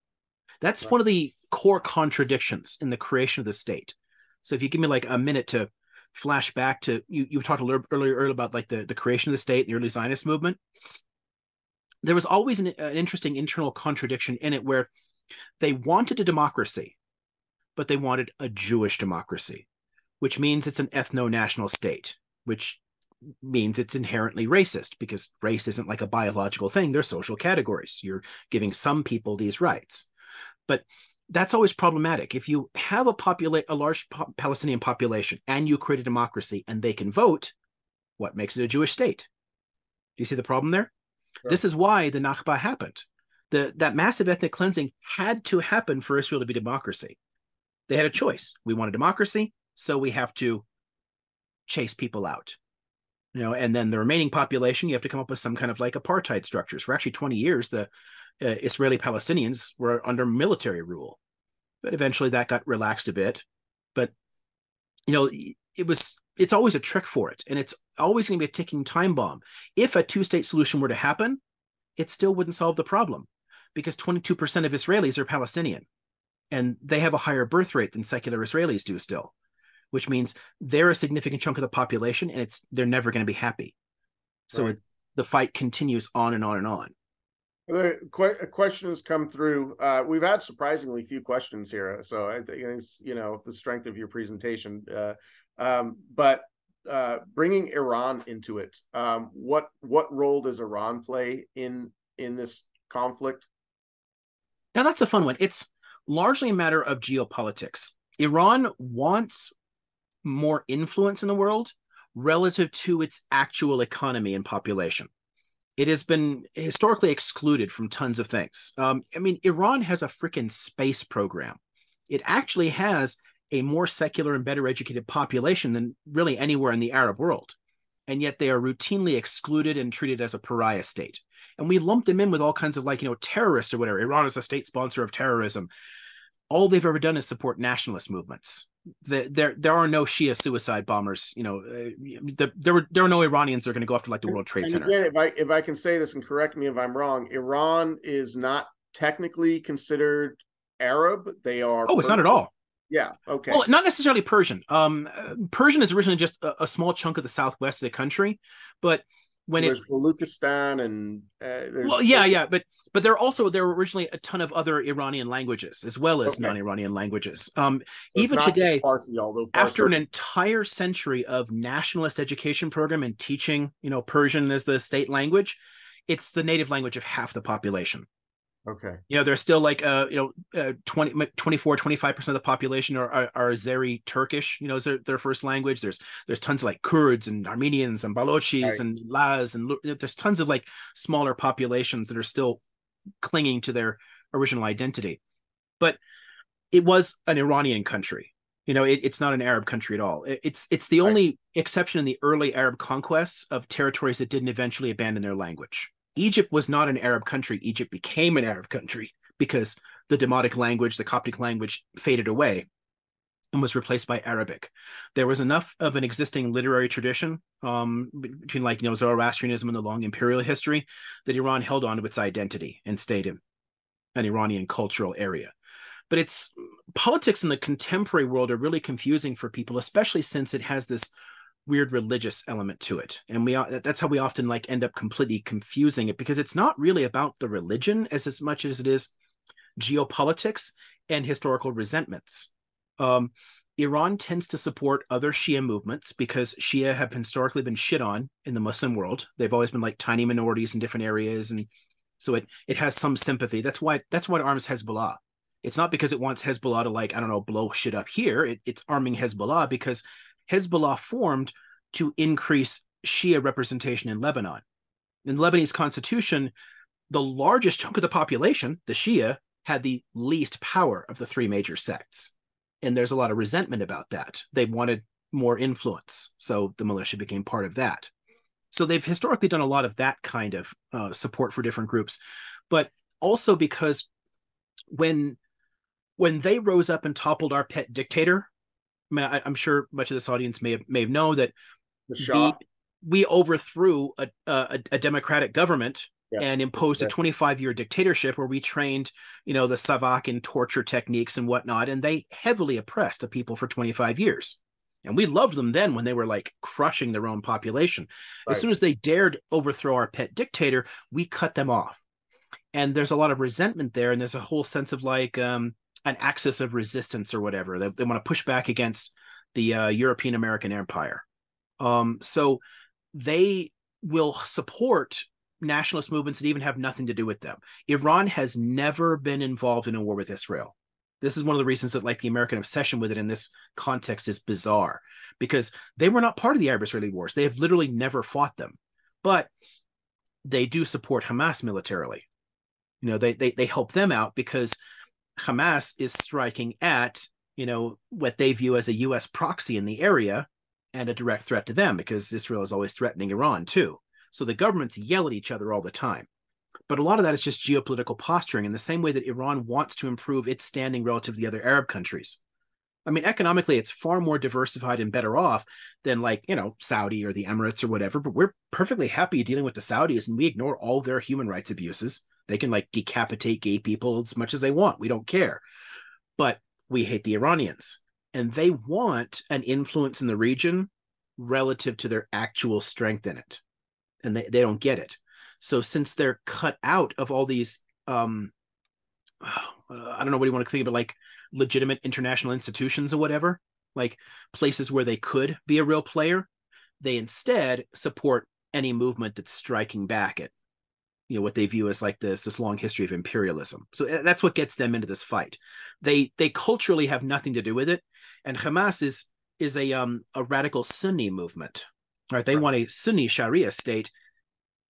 That's one of the core contradictions in the creation of the state. So if you give me like a minute to flash back to, you talked a little earlier about like the creation of the state, the early Zionist movement. There was always an interesting internal contradiction in it where they wanted a democracy, but they wanted a Jewish democracy, which means it's an ethno-national state, which means it's inherently racist because race isn't like a biological thing. They're social categories. You're giving some people these rights. But that's always problematic. If you have a large Palestinian population and you create a democracy and they can vote, what makes it a Jewish state? Do you see the problem there? Sure. This is why the Nakba happened. That massive ethnic cleansing had to happen for Israel to be democracy. They had a choice. We want a democracy, so we have to chase people out. And then the remaining population, you have to come up with some kind of like apartheid structures. For actually 20 years, the Israeli Palestinians were under military rule, but eventually that got relaxed a bit. But it's always a trick for it, and it's always going to be a ticking time bomb. If a two-state solution were to happen, it still wouldn't solve the problem because 22% of Israelis are Palestinian, and they have a higher birth rate than secular Israelis do still, which means they're a significant chunk of the population, and they're never going to be happy. So right. The fight continues on and on and on. A question has come through. We've had surprisingly few questions here, so I think it's the strength of your presentation. But bringing Iran into it, what role does Iran play in this conflict? Now that's a fun one. It's largely a matter of geopolitics. Iran wants more influence in the world relative to its actual economy and population. It has been historically excluded from tons of things. Iran has a freaking space program. It actually has a more secular and better educated population than really anywhere in the Arab world. And yet they are routinely excluded and treated as a pariah state. And we lump them in with all kinds of terrorists or whatever. Iran is a state sponsor of terrorism. All they've ever done is support nationalist movements. There are no Shia suicide bombers. There are no Iranians that are going to go after the World Trade Center. Again, if I can say this and correct me if I'm wrong, Iran is not technically considered Arab. They are. Oh, it's not at all. Yeah. Okay. Well, not necessarily Persian. Persian is originally just a small chunk of the southwest of the country, but when there's Baluchistan and but there were originally a ton of other Iranian languages as well as non-Iranian languages. So even today, Farsi, after an entire century of nationalist education program and teaching, Persian as the state language, it's the native language of half the population. Okay. There's still 25% of the population are Azeri Turkish, is their first language. There's tons of Kurds and Armenians and Balochis right. and Laz, and there's tons of smaller populations that are still clinging to their original identity. But it was an Iranian country. It's not an Arab country at all. It's the only exception in the early Arab conquests of territories that didn't eventually abandon their language. Egypt was not an Arab country. Egypt became an Arab country because the Demotic language, the Coptic language, faded away and was replaced by Arabic. There was enough of an existing literary tradition between Zoroastrianism and the long imperial history that Iran held on to its identity and stayed in an Iranian cultural area. But its politics in the contemporary world are really confusing for people, especially since it has this weird religious element to it, and that's how we often end up completely confusing it, because it's not really about the religion as much as it is geopolitics and historical resentments. Iran tends to support other Shia movements because Shia have historically been shit on in the Muslim world. They've always been tiny minorities in different areas, and so it has some sympathy. That's why it arms Hezbollah. It's not because it wants Hezbollah to blow shit up here. It's arming Hezbollah because Hezbollah formed to increase Shia representation in Lebanon. In the Lebanese constitution, the largest chunk of the population, the Shia, had the least power of the three major sects. And there's a lot of resentment about that. They wanted more influence, so the militia became part of that. So they've historically done a lot of that kind of support for different groups. But also because when they rose up and toppled our pet dictator, I'm sure much of this audience may have known that we overthrew a democratic government and imposed a 25-year dictatorship where we trained, the Savak and torture techniques and whatnot, and they heavily oppressed the people for 25 years. And we loved them then when they were crushing their own population. Right. As soon as they dared overthrow our pet dictator, we cut them off. And there's a lot of resentment there, and there's a whole sense of an axis of resistance or whatever. They want to push back against the European American Empire. So they will support nationalist movements that even have nothing to do with them. Iran has never been involved in a war with Israel. This is one of the reasons that like the American obsession with it in this context is bizarre, because they were not part of the Arab-Israeli wars. They have literally never fought them, but they do support Hamas militarily. They help them out because Hamas is striking at, what they view as a U.S. proxy in the area and a direct threat to them, because Israel is always threatening Iran too. So the governments yell at each other all the time. But a lot of that is just geopolitical posturing, in the same way that Iran wants to improve its standing relative to the other Arab countries. I mean, economically, it's far more diversified and better off than Saudi or the Emirates or whatever, but we're perfectly happy dealing with the Saudis, and we ignore all their human rights abuses. They can decapitate gay people as much as they want. We don't care. But we hate the Iranians, and they want an influence in the region relative to their actual strength in it. And they don't get it. So since they're cut out of all these, I don't know what you want to think of, but legitimate international institutions or whatever, places where they could be a real player, they instead support any movement that's striking back at what they view as this long history of imperialism. So that's what gets them into this fight. They culturally have nothing to do with it, and Hamas is a radical Sunni movement. Right? They want a Sunni Sharia state.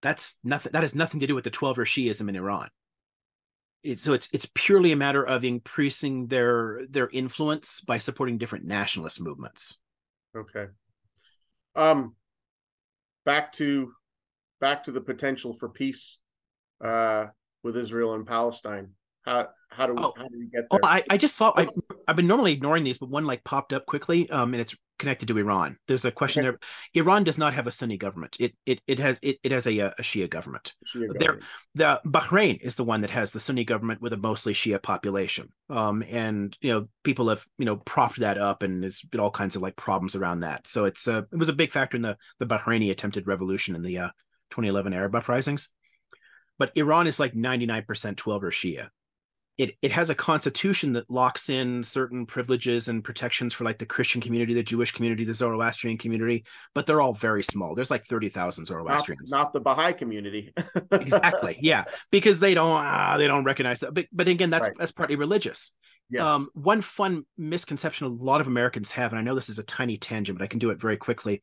That's nothing. That has nothing to do with the 12er Shiism in Iran. It's purely a matter of increasing their influence by supporting different nationalist movements. Okay. Back to the potential for peace with Israel and Palestine. How do we get there? I just saw. I've been normally ignoring these, but one popped up quickly, and it's connected to Iran. There's a question there. Iran does not have a Sunni government. It has a Shia government. The Bahrain is the one that has the Sunni government with a mostly Shia population. And people have propped that up, and there's been all kinds of problems around that. So it was a big factor in the Bahraini attempted revolution in the 2011 Arab uprisings. But Iran is 99% 12er Shia. It has a constitution that locks in certain privileges and protections for the Christian community, the Jewish community, the Zoroastrian community, but they're all very small. There's 30,000 Zoroastrians. Not the Baha'i community. Exactly. Yeah. Because they don't recognize that. But again, that's partly religious. Yes. One fun misconception a lot of Americans have, and I know this is a tiny tangent, but I can do it very quickly.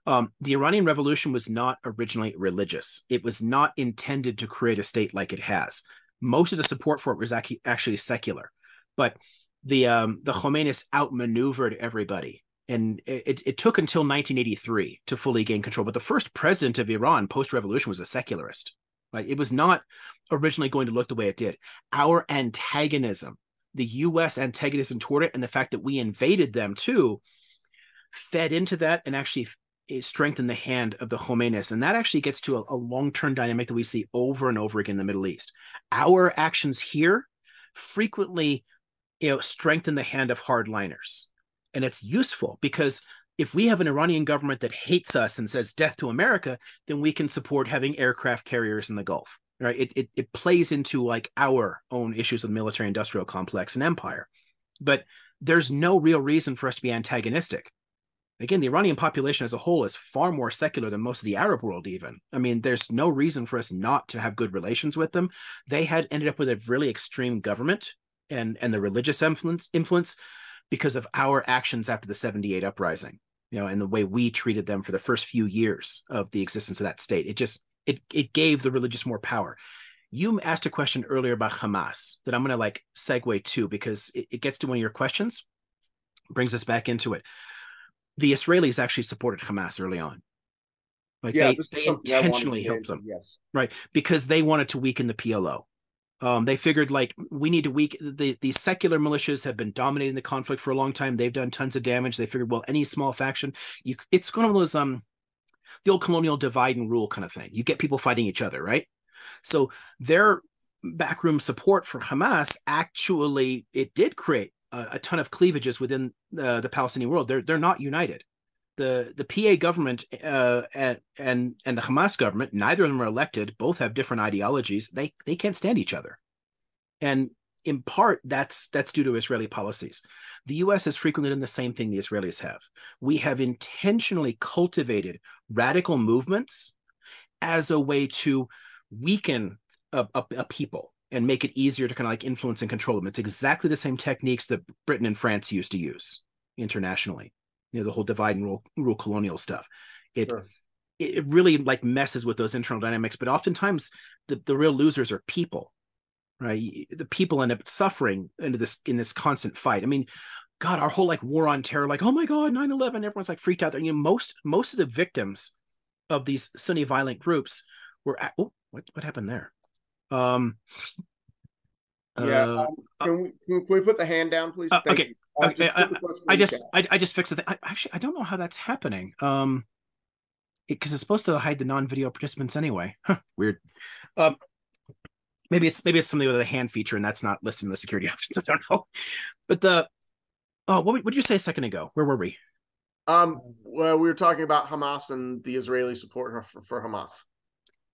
The Iranian Revolution was not originally religious. It was not intended to create a state like it has. Most of the support for it was actually secular, but the Khomeinis outmaneuvered everybody, and it took until 1983 to fully gain control. But the first president of Iran post-revolution was a secularist. It was not originally going to look the way it did. Our antagonism, the U.S. antagonism toward it, and the fact that we invaded them too, fed into that and actually strengthened the hand of the Khomeinis. And that actually gets to a long-term dynamic that we see over and over again in the Middle East. Our actions here frequently, strengthen the hand of hardliners. And it's useful because if we have an Iranian government that hates us and says death to America, then we can support having aircraft carriers in the Gulf. Right? It plays into our own issues of military industrial complex and empire. But there's no real reason for us to be antagonistic. Again, the Iranian population as a whole is far more secular than most of the Arab world even. I mean, there's no reason for us not to have good relations with them. They had ended up with a really extreme government and the religious influence because of our actions after the 78 uprising, and the way we treated them for the first few years of the existence of that state. It gave the religious more power. You asked a question earlier about Hamas that I'm going to segue to because it gets to one of your questions, brings us back into it. The Israelis actually supported Hamas early on. They intentionally helped them, yes, right? Because they wanted to weaken the PLO. They figured we need to weaken the secular militias have been dominating the conflict for a long time. They've done tons of damage. They figured, well, any small faction, it's one of those the old colonial divide and rule kind of thing. You get people fighting each other, right? So their backroom support for Hamas actually it did create a ton of cleavages within the Palestinian world. They're not united. The PA government and the Hamas government, neither of them are elected. Both have different ideologies. They can't stand each other. And in part, that's due to Israeli policies. The U.S. has frequently done the same thing the Israelis have. We have intentionally cultivated radical movements as a way to weaken a people and make it easier to kind of like influence and control them. It's exactly the same techniques that Britain and France used to use internationally. The whole divide and rule colonial stuff. It Sure. it really like messes with those internal dynamics, but oftentimes the real losers are people, right? The people end up suffering in this constant fight. I mean, God, our whole like war on terror, like, oh my God, 9/11, everyone's like freaked out there. Most of the victims of these Sunni violent groups were what happened there? Um Yeah. uh, uh Can we put the hand down, please? Thank okay. you. Okay, Just put the question I in the just chat. I just fixed the thing. Actually, I don't know how that's happening. Because it's supposed to hide the non-video participants anyway. Huh, weird. Um, maybe it's something with a hand feature, and that's not listed in the security options. I don't know. But what did you say a second ago? Where were we? Well, we were talking about Hamas and the Israeli support for Hamas.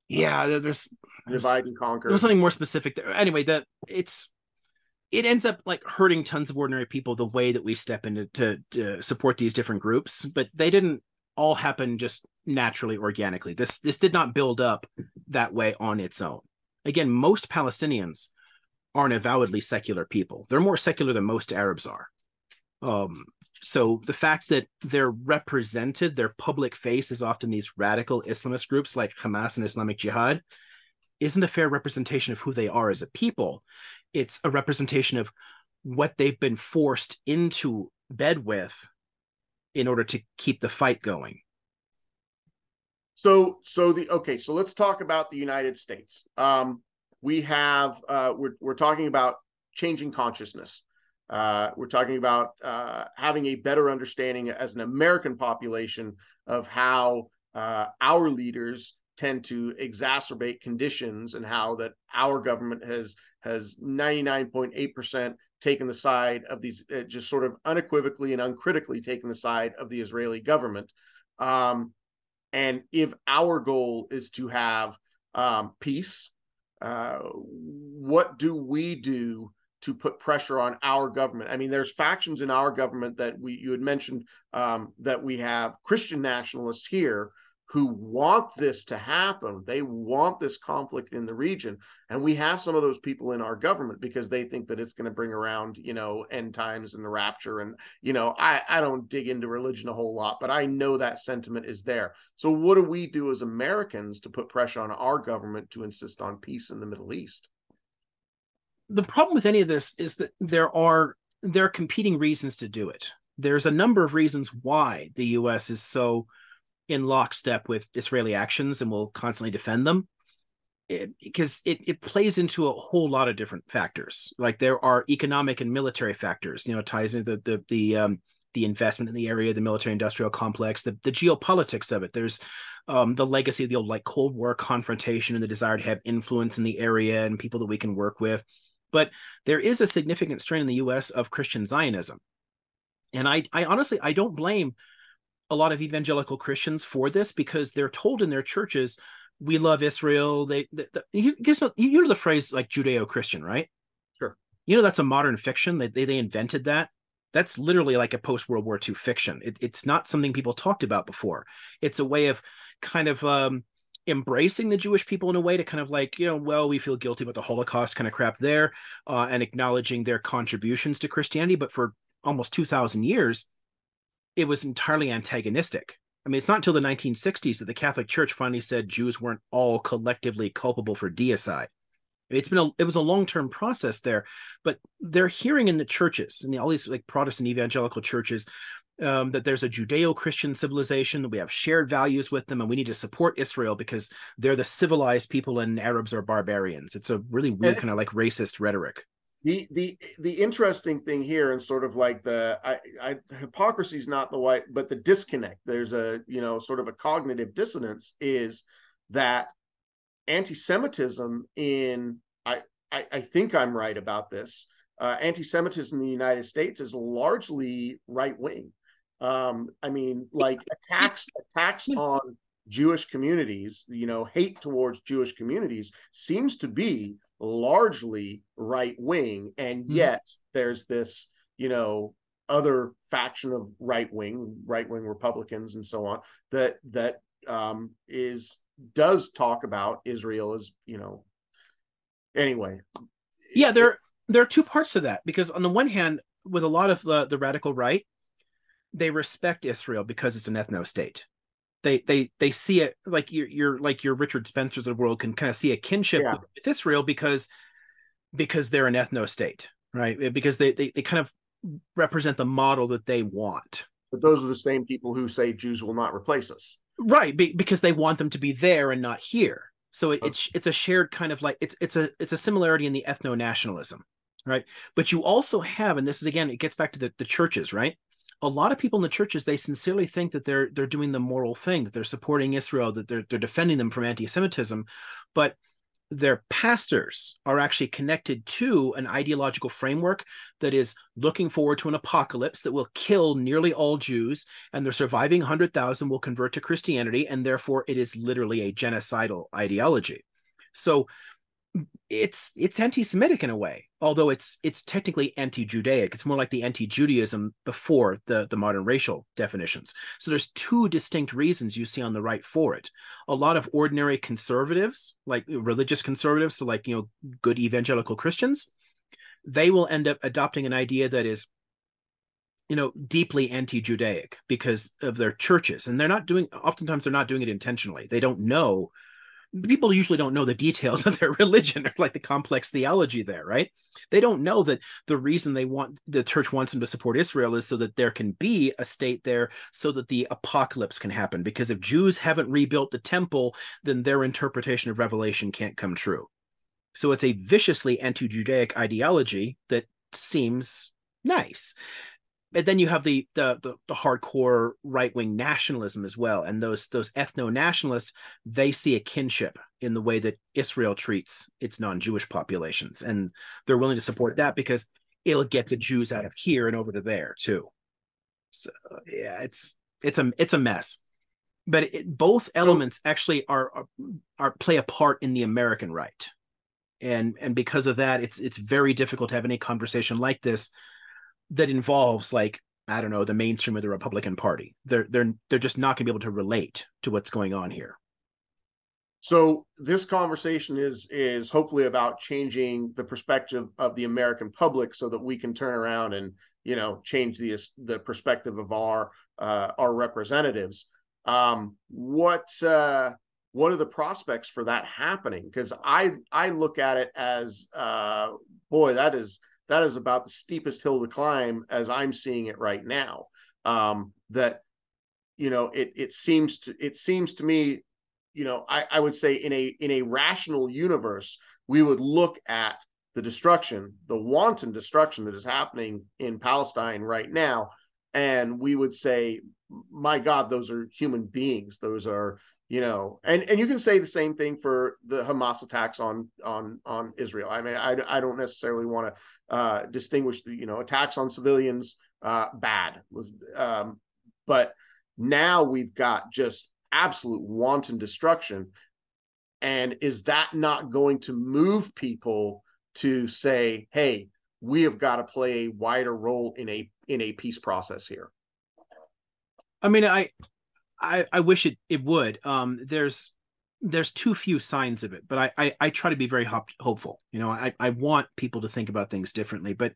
Yeah, there's Divide and there was conquer. something more specific there. Anyway, it ends up like hurting tons of ordinary people the way that we step into to support these different groups, but they didn't all happen just naturally, organically. This did not build up that way on its own. Again, most Palestinians aren't avowedly secular people. They're more secular than most Arabs are. Um, so the fact that they're represented, their public face is often these radical Islamist groups like Hamas and Islamic Jihad, isn't a fair representation of who they are as a people. It's a representation of what they've been forced into bed with in order to keep the fight going. So let's talk about the United States. We have we're talking about changing consciousness. We're talking about having a better understanding as an American population of how our leaders tend to exacerbate conditions, and how that our government has 99.8% taken the side of these, just sort of unequivocally and uncritically taken the side of the Israeli government. And if our goal is to have peace, what do we do to put pressure on our government? I mean, there's factions in our government that you had mentioned, that we have Christian nationalists here who want this to happen. They want this conflict in the region. And we have some of those people in our government because they think that it's going to bring around, end times and the rapture. And, I don't dig into religion a whole lot, but I know that sentiment is there. So what do we do as Americans to put pressure on our government to insist on peace in the Middle East? The problem with any of this is that there are competing reasons to do it. There's a number of reasons why the U.S. is so in lockstep with Israeli actions and will constantly defend them, because it plays into a whole lot of different factors. Like there are economic and military factors, it ties into the investment in the area, the military industrial complex, the geopolitics of it. There's the legacy of the old like Cold War confrontation and the desire to have influence in the area and people that we can work with. But there is a significant strain in the U.S. of Christian Zionism. And I honestly, I don't blame a lot of evangelical Christians for this, because they're told in their churches, we love Israel. You know the phrase like Judeo-Christian, right? Sure. That's a modern fiction. They invented that. That's literally like a post-World War II fiction. It's not something people talked about before. It's a way of kind of embracing the Jewish people in a way to kind of like, well, we feel guilty about the Holocaust kind of crap there, and acknowledging their contributions to Christianity. But for almost 2,000 years, it was entirely antagonistic. I mean, it's not until the 1960s that the Catholic Church finally said Jews weren't all collectively culpable for deicide. It was a long-term process there, but they're hearing in the churches and all these like Protestant evangelical churches, that there's a Judeo-Christian civilization, that we have shared values with them, and we need to support Israel because they're the civilized people and Arabs are barbarians. It's a really weird kind of like racist rhetoric. The interesting thing here, and sort of like hypocrisy is not the right, but the disconnect, there's a sort of a cognitive dissonance, is that anti-Semitism I think I'm right about this. Anti-Semitism in the United States is largely right wing. I mean, like attacks on Jewish communities, hate towards Jewish communities seems to be largely right wing, and Mhm. yet there's this, other faction of right wing Republicans and so on that is does talk about Israel as, anyway. Yeah, It, there are two parts to that, because on the one hand, with a lot of the radical right, they respect Israel because it's an ethno state. They see it like you're like your Richard Spencers of the world can kind of see a kinship yeah, with Israel because they're an ethno state, right? Because they kind of represent the model that they want. but those are the same people who say Jews will not replace us. Right, because they want them to be there and not here. So Okay. it's a shared kind of like it's a similarity in the ethno nationalism, right? But you also have, and this is again, it gets back to the churches, right? A lot of people in the churches, they sincerely think that they're doing the moral thing, that they're supporting Israel, that they're defending them from anti-Semitism, but their pastors are actually connected to an ideological framework that is looking forward to an apocalypse that will kill nearly all Jews, and the surviving 100,000 will convert to Christianity, and therefore it is literally a genocidal ideology. So it's anti-Semitic in a way, although it's technically anti-Judaic. It's more like the anti-Judaism before the modern racial definitions. So there's two distinct reasons you see on the right for it. A lot of ordinary conservatives, like religious conservatives, so like good evangelical Christians, they will end up adopting an idea that is deeply anti-Judaic because of their churches, and oftentimes they're not doing it intentionally. They don't know, people usually don't know the details of their religion or like the complex theology there, right? They don't know that the reason the church wants them to support Israel is so that there can be a state there so that the apocalypse can happen. Because if Jews haven't rebuilt the temple, then their interpretation of Revelation can't come true. So it's a viciously anti-Judaic ideology that seems nice. And then you have the hardcore right wing nationalism as well, and those ethno nationalists, they see a kinship in the way that Israel treats its non-Jewish populations, and they're willing to support that because it'll get the Jews out of here and over to there too. So yeah, it's a mess, but both So elements actually are play a part in the American right, and because of that, it's very difficult to have any conversation like this that involves, like, I don't know, the mainstream of the Republican Party. They're just not going to be able to relate to what's going on here. so this conversation is hopefully about changing the perspective of the American public so that we can turn around and, change the perspective of our representatives. What are the prospects for that happening? Because I look at it as, boy, that is about the steepest hill to climb as I'm seeing it right now. That it seems to me, I would say in a rational universe, we would look at the wanton destruction that is happening in Palestine right now, and we would say, my God, those are human beings. Those are, and you can say the same thing for the Hamas attacks on Israel. I mean, I don't necessarily want to distinguish the, attacks on civilians, bad, but now we've got just absolute wanton destruction. And is that not going to move people to say, hey, we have got to play a wider role in a peace process here? I mean, I wish it would. There's too few signs of it, but I try to be very hopeful. I want people to think about things differently, but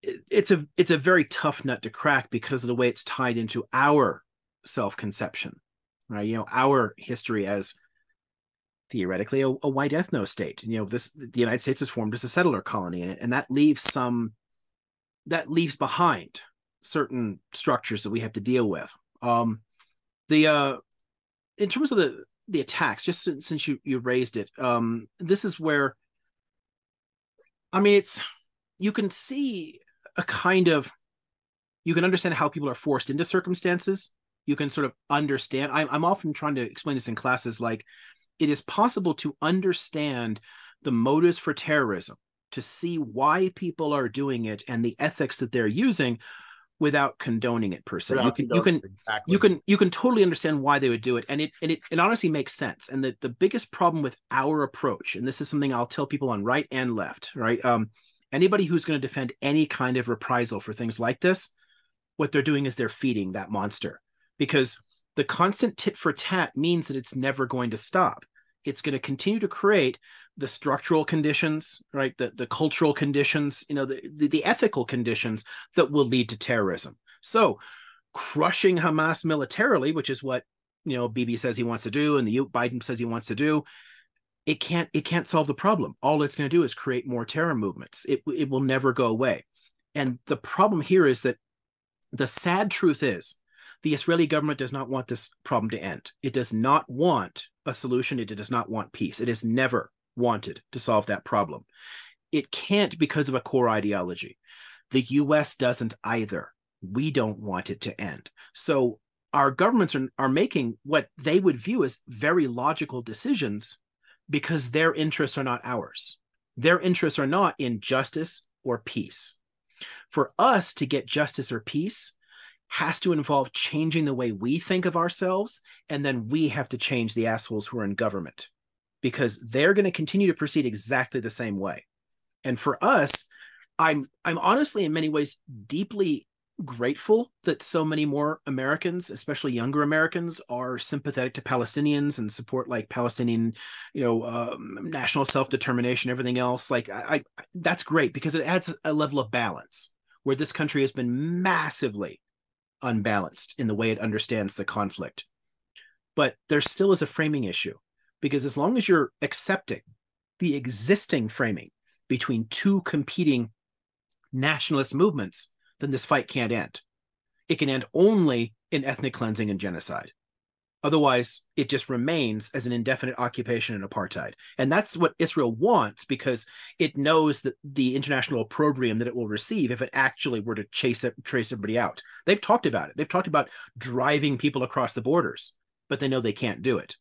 it's a very tough nut to crack because of the way it's tied into our self-conception, right? Our history as theoretically a white ethno state. The United States is formed as a settler colony, and that leaves behind certain structures that we have to deal with. The In terms of the attacks, just since you raised it, this is where, I mean, you can see a kind of, you can understand how people are forced into circumstances. You can sort of understand. I'm often trying to explain this in classes, like, it is possible to understand the motives for terrorism, to see why people are doing it and the ethics that they're using without condoning it per se. You Without can you condoning can it. you Exactly. can you can totally understand why they would do it, and it honestly makes sense. And the biggest problem with our approach, and this is something I'll tell people on right and left, right? Anybody who's going to defend any kind of reprisal for things like this, what they're doing is they're feeding that monster, because the constant tit for tat means that it's never going to stop. It's going to continue to create the structural conditions, right? The cultural conditions, the ethical conditions that will lead to terrorism. So crushing Hamas militarily, which is what Bibi says he wants to do, and the Biden says he wants to do, it can't solve the problem. All it's going to do is create more terror movements. It will never go away. And the problem here is that the sad truth is the Israeli government does not want this problem to end. It does not want a solution. It does not want peace. It has never wanted to solve that problem. It can't because of a core ideology. The US doesn't either. We don't want it to end. So our governments are making what they would view as very logical decisions because their interests are not ours. Their interests are not in justice or peace. For us to get justice or peace has to involve changing the way we think of ourselves, and then we have to change the assholes who are in government, because they're going to continue to proceed exactly the same way. And for us, I'm honestly in many ways deeply grateful that so many more Americans, especially younger Americans, are sympathetic to Palestinians and support like Palestinian, national self-determination, everything else. Like I that's great, because it adds a level of balance where this country has been massively unbalanced in the way it understands the conflict. But there still is a framing issue, because as long as you're accepting the existing framing between two competing nationalist movements, then this fight can't end. It can end only in ethnic cleansing and genocide. Otherwise, it just remains as an indefinite occupation and apartheid. And that's what Israel wants, because it knows that the international opprobrium that it will receive if it actually were to trace everybody out. They've talked about it. They've talked about driving people across the borders, but they know they can't do it.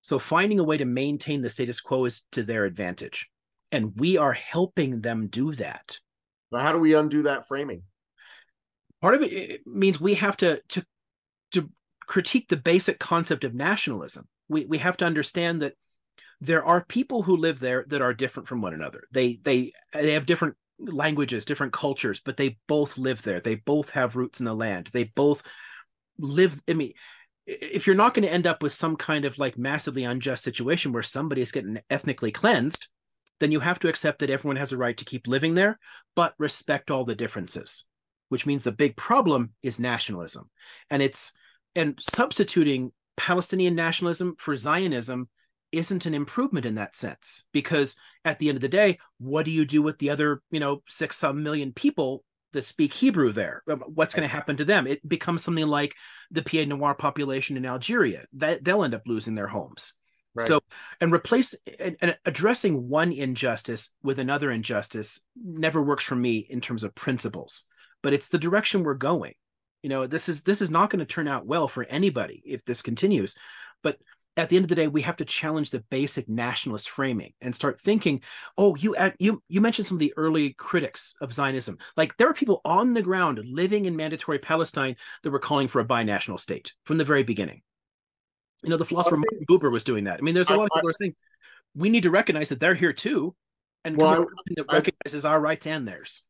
So finding a way to maintain the status quo is to their advantage. And we are helping them do that. But how do we undo that framing? Part of it means we have to critique the basic concept of nationalism. We have to understand that there are people who live there that are different from one another. They have different languages, different cultures, but they both live there. They both have roots in the land. They both live. I mean, if you're not going to end up with some kind of like massively unjust situation where somebody is getting ethnically cleansed, then you have to accept that everyone has a right to keep living there, but respect all the differences, which means the big problem is nationalism. And substituting Palestinian nationalism for Zionism isn't an improvement in that sense, because at the end of the day, what do you do with the other, 6-some million people that speak Hebrew there? What's going to happen to them? It becomes something like the Pied Noir population in Algeria. They'll end up losing their homes. Right. So, and addressing one injustice with another injustice never works for me in terms of principles, but it's the direction we're going. This is not going to turn out well for anybody if this continues. But at the end of the day, we have to challenge the basic nationalist framing and start thinking, oh, you mentioned some of the early critics of Zionism. Like, there were people on the ground living in mandatory Palestine that were calling for a binational state from the very beginning. The philosopher Martin Buber was doing that. I mean, there's a lot of people who are saying we need to recognize that they're here too, and come up with something that recognizes our rights and theirs.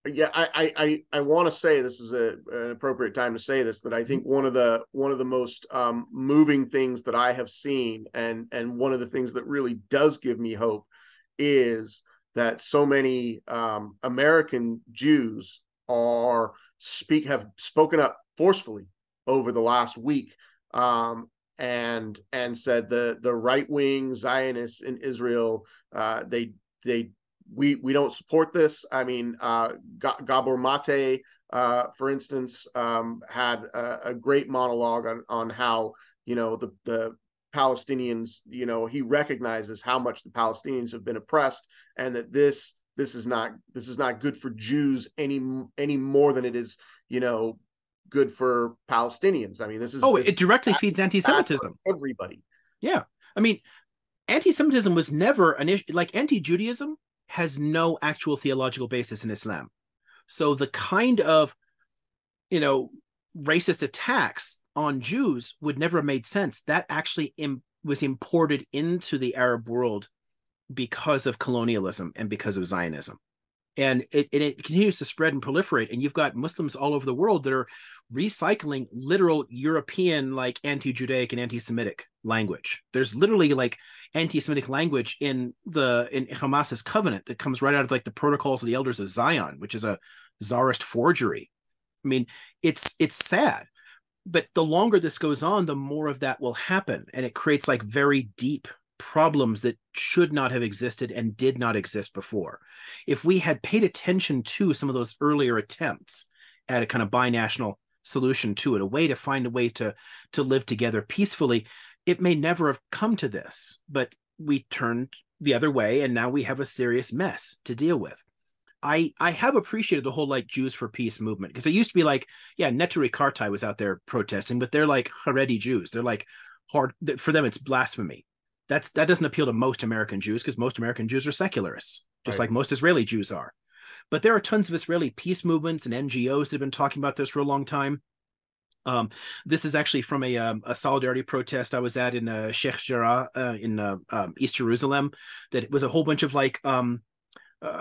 Yeah, I want to say, this is an appropriate time to say this, that I think one of the most moving things that I have seen, and one of the things that really does give me hope, is that so many American Jews have spoken up forcefully over the last week, and said the right wing Zionists in Israel, we don't support this. I mean, Gabor Mate, for instance, had a great monologue on how the Palestinians, he recognizes how much the Palestinians have been oppressed, and that this is not good for Jews any more than it is good for Palestinians. I mean, it directly feeds anti-Semitism. Everybody. Yeah, I mean, anti-Semitism was never an issue. Like, anti-Judaism has no actual theological basis in Islam. So the kind of you know, racist attacks on Jews would never have made sense. That actually was imported into the Arab world because of colonialism and because of Zionism. And it continues to spread and proliferate. And you've got Muslims all over the world that are recycling literal European, like anti-Judaic and anti-Semitic language. There's literally like anti-Semitic language in Hamas's covenant that comes right out of like the Protocols of the Elders of Zion, which is a czarist forgery. I mean, it's sad. But the longer this goes on, the more of that will happen. And it creates like very deep problems that should not have existed and did not exist before. If we had paid attention to some of those earlier attempts at a kind of binational solution to it, a way to find a way to live together peacefully, it may never have come to this. But we turned the other way, and now we have a serious mess to deal with. I have appreciated the whole like Jews for Peace movement, because it used to be like, yeah, Neturei Kartai was out there protesting, but they're like Haredi Jews. They're like hard, for them it's blasphemy. That doesn't appeal to most American Jews, because most American Jews are secularists, just Right. like most Israeli Jews are. But there are tons of Israeli peace movements and NGOs that have been talking about this for a long time. This is actually from a solidarity protest I was at in Sheikh Jarrah in East Jerusalem. That it was a whole bunch of like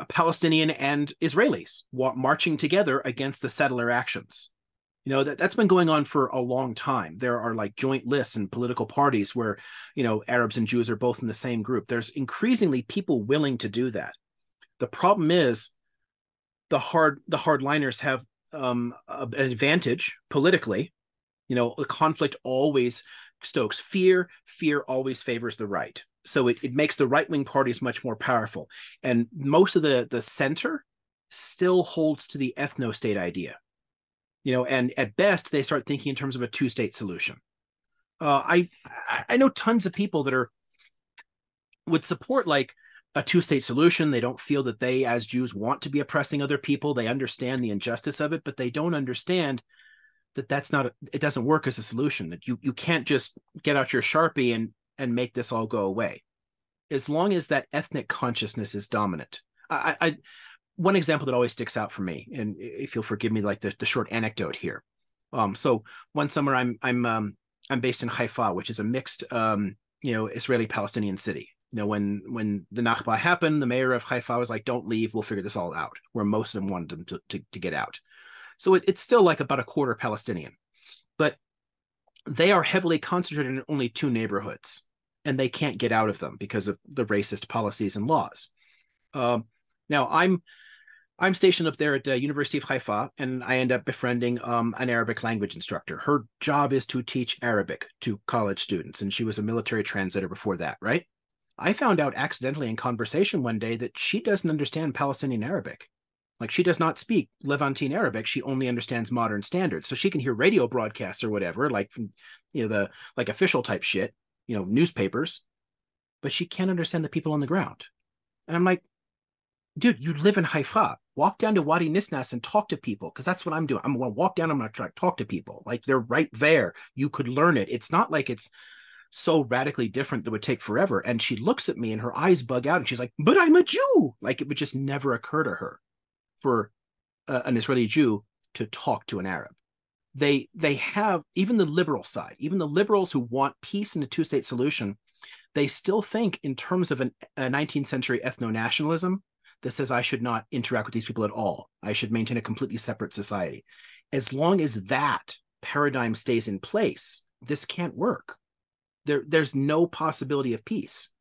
Palestinian and Israelis marching together against the settler actions. You know, that's been going on for a long time. There are like joint lists and political parties where, you know, Arabs and Jews are both in the same group. There's increasingly people willing to do that. The problem is the hardliners have an advantage politically. You know, the conflict always stokes fear. Fear always favors the right. So it makes the right-wing parties much more powerful. And most of the center still holds to the ethno-state idea. You know, and at best they start thinking in terms of a two-state solution. I know tons of people that would support like a two-state solution. They don't feel that they, as Jews, want to be oppressing other people. They understand the injustice of it, but they don't understand that it doesn't work as a solution. That you can't just get out your Sharpie and make this all go away. As long as that ethnic consciousness is dominant. I one example that always sticks out for me, and if you'll forgive me, like the short anecdote here. So one summer I'm based in Haifa, which is a mixed Israeli-Palestinian city. You know, when the Nakba happened, the mayor of Haifa was like, "Don't leave, we'll figure this all out." Where most of them wanted them to get out. So it's still like about a quarter Palestinian, but they are heavily concentrated in only two neighborhoods, and they can't get out of them because of the racist policies and laws. Now I'm stationed up there at the University of Haifa, and I end up befriending an Arabic language instructor. Her job is to teach Arabic to college students, and she was a military translator before that, right? I found out accidentally in conversation one day that she doesn't understand Palestinian Arabic. Like, she does not speak Levantine Arabic. She only understands modern standards. So she can hear radio broadcasts or whatever, like, you know, the like official type shit, you know, newspapers, but she can't understand the people on the ground. And I'm like, dude, you live in Haifa. Walk down to Wadi Nisnas and talk to people, because that's what I'm doing. I'm going to walk down. I'm going to try to talk to people. Like, they're right there. You could learn it. It's not like it's so radically different that it would take forever. And she looks at me and her eyes bug out and she's like, but I'm a Jew. Like, it would just never occur to her for an Israeli Jew to talk to an Arab. They have, even the liberal side, even the liberals who want peace and a two-state solution, they still think in terms of a 19th century ethno-nationalism that says I should not interact with these people at all. I should maintain a completely separate society. As long as that paradigm stays in place, this can't work. There's no possibility of peace.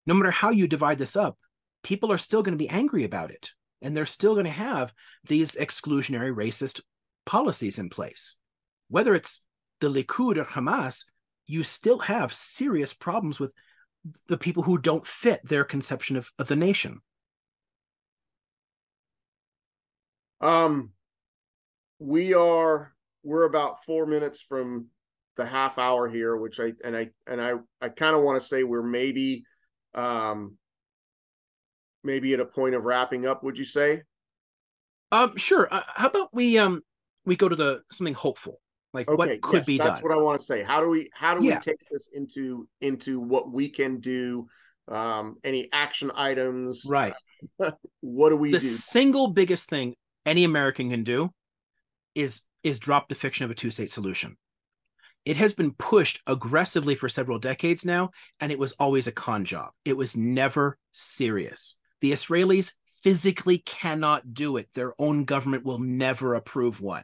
No matter how you divide this up, people are still going to be angry about it. And they're still going to have these exclusionary racist policies in place. Whether it's the Likud or Hamas, you still have serious problems with the people who don't fit their conception of the nation. We're about 4 minutes from the half hour here, which I kind of want to say we're maybe at a point of wrapping up. Would you say? Sure. How about we go to something hopeful, like Okay, what could yes, be that's done. what I want to say. How do we Yeah, take this into what we can do? Any action items? right. What do we The do? single biggest thing any American can do is is drop the fiction of a two-state solution. It has been pushed aggressively for several decades now, and it was always a con job. It was never serious. The Israelis physically cannot do it. Their own government will never approve one.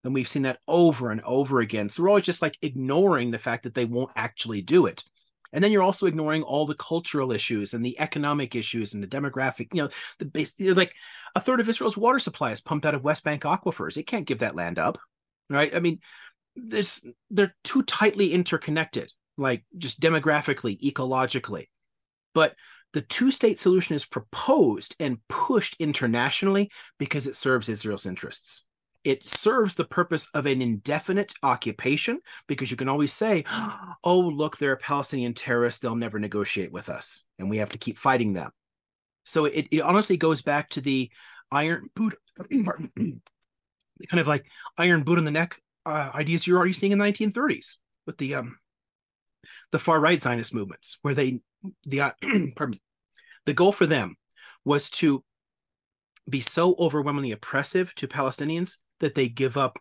And we've seen that over and over again. So we're always just like ignoring the fact that they won't actually do it. And then you're also ignoring all the cultural issues and the economic issues and the demographic, the base, like a third of Israel's water supply is pumped out of West Bank aquifers. It can't give that land up, right? I mean, they're too tightly interconnected, like just demographically, ecologically. But the two-state solution is proposed and pushed internationally because it serves Israel's interests. It serves the purpose of an indefinite occupation because you can always say, oh, look, they're Palestinian terrorists. They'll never negotiate with us. And we have to keep fighting them. So it honestly goes back to the iron boot, kind of like iron boot on the neck ideas you're already seeing in the 1930s with the far right Zionist movements, where the goal for them was to be so overwhelmingly oppressive to Palestinians that they give up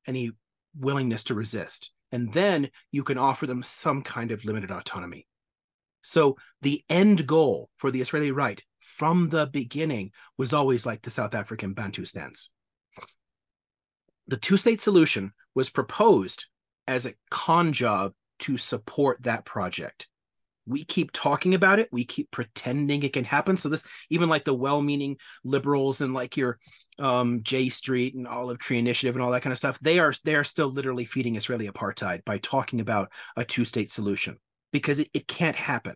any willingness to resist. And then you can offer them some kind of limited autonomy. So the end goal for the Israeli right from the beginning was always like the South African Bantustans. The two-state solution was proposed as a con job to support that project. We keep talking about it. We keep pretending it can happen. So this, even like the well-meaning liberals and like your J Street and Olive Tree Initiative and all that kind of stuff, they are still literally feeding Israeli apartheid by talking about a two-state solution because it can't happen.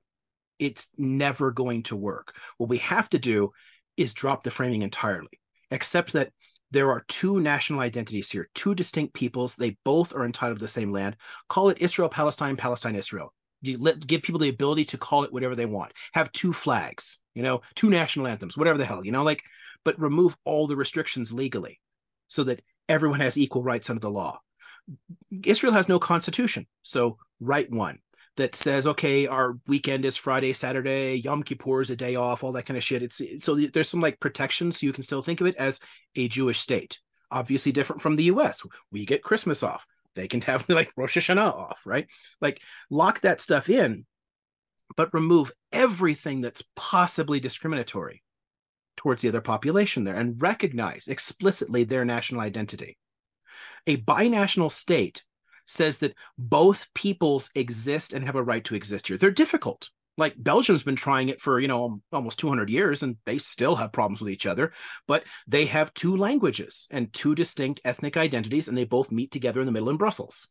It's never going to work. What we have to do is drop the framing entirely, except that there are two national identities here, two distinct peoples. They both are entitled to the same land. Call it Israel, Palestine, Palestine, Israel. Give people the ability to call it whatever they want. Have two flags, two national anthems, whatever the hell, but remove all the restrictions legally so that everyone has equal rights under the law. Israel has no constitution, so write one that says, okay, our weekend is Friday, Saturday, Yom Kippur is a day off, all that kind of shit. So there's some like protections so you can still think of it as a Jewish state. Obviously different from the US. We get Christmas off. They can have like Rosh Hashanah off, right? Like lock that stuff in, but remove everything that's possibly discriminatory towards the other population there and recognize explicitly their national identity. A binational state says that both peoples exist and have a right to exist here. They're difficult. Like Belgium's been trying it for, almost 200 years and they still have problems with each other, but they have two languages and two distinct ethnic identities and they both meet together in the middle in Brussels.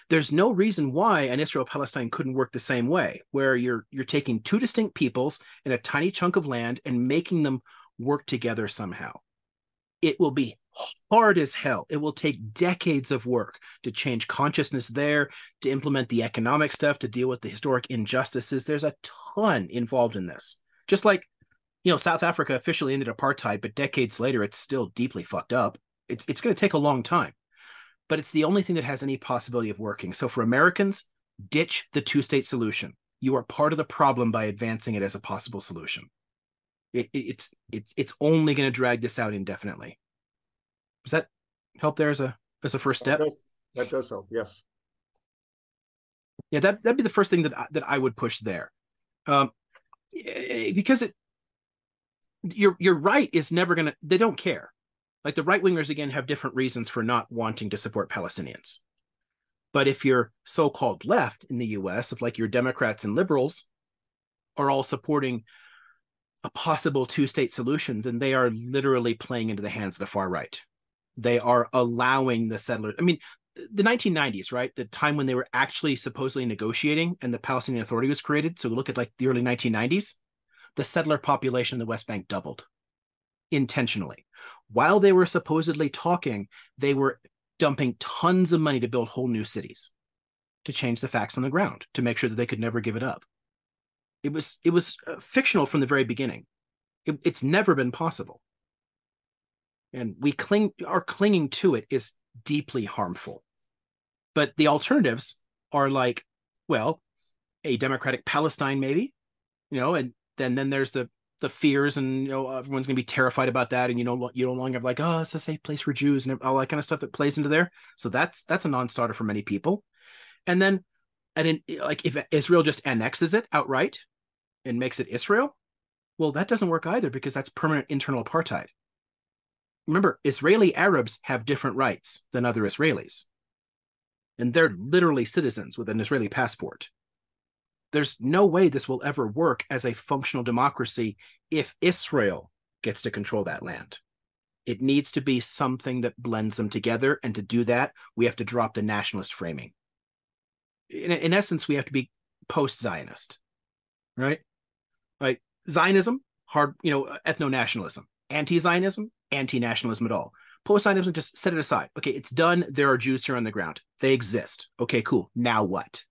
There's no reason why an Israel-Palestine couldn't work the same way, where you're taking two distinct peoples in a tiny chunk of land and making them work together somehow. It will be hard as hell. It will take decades of work to change consciousness there, to implement the economic stuff, to deal with the historic injustices. There's a ton involved in this. Just like, South Africa officially ended apartheid, but decades later, it's still deeply fucked up. It's going to take a long time, but it's the only thing that has any possibility of working. So for Americans, ditch the two-state solution. You are part of the problem by advancing it as a possible solution. It's only going to drag this out indefinitely. Does that help there as a first step? That does help. Yes. Yeah, that'd be the first thing that I would push there, because your right is never gonna. They don't care. Like the right wingers again have different reasons for not wanting to support Palestinians, but if your so-called left in the U.S., if like your Democrats and liberals are all supporting a possible two-state solution, then they are literally playing into the hands of the far right. They are allowing the settlers. I mean, the 1990s, right? The time when they were actually supposedly negotiating and the Palestinian Authority was created. So look at like the early 1990s, the settler population in the West Bank doubled intentionally. While they were supposedly talking, they were dumping tons of money to build whole new cities, to change the facts on the ground, to make sure that they could never give it up. It was fictional from the very beginning. It's never been possible. And our clinging to it is deeply harmful. But the alternatives are like, well, a democratic Palestine, maybe, and then there's the the fears, and everyone's going to be terrified about that, and you no longer have like, oh, it's a safe place for Jews and all that kind of stuff that plays into there. So that's a non-starter for many people. And then, like, if Israel just annexes it outright and makes it Israel, well, that doesn't work either, because that's permanent internal apartheid. Remember, Israeli Arabs have different rights than other Israelis, and they're literally citizens with an Israeli passport. There's no way this will ever work as a functional democracy if Israel gets to control that land. It needs to be something that blends them together. And to do that, we have to drop the nationalist framing. In essence, we have to be post-Zionist, right? Like Zionism, ethno-nationalism. Anti-Zionism, anti-nationalism at all. Post-Zionism, just set it aside. Okay, it's done. There are Jews here on the ground. They exist. Okay, cool. Now what?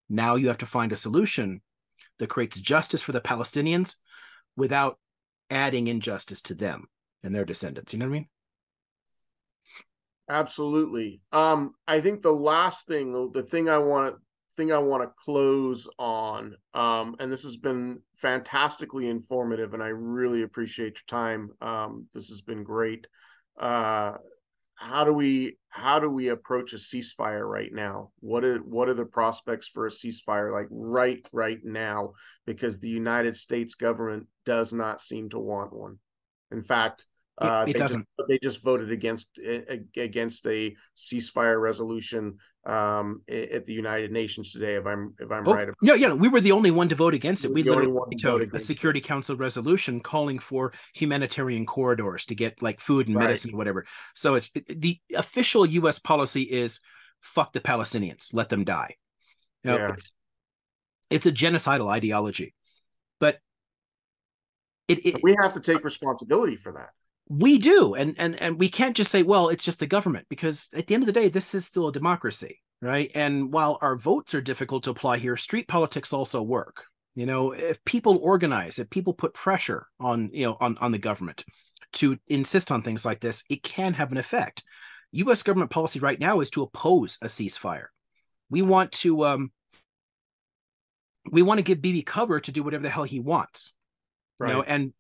Now you have to find a solution that creates justice for the Palestinians without adding injustice to them and their descendants. You know what I mean? Absolutely. I think the last thing, the thing I want to close on, and this has been fantastically informative, and I really appreciate your time. This has been great. How do we approach a ceasefire right now? What are the prospects for a ceasefire like right now? Because the United States government does not seem to want one. In fact, It doesn't. they just voted against a ceasefire resolution at the United Nations today. If I'm right. Yeah, we were the only one to vote against it. We literally vetoed a Security Council resolution calling for humanitarian corridors to get like food and medicine or whatever. So the official U.S. policy is fuck the Palestinians, let them die. It's a genocidal ideology, but we have to take responsibility for that. We do, and we can't just say, well, it's just the government, because at the end of the day, this is still a democracy, right? And while our votes are difficult to apply here, street politics also work. If people organize, if people put pressure on the government to insist on things like this, it can have an effect. U.S. government policy right now is to oppose a ceasefire. We want to give Bibi cover to do whatever the hell he wants, and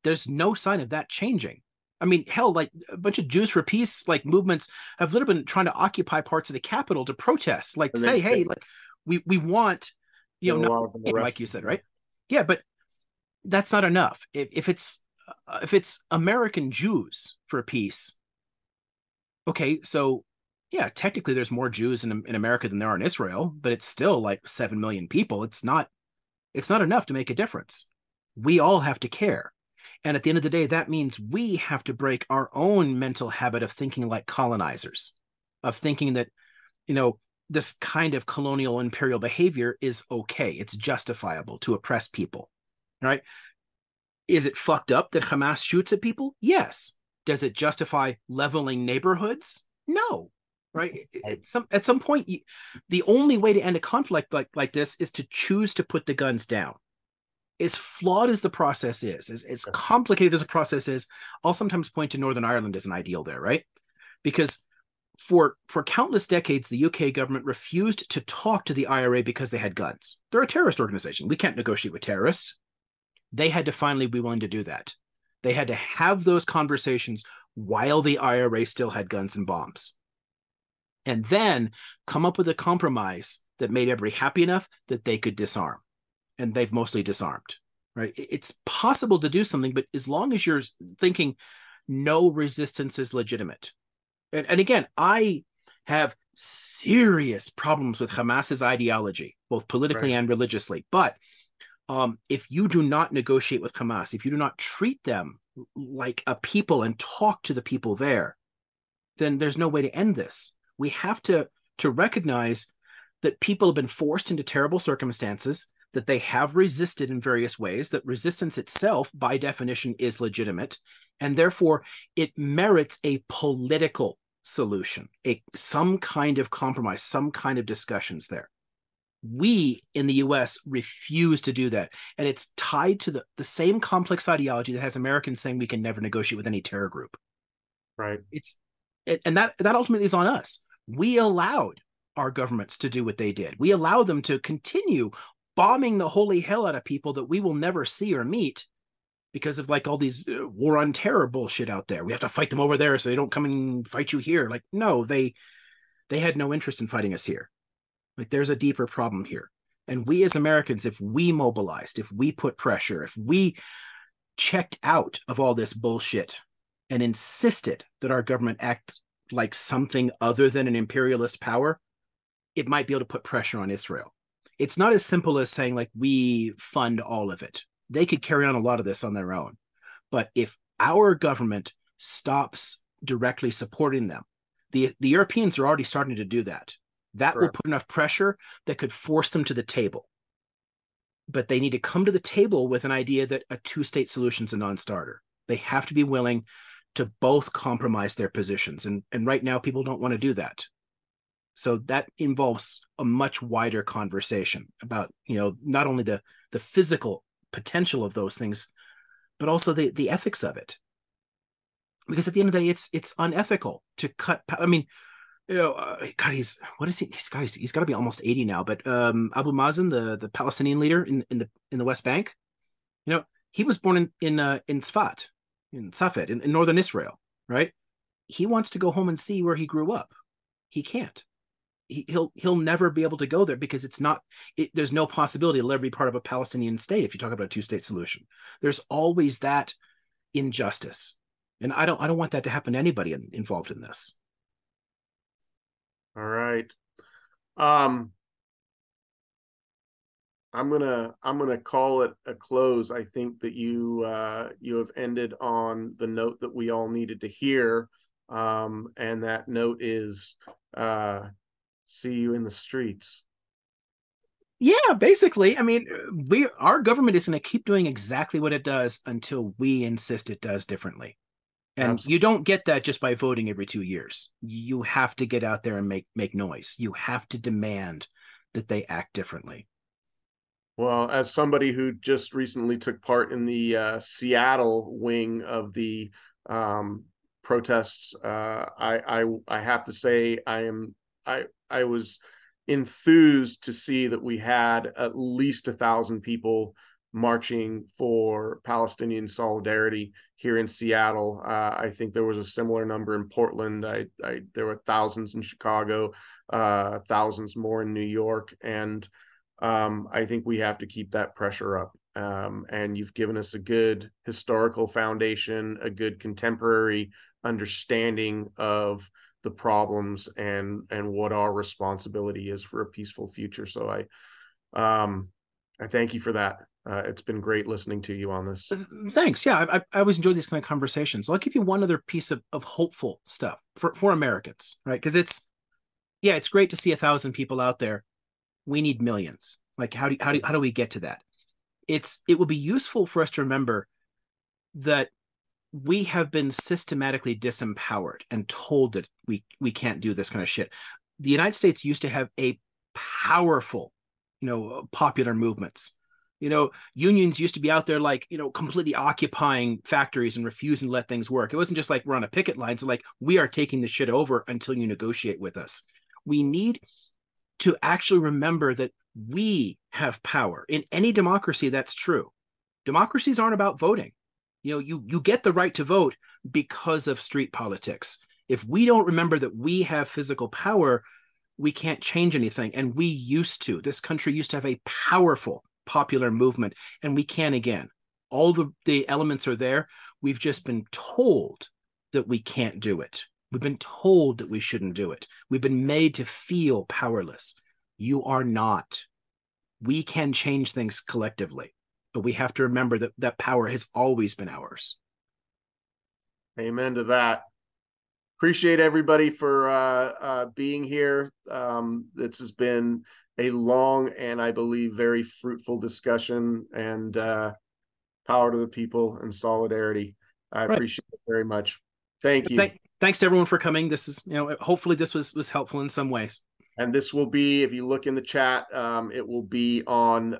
there's no sign of that changing. I mean, hell, like a bunch of Jews for Peace like movements have literally been trying to occupy parts of the Capitol to protest, like say, hey, like we want, like you said, right? Yeah, but that's not enough. If it's American Jews for Peace, okay, so yeah, technically there's more Jews in America than there are in Israel, but it's still like 7 million people. It's not enough to make a difference. We all have to care. And at the end of the day, that means we have to break our own mental habit of thinking like colonizers, of thinking that, this kind of colonial imperial behavior is okay. It's justifiable to oppress people, right? Is it fucked up that Hamas shoots at people? Yes. Does it justify leveling neighborhoods? No, right? At some point, the only way to end a conflict like this is to choose to put the guns down. As flawed as the process is, as complicated as the process is, I'll sometimes point to Northern Ireland as an ideal there, right? Because for countless decades, the UK government refused to talk to the IRA because they had guns. They're a terrorist organization. We can't negotiate with terrorists. They had to finally be willing to do that. They had to have those conversations while the IRA still had guns and bombs. And then come up with a compromise that made everybody happy enough that they could disarm. And they've mostly disarmed, right? It's possible to do something, but as long as you're thinking no resistance is legitimate. And again, I have serious problems with Hamas's ideology, both politically and religiously. But if you do not negotiate with Hamas, if you do not treat them like a people and talk to the people there, then there's no way to end this. We have to recognize that people have been forced into terrible circumstances, that they have resisted in various ways, that resistance itself, by definition, is legitimate, and therefore it merits a political solution, some kind of compromise, some kind of discussions there. We in the US refuse to do that. And it's tied to the same complex ideology that has Americans saying we can never negotiate with any terror group. Right. And that ultimately is on us. We allowed our governments to do what they did. We allowed them to continue bombing the holy hell out of people that we will never see or meet because of like all these war on terror bullshit out there. We have to fight them over there so they don't come and fight you here. Like, no, they had no interest in fighting us here. Like, there's a deeper problem here. And we as Americans, if we mobilized, if we put pressure, if we checked out of all this bullshit and insisted that our government act like something other than an imperialist power, it might be able to put pressure on Israel. It's not as simple as saying like we fund all of it. They could carry on a lot of this on their own. But if our government stops directly supporting them, the Europeans are already starting to do that. That will Correct. put enough pressure that could force them to the table. But they need to come to the table with an idea that a two-state solution is a non-starter. They have to be willing to both compromise their positions. And right now, people don't want to do that. So that involves a much wider conversation about, not only the physical potential of those things, but also the ethics of it. Because at the end of the day, it's unethical to cut. I mean, God, what is he? He's got to be almost 80 now. But Abu Mazen, the Palestinian leader in the West Bank, he was born in Tzfat, in Safed, in northern Israel, right? He wants to go home and see where he grew up. He can't. He'll never be able to go there because there's no possibility it'll ever be part of a Palestinian state if you talk about a two-state solution. There's always that injustice, and I don't want that to happen to anybody involved in this. All right. Um, I'm gonna call it a close. I think that you have ended on the note that we all needed to hear, and that note is see you in the streets. Yeah, basically. I mean, our government is going to keep doing exactly what it does until we insist it does differently. And Absolutely. you don't get that just by voting every 2 years. You have to get out there and make noise. You have to demand that they act differently. Well, as somebody who just recently took part in the Seattle wing of the um, protests, I have to say I was enthused to see that we had at least 1,000 people marching for Palestinian solidarity here in Seattle. I think there was a similar number in Portland. There were thousands in Chicago, thousands more in New York, and I think we have to keep that pressure up. And you've given us a good historical foundation, a good contemporary understanding of the problems and what our responsibility is for a peaceful future. So I thank you for that. It's been great listening to you on this. Thanks. Yeah, I always enjoy these kind of conversations. I'll give you one other piece of hopeful stuff for Americans, right? Because it's great to see 1,000 people out there. We need millions. Like, how do we get to that? It will be useful for us to remember that we have been systematically disempowered and told that we can't do this kind of shit. The United States used to have a powerful, popular movements. Unions used to be out there like, completely occupying factories and refusing to let things work. It wasn't just like we're on a picket line. So like, we are taking the shit over until you negotiate with us. We need to actually remember that we have power. In any democracy, that's true. Democracies aren't about voting. You get the right to vote because of street politics. If we don't remember that we have physical power, we can't change anything. And this country used to have a powerful popular movement, and we can again. All the elements are there. We've just been told that we can't do it. We've been told that we shouldn't do it. We've been made to feel powerless. You are not. We can change things collectively, but we have to remember that power has always been ours. Amen to that. Appreciate everybody for being here. This has been a long and I believe very fruitful discussion, and power to the people and solidarity. I Right. appreciate it very much. Thank you. Thanks to everyone for coming. This is, hopefully this was helpful in some ways. And this will be, if you look in the chat, it will be on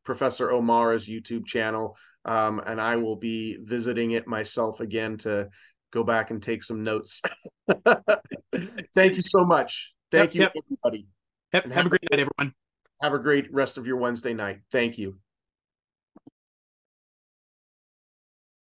Professor Omara's YouTube channel. And I will be visiting it myself again to go back and take some notes. Thank you so much. Yep. Thank you, Yep. everybody. Yep. And Have a great night, everyone. Have a great rest of your Wednesday night. Thank you.